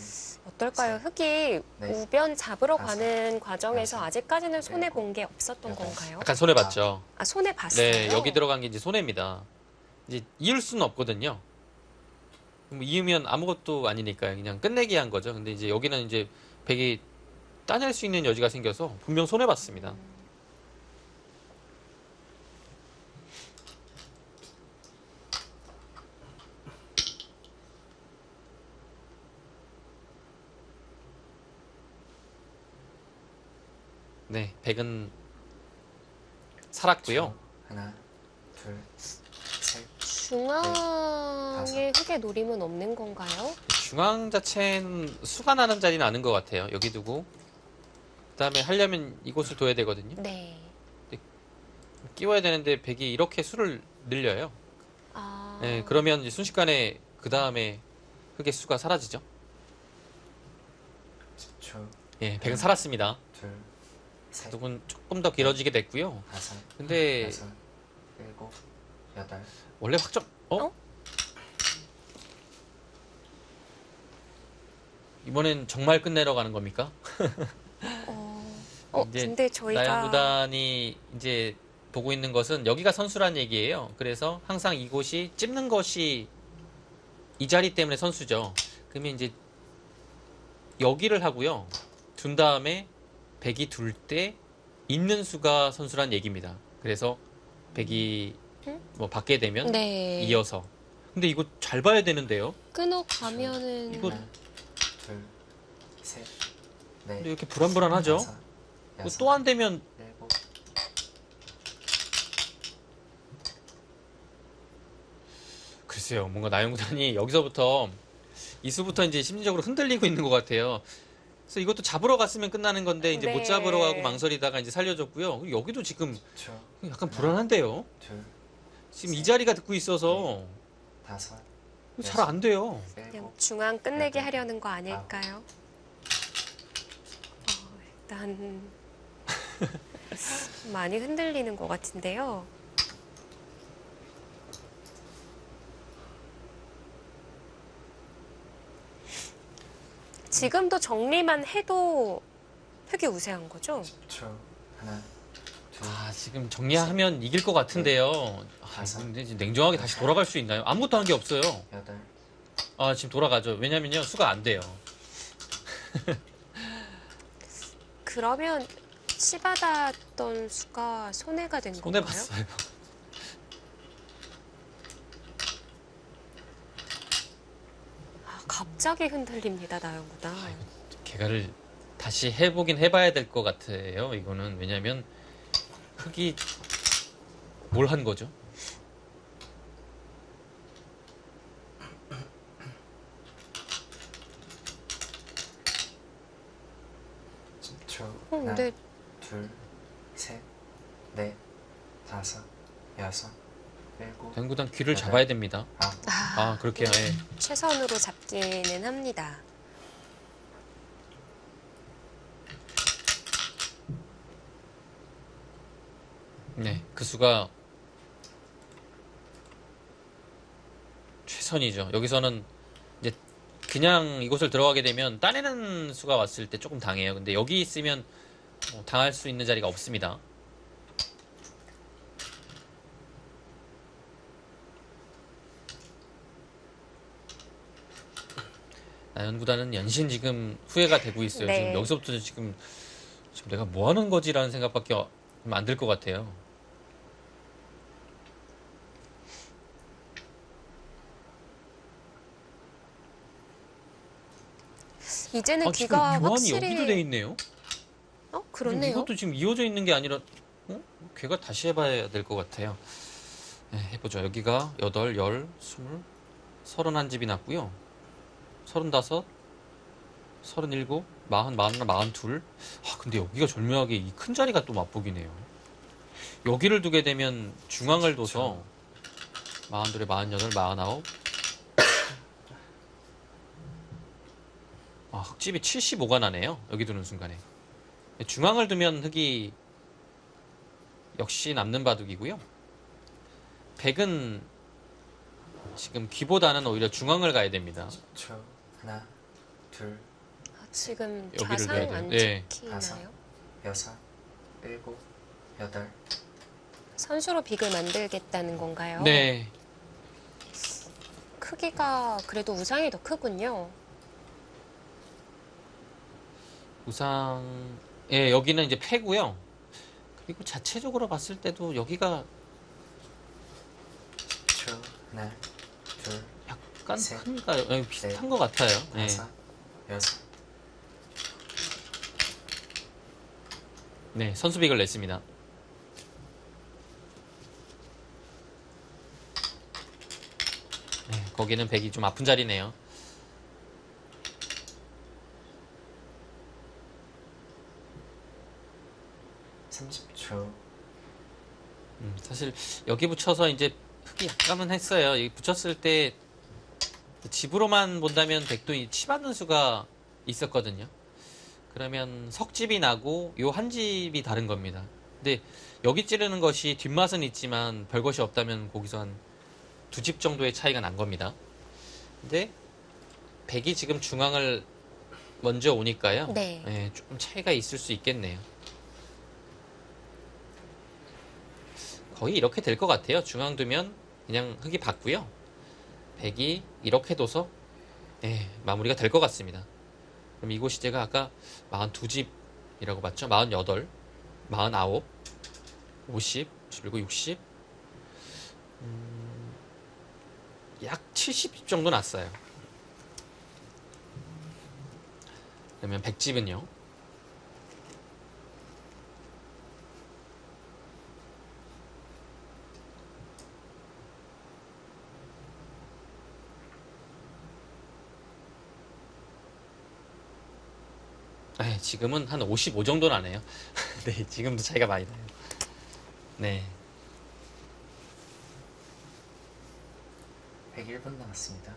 어떨까요? 흑이 네. 우변 잡으러 다섯, 가는 과정에서 여섯, 아직까지는 손해 일곱, 본 게 없었던 여덟. 건가요? 약간 손해 봤죠. 아, 손해 봤어요. 네, 여기 들어간 게 이제 손해입니다. 이제 이을 수는 없거든요. 뭐 이으면 아무것도 아니니까요. 그냥 끝내기 한 거죠. 근데 이제 여기는 이제 백이 따낼 수 있는 여지가 생겨서 분명 손해 봤습니다. 네, 백은 살았고요. 하나, 둘, 셋, 중앙에 흑의 노림은 없는 건가요? 중앙 자체는 수가 나는 자리는 아닌 것 같아요. 여기 두고 그다음에 하려면 이곳을 둬야 되거든요. 네. 끼워야 되는데 백이 이렇게 수를 늘려요. 아, 네, 그러면 이제 순식간에 그 다음에 흑의 수가 사라지죠. 10초. 예, 백은 살았습니다. 둘, 셋, 바둑은 조금 더 길어지게 됐고요. 다섯, 근데 여섯, 일곱, 여덟. 원래 확정 어? 이번엔 정말 끝내러 가는 겁니까? 이제 근데 저희가 나연 구단이 이제 보고 있는 것은 여기가 선수란 얘기예요. 그래서 항상 이곳이 찝는 것이 이 자리 때문에 선수죠. 그러면 이제 여기를 하고요. 둔 다음에 백이 둘 때 있는 수가 선수란 얘기입니다. 그래서 백이 뭐 받게 되면 네. 이어서. 근데 이거 잘 봐야 되는데요. 끊어가면은 이거- 하나, 둘, 셋, 넷, 근데 이렇게 불안불안하죠. 다섯, 여섯, 또 안 되면 일곱. 글쎄요, 뭔가 나영구단이 여기서부터 이수부터 이제 심리적으로 흔들리고 있는 것 같아요. 그래서 이것도 잡으러 갔으면 끝나는 건데 이제 네. 못 잡으러 가고 망설이다가 이제 살려줬고요. 그리고 여기도 지금 초, 약간 불안한데요. 둘, 지금 이 자리가 듣고 있어서 다섯, 잘 안 돼요. 그냥 일곱, 중앙 끝내게 하려는 거 아닐까요? 일단 많이 흔들리는 것 같은데요. 지금도 정리만 해도 흙이 우세한 거죠? 초, 하나, 둘, 아, 지금 정리하면 이길 것 같은데요. 아, 근데 지금 냉정하게 다시 돌아갈 수 있나요? 아무것도 한 게 없어요. 여덟, 아, 지금 돌아가죠. 왜냐면요, 수가 안 돼요. 그러면 치받았던 수가 손해가 된 손해 건가요? 봤어요. 아, 갑자기 흔들립니다, 나영구다. 개가를 다시 해보긴 해봐야 될 것 같아요. 이거는 왜냐면 흙이 뭘 한 거죠? 초, 어, 하나, 근데 둘, 셋, 넷, 다섯, 여섯, 일곱, 당구단 귀를 잡아야 됩니다. 아홉, 아, 그렇게 예. 최선으로 잡기는 합니다. 네, 그 수가 최선이죠. 여기서는 이제 그냥 이곳을 들어가게 되면 따내는 수가 왔을 때 조금 당해요. 근데 여기 있으면 당할 수 있는 자리가 없습니다. 나연구단은 연신 지금 후회가 되고 있어요. 네. 지금 여기서부터 지금 내가 뭐 하는 거지라는 생각밖에 안 들 것 같아요. 이제는 아, 지금 귀가 유한이 확실히 여기도 돼 있네요. 그렇네요. 이것도 지금 이어져 있는 게 아니라 걔가 다시 해봐야 될 것 같아요. 네, 해보죠. 여기가 8, 10, 20, 31집이 났고요. 35, 37, 40, 41, 42. 아, 근데 여기가 절묘하게 이 큰 자리가 또 맛보기네요. 여기를 두게 되면 중앙을 둬서 42, 48, 49. 아, 흙집이 75가 나네요. 여기 두는 순간에. 중앙을 두면 흙이 역시 남는 바둑이고요. 백은 지금 귀보다는 오히려 중앙을 가야 됩니다. 초, 하나, 둘, 지금 여기를 좌상 둬야 돼요. 안 네. 지키나요? 여섯, 일곱, 여덟, 선수로 빅을 만들겠다는 건가요? 네. 크기가 그래도 우상이 더 크군요. 우상, 예, 여기는 이제 패고요. 그리고 자체적으로 봤을 때도 여기가 초, 하나, 둘, 약간 셋, 큰가요? 예, 비슷한 넷, 것 같아요. 예. 다섯, 여섯, 네, 선수빅을 냈습니다. 네, 거기는 백이 좀 아픈 자리네요. 삼십 초, 사실 여기 붙여서 이제 흙이 약간은 했어요. 여기 붙였을 때 집으로만 본다면 백도 이 치받는 수가 있었거든요. 그러면 석집이 나고 요 한 집이 다른 겁니다. 근데 여기 찌르는 것이 뒷맛은 있지만 별것이 없다면 거기서 한 두 집 정도의 차이가 난 겁니다. 근데 백이 지금 중앙을 먼저 오니까요. 네. 예, 조금 차이가 있을 수 있겠네요. 거의 이렇게 될 것 같아요. 중앙 두면 그냥 흙이 받고요. 백이 이렇게 둬서 예, 마무리가 될 것 같습니다. 그럼 이곳이 제가 아까 42집이라고 봤죠? 48, 49, 50, 그리고 60, 약 70집 정도 났어요. 그러면 100집은요? 지금은 한 55 정도 나네요. 네, 지금도 차이가 많이 나요. 네. 101분 남았습니다.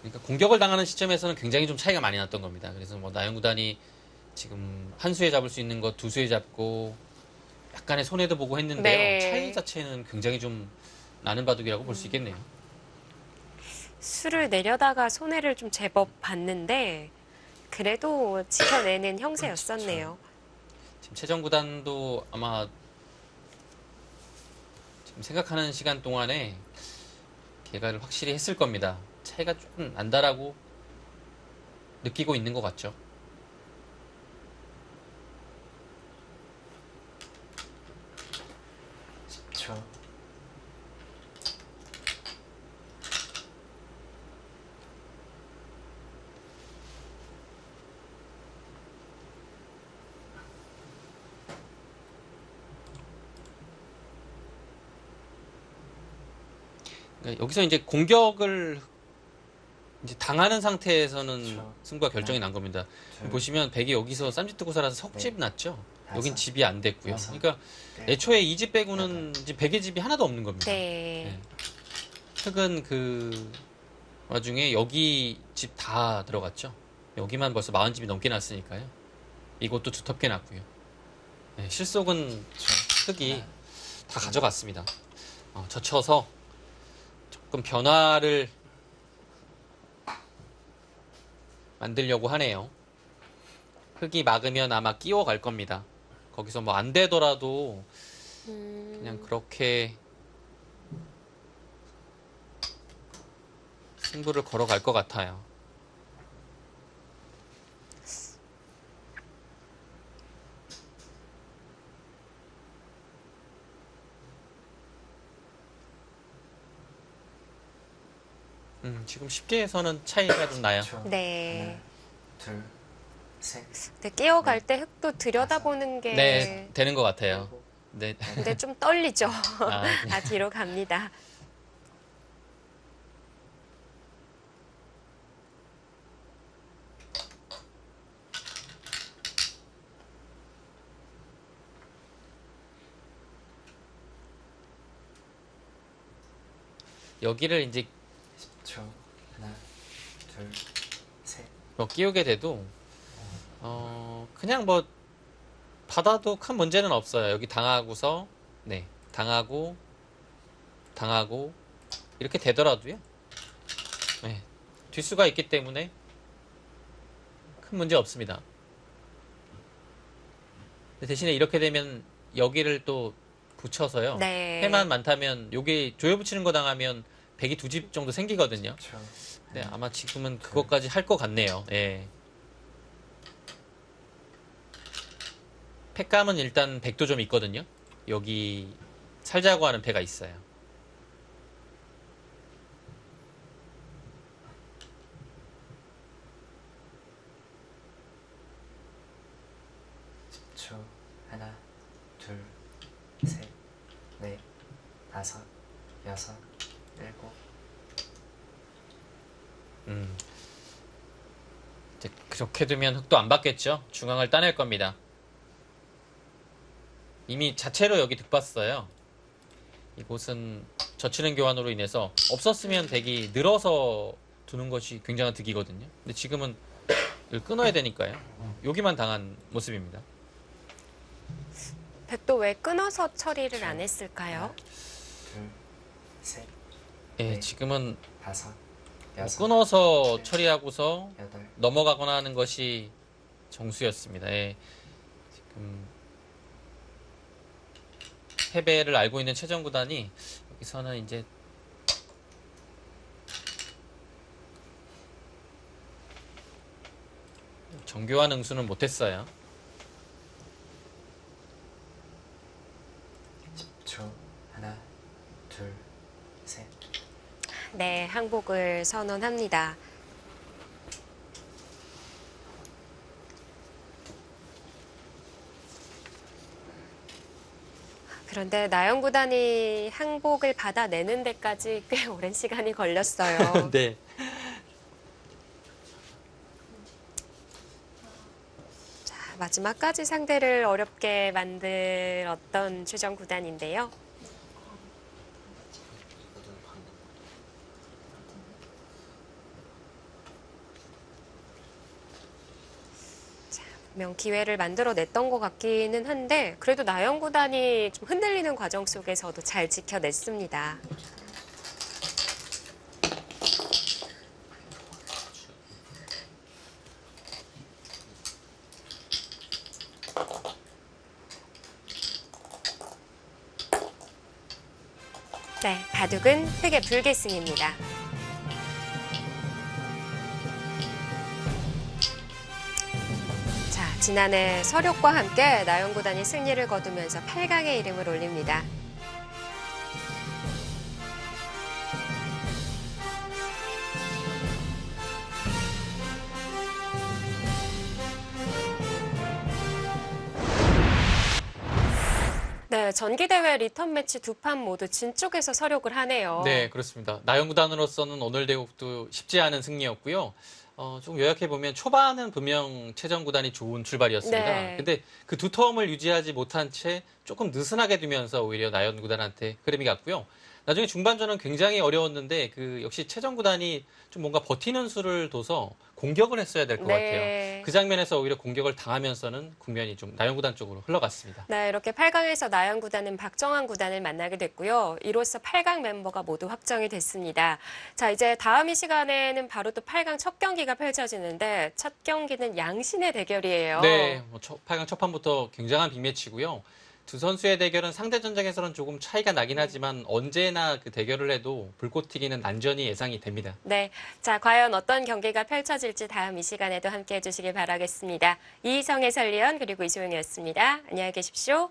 그러니까 공격을 당하는 시점에서는 굉장히 좀 차이가 많이 났던 겁니다. 그래서 뭐 나영 구단이 지금 한 수에 잡을 수 있는 거 두 수에 잡고 약간의 손해도 보고 했는데요. 네. 차이 자체는 굉장히 좀 나는 바둑이라고 볼 수 있겠네요. 수를 내려다가 손해를 좀 제법 봤는데 그래도 지켜내는 형세였었네요. 지금 최정 구단도 아마 지금 생각하는 시간 동안에 개가를 확실히 했을 겁니다. 차이가 조금 난다라고 느끼고 있는 것 같죠. 초 그러니까 여기서 이제 공격을 이제 당하는 상태에서는 그렇죠. 승부가 결정이 난 겁니다. 보시면 백이 여기서 쌈짓 뜨고 살아서 석집 났죠. 여긴 집이 안 됐고요. 그러니까 애초에 이 집 빼고는 이제 백의 집이 하나도 없는 겁니다. 네. 흙은 그 와중에 여기 집 다 들어갔죠. 여기만 벌써 40집이 넘게 났으니까요. 이것도 두텁게 났고요. 네, 실속은 흙이 다 가져갔습니다. 젖혀서 조금 변화를 만들려고 하네요. 흙이 막으면 아마 끼워갈 겁니다. 거기서 뭐 안 되더라도 그냥 그렇게 승부를 걸어갈 것 같아요. 지금 쉽게 해서는 차이가 좀 나요. 네. 하나, 둘, 셋. 근데 끼어갈 때 흙도 들여다보는 게 네, 되는 것 같아요. 네. 근데 좀 떨리죠. 네. 뒤로 갑니다. 여기를 이제 10초. 하나, 둘, 셋. 뭐 끼우게 돼도 그냥 뭐 받아도 큰 문제는 없어요. 여기 당하고서 네, 당하고 이렇게 되더라도요. 네, 뒷수가 있기 때문에 큰 문제 없습니다. 대신에 이렇게 되면 여기를 또 붙여서요. 네. 해만 많다면 여기 조여 붙이는 거 당하면 백이 두 집 정도 생기거든요. 초. 네, 아마 지금은 그것까지 할 것 같네요. 예. 팩감은 일단 백도 좀 있거든요. 여기 살자고 하는 패가 있어요. 초. 하나, 둘, 셋, 넷, 다섯, 여섯, 일곱. 이제 그렇게 두면 흑도 안 받겠죠. 중앙을 따낼 겁니다. 이미 자체로 여기 득봤어요. 이곳은 젖히는 교환으로 인해서 없었으면 백이 늘어서 두는 것이 굉장한 득이거든요. 근데 지금은 이걸 끊어야 되니까요. 여기만 당한 모습입니다. 백도 왜 끊어서 처리를 안 했을까요? 둘, 셋, 예, 지금은 다섯, 여섯, 끊어서 처리하고서 여덟. 넘어가거나 하는 것이 정수였습니다. 예, 지금 패배를 알고 있는 최정 구단이 여기서는 이제 정교한 응수는 못했어요. 10초. 하나, 둘, 셋. 네, 항복을 선언합니다. 그런데 나영 구단이 항복을 받아내는 데까지 꽤 오랜 시간이 걸렸어요. 네. 자, 마지막까지 상대를 어렵게 만들었던 최정 구단인데요. 분명 기회를 만들어냈던 것 같기는 한데 그래도 나영 구단이 좀 흔들리는 과정 속에서도 잘 지켜냈습니다. 네, 바둑은 흑의 불계승입니다. 자, 지난해 서력과 함께 나영 구단이 승리를 거두면서 8강에 이름을 올립니다. 네, 전기대회 리턴 매치 두 판 모두 진 쪽에서 서력을 하네요. 네, 그렇습니다. 나영 구단으로서는 오늘 대국도 쉽지 않은 승리였고요. 좀 요약해보면 초반은 분명 최정 구단이 좋은 출발이었습니다. 네. 근데 그 두 텀을 유지하지 못한 채 조금 느슨하게 두면서 오히려 나영 구단한테 흐름이 갔고요. 나중에 중반전은 굉장히 어려웠는데 그 역시 최정 구단이 좀 뭔가 버티는 수를 둬서 공격을 했어야 될 것 네. 같아요. 그 장면에서 오히려 공격을 당하면서는 국면이 좀 나영 구단 쪽으로 흘러갔습니다. 네, 이렇게 8강에서 나영 구단은 박정환 구단을 만나게 됐고요. 이로써 8강 mem버가 모두 확정이 됐습니다. 자, 이제 다음 이 시간에는 바로 또 8강 첫 경기가 펼쳐지는데 첫 경기는 양신의 대결이에요. 네, 8강 첫 판부터 굉장한 빅매치고요. 두 선수의 대결은 상대 전적에서는 조금 차이가 나긴 하지만 언제나 그 대결을 해도 불꽃 튀기는 난전이 예상이 됩니다. 네, 자, 과연 어떤 경기가 펼쳐질지 다음 이 시간에도 함께해 주시길 바라겠습니다. 이희성 해설위원 그리고 이소영이었습니다. 안녕히 계십시오.